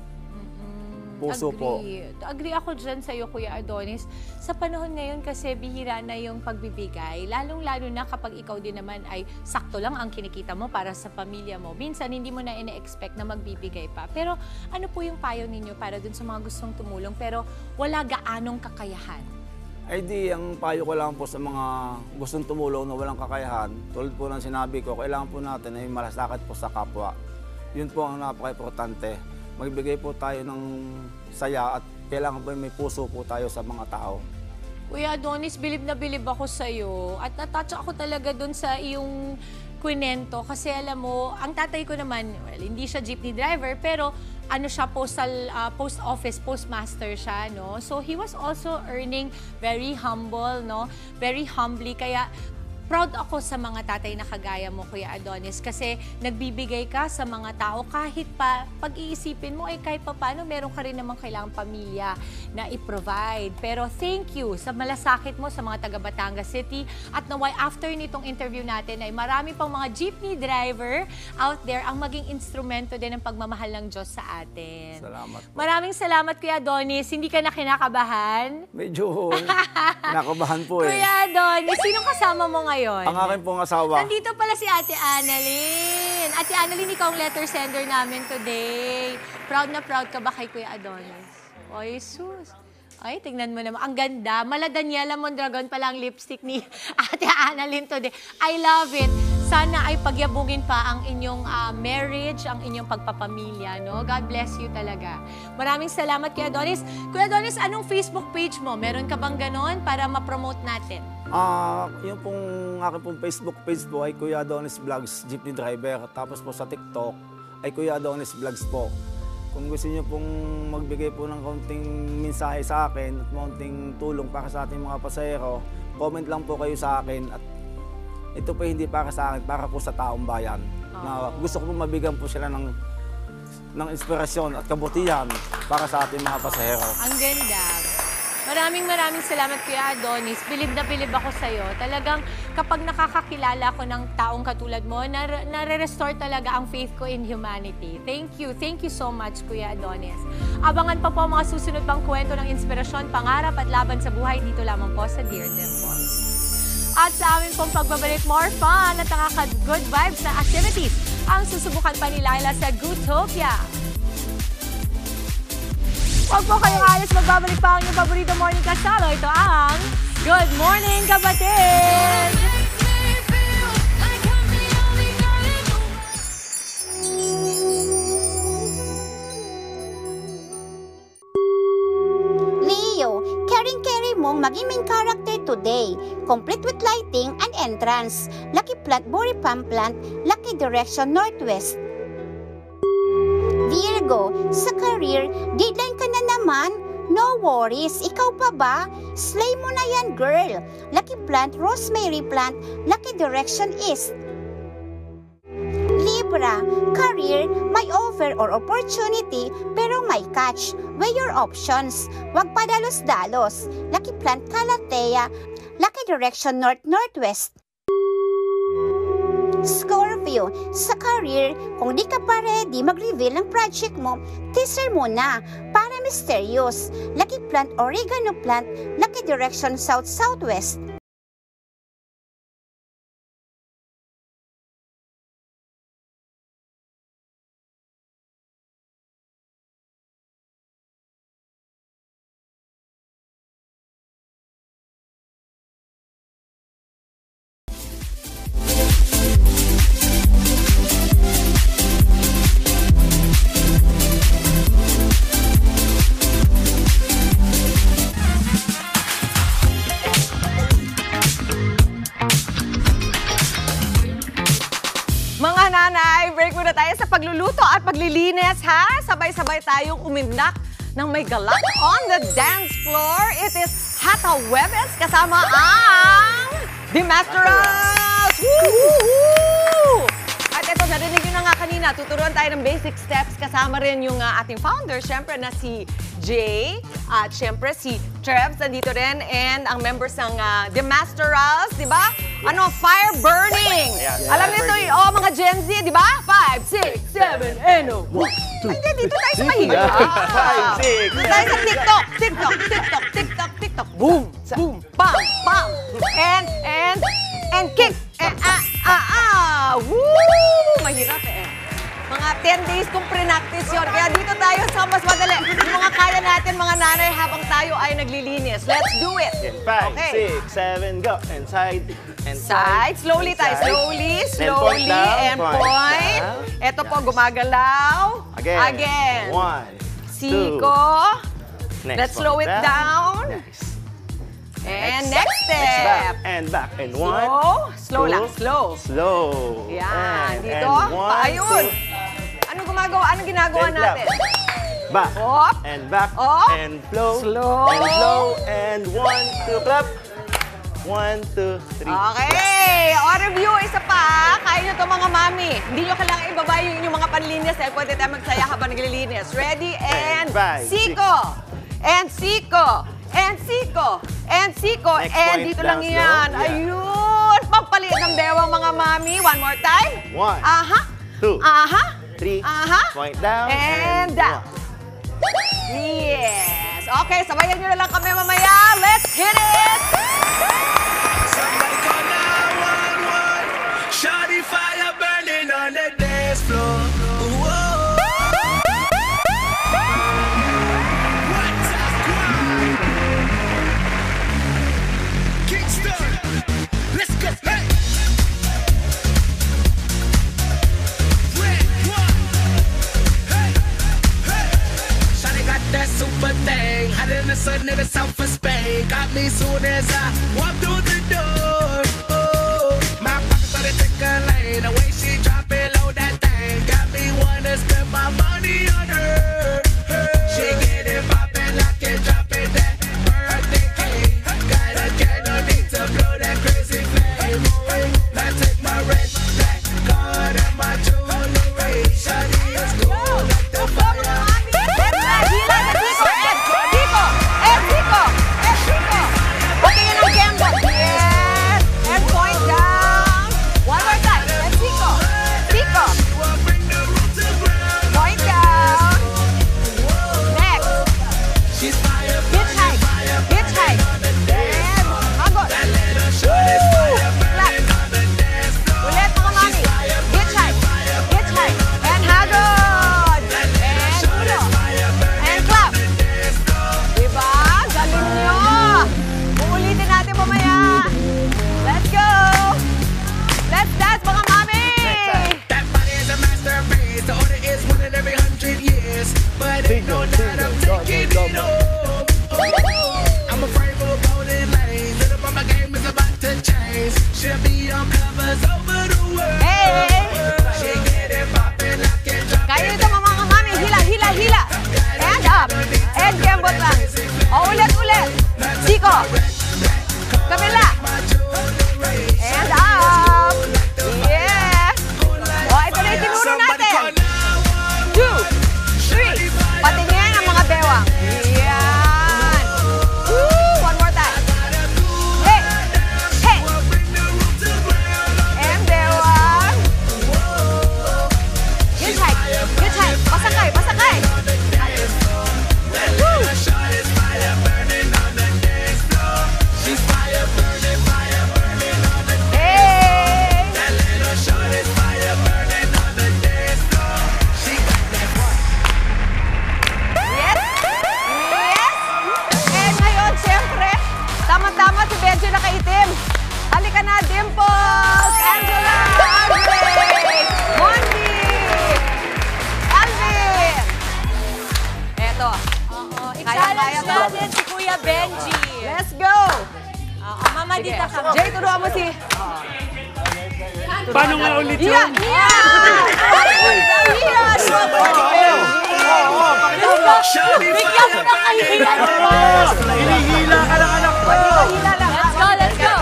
Puso po. Agree ako dyan sa iyo, Kuya Adonis. Sa panahon ngayon kasi bihira na yung pagbibigay, lalong-lalo na kapag ikaw din naman ay sakto lang ang kinikita mo para sa pamilya mo. Minsan hindi mo na ine-expect na magbibigay pa. Pero ano po yung payo ninyo para dun sa mga gustong tumulong pero wala gaanong kakayahan? Ay di, ang payo ko lang po sa mga gustong tumulong na walang kakayahan, tulad po ng sinabi ko, kailangan po natin ay malasakit po sa kapwa. Yun po ang napaka-importante. Magbigay po tayo ng saya at kailangan po may puso po tayo sa mga tao. Kuya Adonis, bilib na bilib ako sa'yo. At natouch ako talaga dun sa iyong kwento. Kasi alam mo, ang tatay ko naman, well, hindi siya jeepney driver, pero ano siya, post office, postmaster siya, no? So, he was also earning very humble, no? Very humbly. Kaya, proud ako sa mga tatay na kagaya mo, Kuya Adonis, kasi nagbibigay ka sa mga tao kahit pa pag-iisipin mo ay kahit pa paano meron ka rin namang kailangang pamilya na i-provide. Pero thank you sa malasakit mo sa mga taga Batangas City at naway after nitong interview natin ay marami pang mga jeepney driver out there ang maging instrumento din ng pagmamahal ng Diyos sa atin. Salamat po. Maraming salamat, Kuya Adonis. Hindi ka na kinakabahan? Medyo kinakabahan po eh. Kuya Adonis, sinong kasama mo ngayon? Ang aking pong asawa. Nandito pala si Ate Annalyn. Ate Annalyn, ikaw ang letter sender namin today. Proud na proud ka ba kay Kuya Adonis? Oy, sus. Ay, tingnan mo naman. Ang ganda. Mala Daniela Mondragon pala ang lipstick ni Ate Annalyn today. I love it. Sana ay pagyabungin pa ang inyong marriage, ang inyong pagpapamilya, no? God bless you talaga. Maraming salamat, Kuya Adonis. Kuya Adonis, anong Facebook page mo? Meron ka bang ganon para ma-promote natin? Yung pong aking pong Facebook page po ay Kuya Adonis Vlogs, jeepney driver. Tapos po sa TikTok ay Kuya Adonis Vlogs po. Kung gusto niyo pong magbigay po ng kaunting mensahe sa akin at kaunting tulong para sa ating mga pasahero, comment lang po kayo sa akin at ito po hindi para sa akin, para po sa taong bayan. Na gusto ko po mabigyan po sila ng inspirasyon at kabutihan para sa ating mga pasahero. Ang ganda. Maraming salamat, Kuya Adonis. Bilib na bilib ako sa'yo. Talagang kapag nakakakilala ko ng taong katulad mo, nare-restore talaga ang faith ko in humanity. Thank you. Thank you so much, Kuya Adonis. Abangan pa po ang mga susunod pang kwento ng inspirasyon, pangarap at laban sa buhay dito lamang po sa Dear Dimple. At sa amin pong pagbabalik, more fun at nakaka-good vibes na activities ang susubukan pa ni Laila sa Goodtopia. Huwag po kayong alis, magbabalik pa ang inyong paborito morning kasalo. Ito ang Good Morning Kapatid! Leo, caring-carry mong maging main character today. Complete with lighting and entrance. Lucky plant, Boripam plant, lucky direction northwest. Virgo, sa career, deadline ka na naman. No worries, ikaw pa ba? Slay mo na yan, girl. Lucky plant, rosemary plant, lucky direction east. Libra, career, may offer or opportunity pero may catch. Weigh your options. Huwag padalos-dalos. Lucky plant, calathea, lucky direction north-northwest. Scorpio, sa career, kung di ka pa ready mag-reveal ng project mo, teaser muna para mysterious. Lucky plant, oregano plant, lucky direction south-southwest. Mga nanay, break muna tayo sa pagluluto at paglilinis, ha? Sabay-sabay tayong umindak ng may galak on the dance floor. It is Hata Huwebes kasama ang Dimasterals! Woo! At ito, narinig nyo na nga kanina, tuturuan tayo ng basic steps. Kasama rin yung ating founder, syempre na si Jay, at syempre si Trebs, nandito rin, and ang members ng Dimasterals, di ba? Ano, fire burning! Alam nito, mga Gen Z, di ba? 5, 6, 7, and 1, 2, 3. Dito tayo sa mahirap. 5, 6, dito tayo sa TikTok, TikTok, TikTok, TikTok, TikTok. Boom, boom, bam, bam. And kick. Woo! Mahirap eh. Mga 10 days kong pre-practice yun. Kaya dito tayo sa mas madali. Yung mga kaya natin, mga nanay, habang tayo ay naglilinis. Let's do it. 5, 6, 7, go. Inside, Side. Slowly tayo. Slowly. And point. Ito po, gumagalaw. Again. 1, 2, Siko. Let's slow it down. Nice. And next step. Back and back. And one. Slow lang, slow. Slow. Yan, dito. And one, Paayun. two. Anong ginagawa Then clap. natin? Back. Up. And back. Up. And flow. Slow. And flow. And 1, 2, clap. 1, 2, 3. Okay, on review, isa pa. Kaya nyo ito mga mami. Hindi nyo kailangan ibaba yung inyong mga panlinis dahil pwede tayo magsaya habang naglilinis. Ready? And siko. And siko. And siko. And siko. Next And point dito down lang yan. slow. Yeah. Ayun. Pampaliit ng bewang mga mami. One more time. 1, Aha. 2, Aha. 3. Aha. Point down. And down. Yes. Okay, sabayan nyo na lang kami mamaya. Let's get it! Shawty fire burning on the dance floor. Whoa. What's up, Kingston, let's go. Hey. Red one. Hey, hey. Shawty got that super thing, hotter than the sun in the south of Spain. Got me soon as I walk through the door. My pockets started tickling, the way she drop it low, that thing got me wanna spend my money on her. She get it poppin', lock it, drop it, that birthday cake. Got a candle, need to blow that crazy flame. Now take my red, black card and my jewelry. Shawty is cool like the fire. Okay, yan ang gamble. Yes. And point down. One more time. Let's siko. Siko. Point down. Next. Hitchhike. Hitchhike. And hagod. Woo! Clap. Ulit mga mami. Hitchhike. Hitchhike. And hagod. And ulo. And clap. Diba? Galing nyo. Uulitin natin mamaya. Let's go! Let's dance, mga mami! That body is a masterpiece. The order is 1 in every 100 years. But ain't no doubt I'm taking it home. I'm afraid for a golden lane. Little mama game is about to change. She'll be on covers over the world. Hey! She get it poppin', lock it, drop Kaya it. nito mga mami, hila, hila, hila. And up. And gambot lang. O, ulit, ulit. Siko. Kabila. And up. Yeah. O, ito na yung tinuro natin. 2, 3. Patingin ang mga bewang. Yan. Woo! One more time. Hey. Hey. And bewang. Hitchhike. Hitchhike. Pasakay. Pasakay. Woo! Hey! Yes! Yes! And ngayon, siyempre, tama-tama si Benjo nakaitim. Halika na, Dimples! Angela! Andre! Mondi! Alvin! Eto. I-challenge natin si Kuya Benji. Let's go! Mama, Sige. dito ka. Jay, turuan mo si... Paano nga ulit yun? Iya! Iya! Iya! Bigyan mo na kahihila. Hinihila ka lang, anak ko. Hila lang. Let's go, let's go.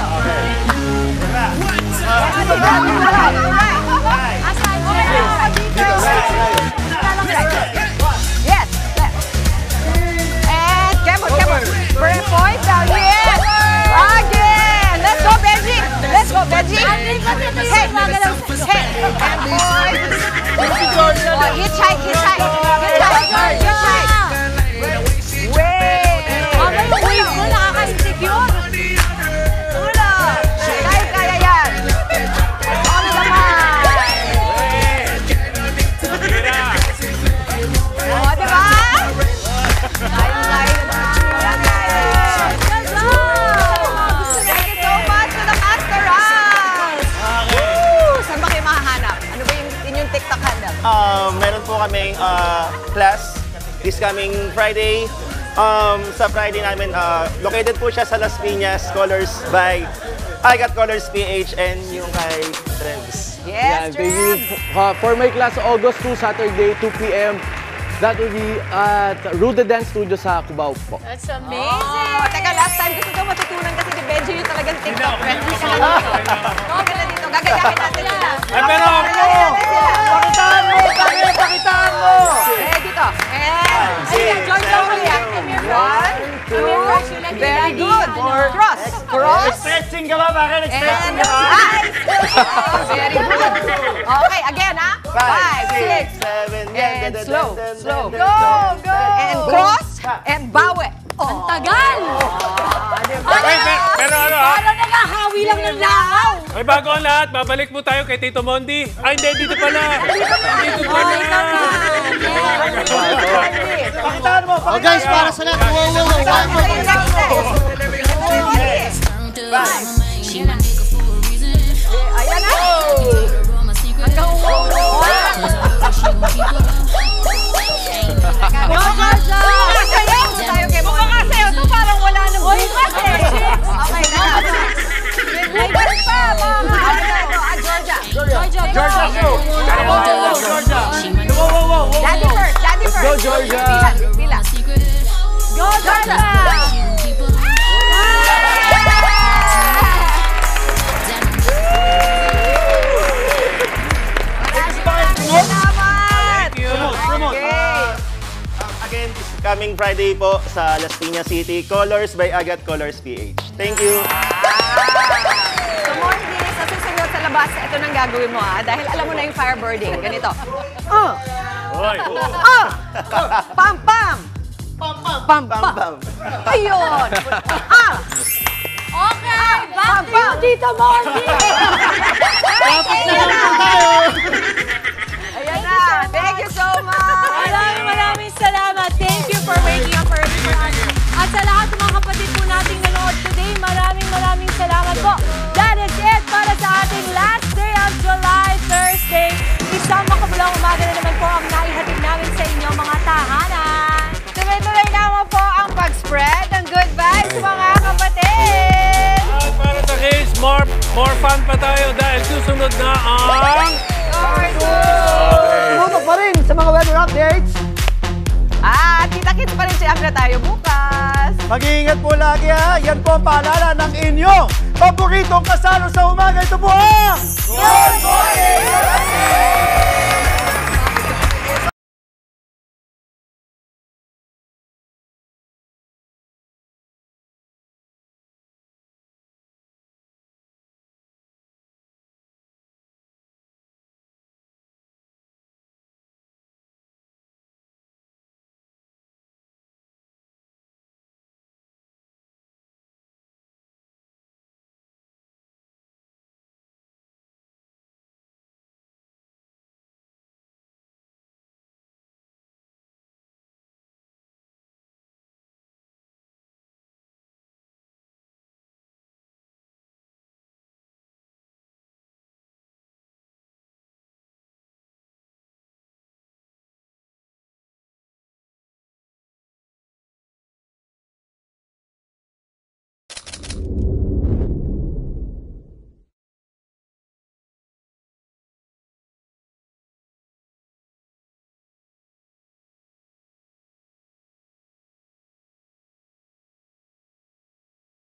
Yes! And Kemot, Kemot. Point down. Yes! Again! Let's go, Benji! Let's go, Benji! Hey! Hey! And point! Oh, hitchhike, hitchhike! Hitchhike! Hitchhike! Wait! Mama, yung wave mo nakaka-insecure. Ulo! Kaya yan! On the mark! Oh, diba? Kaya-kaya na. Thank you so much to the Master Round! Woo! Saan ba kayo mahahanap? Ano ba yung inyong TikTok handle? Meron po kaming class this coming Friday, Sa Friday namin, located po siya sa Las Piñas, Colors by I Got Colors PH and yung kay Trebs. Yes, thank you. For my class, August 2, Saturday, 2 p.m. That will be at Rude Dance Studio sa Cubao po. That's amazing! Teka, last time gusto ko matutunan kasi ni Benji yung talagang TikTok friendly ka lang dito. Gagana dito, gagayahin natin sila. Pero ako! Pakitaan mo! Pakitaan mo! Dito. Join lang mo yan. One, two, very good. Cross. Cross. Stretching ka ba? Bakit nag-stretching ka ba? Very good. Okay, again ha? 5, 6, 7, and slow. Go! And cross, and bawi. Ang tagal! Pero ano ha? Parang nakahawi lang ng langaw. Ay, bago ang lahat, babalik po tayo kay Tito Mondi. Ay, hindi, dito pala. Dito pala. Pakitaan mo! Oh guys, para sa lahat. Ayan na. Hanggang Mukakasayaw to, parang wala nang bukas eh. Okay, may balik pa, Georgia. Daddy first. Go, Georgia. Pila. Go, Georgia. Again, this coming Friday po sa Las Piñas City, Colors by Agat Colors PH. Thank you. So, Mondi, sa susunod sa labas, ito nang gagawin mo dahil alam mo na yung firebirding. Ganito. Pam, pam. Pam, pam. Ayun. Okay, back to you, Tito Mondi. Ayan na. Thank you so much. Maraming salamat. Thank you for waking up early for us. At sa lahat ng mga kapatid po nating nanood today, maraming salamat po. That is it para sa ating last day of July, Thursday. Isang makabulang umaga na naman po ang naihatid namin sa inyo, mga tahanan. Tuloy-tuloy naman po ang pag-spread ng good vibes, mga kapatid. At para sa case, more fun pa tayo dahil susunod na ang... Tutok pa rin sa mga weather updates. At kita-kits pa rin siyempre tayo bukas. Mag-iingat po lagi ha. Yan po ang paalala ng inyong paboritong kasalo sa umaga. Ito po ang... Good Morning!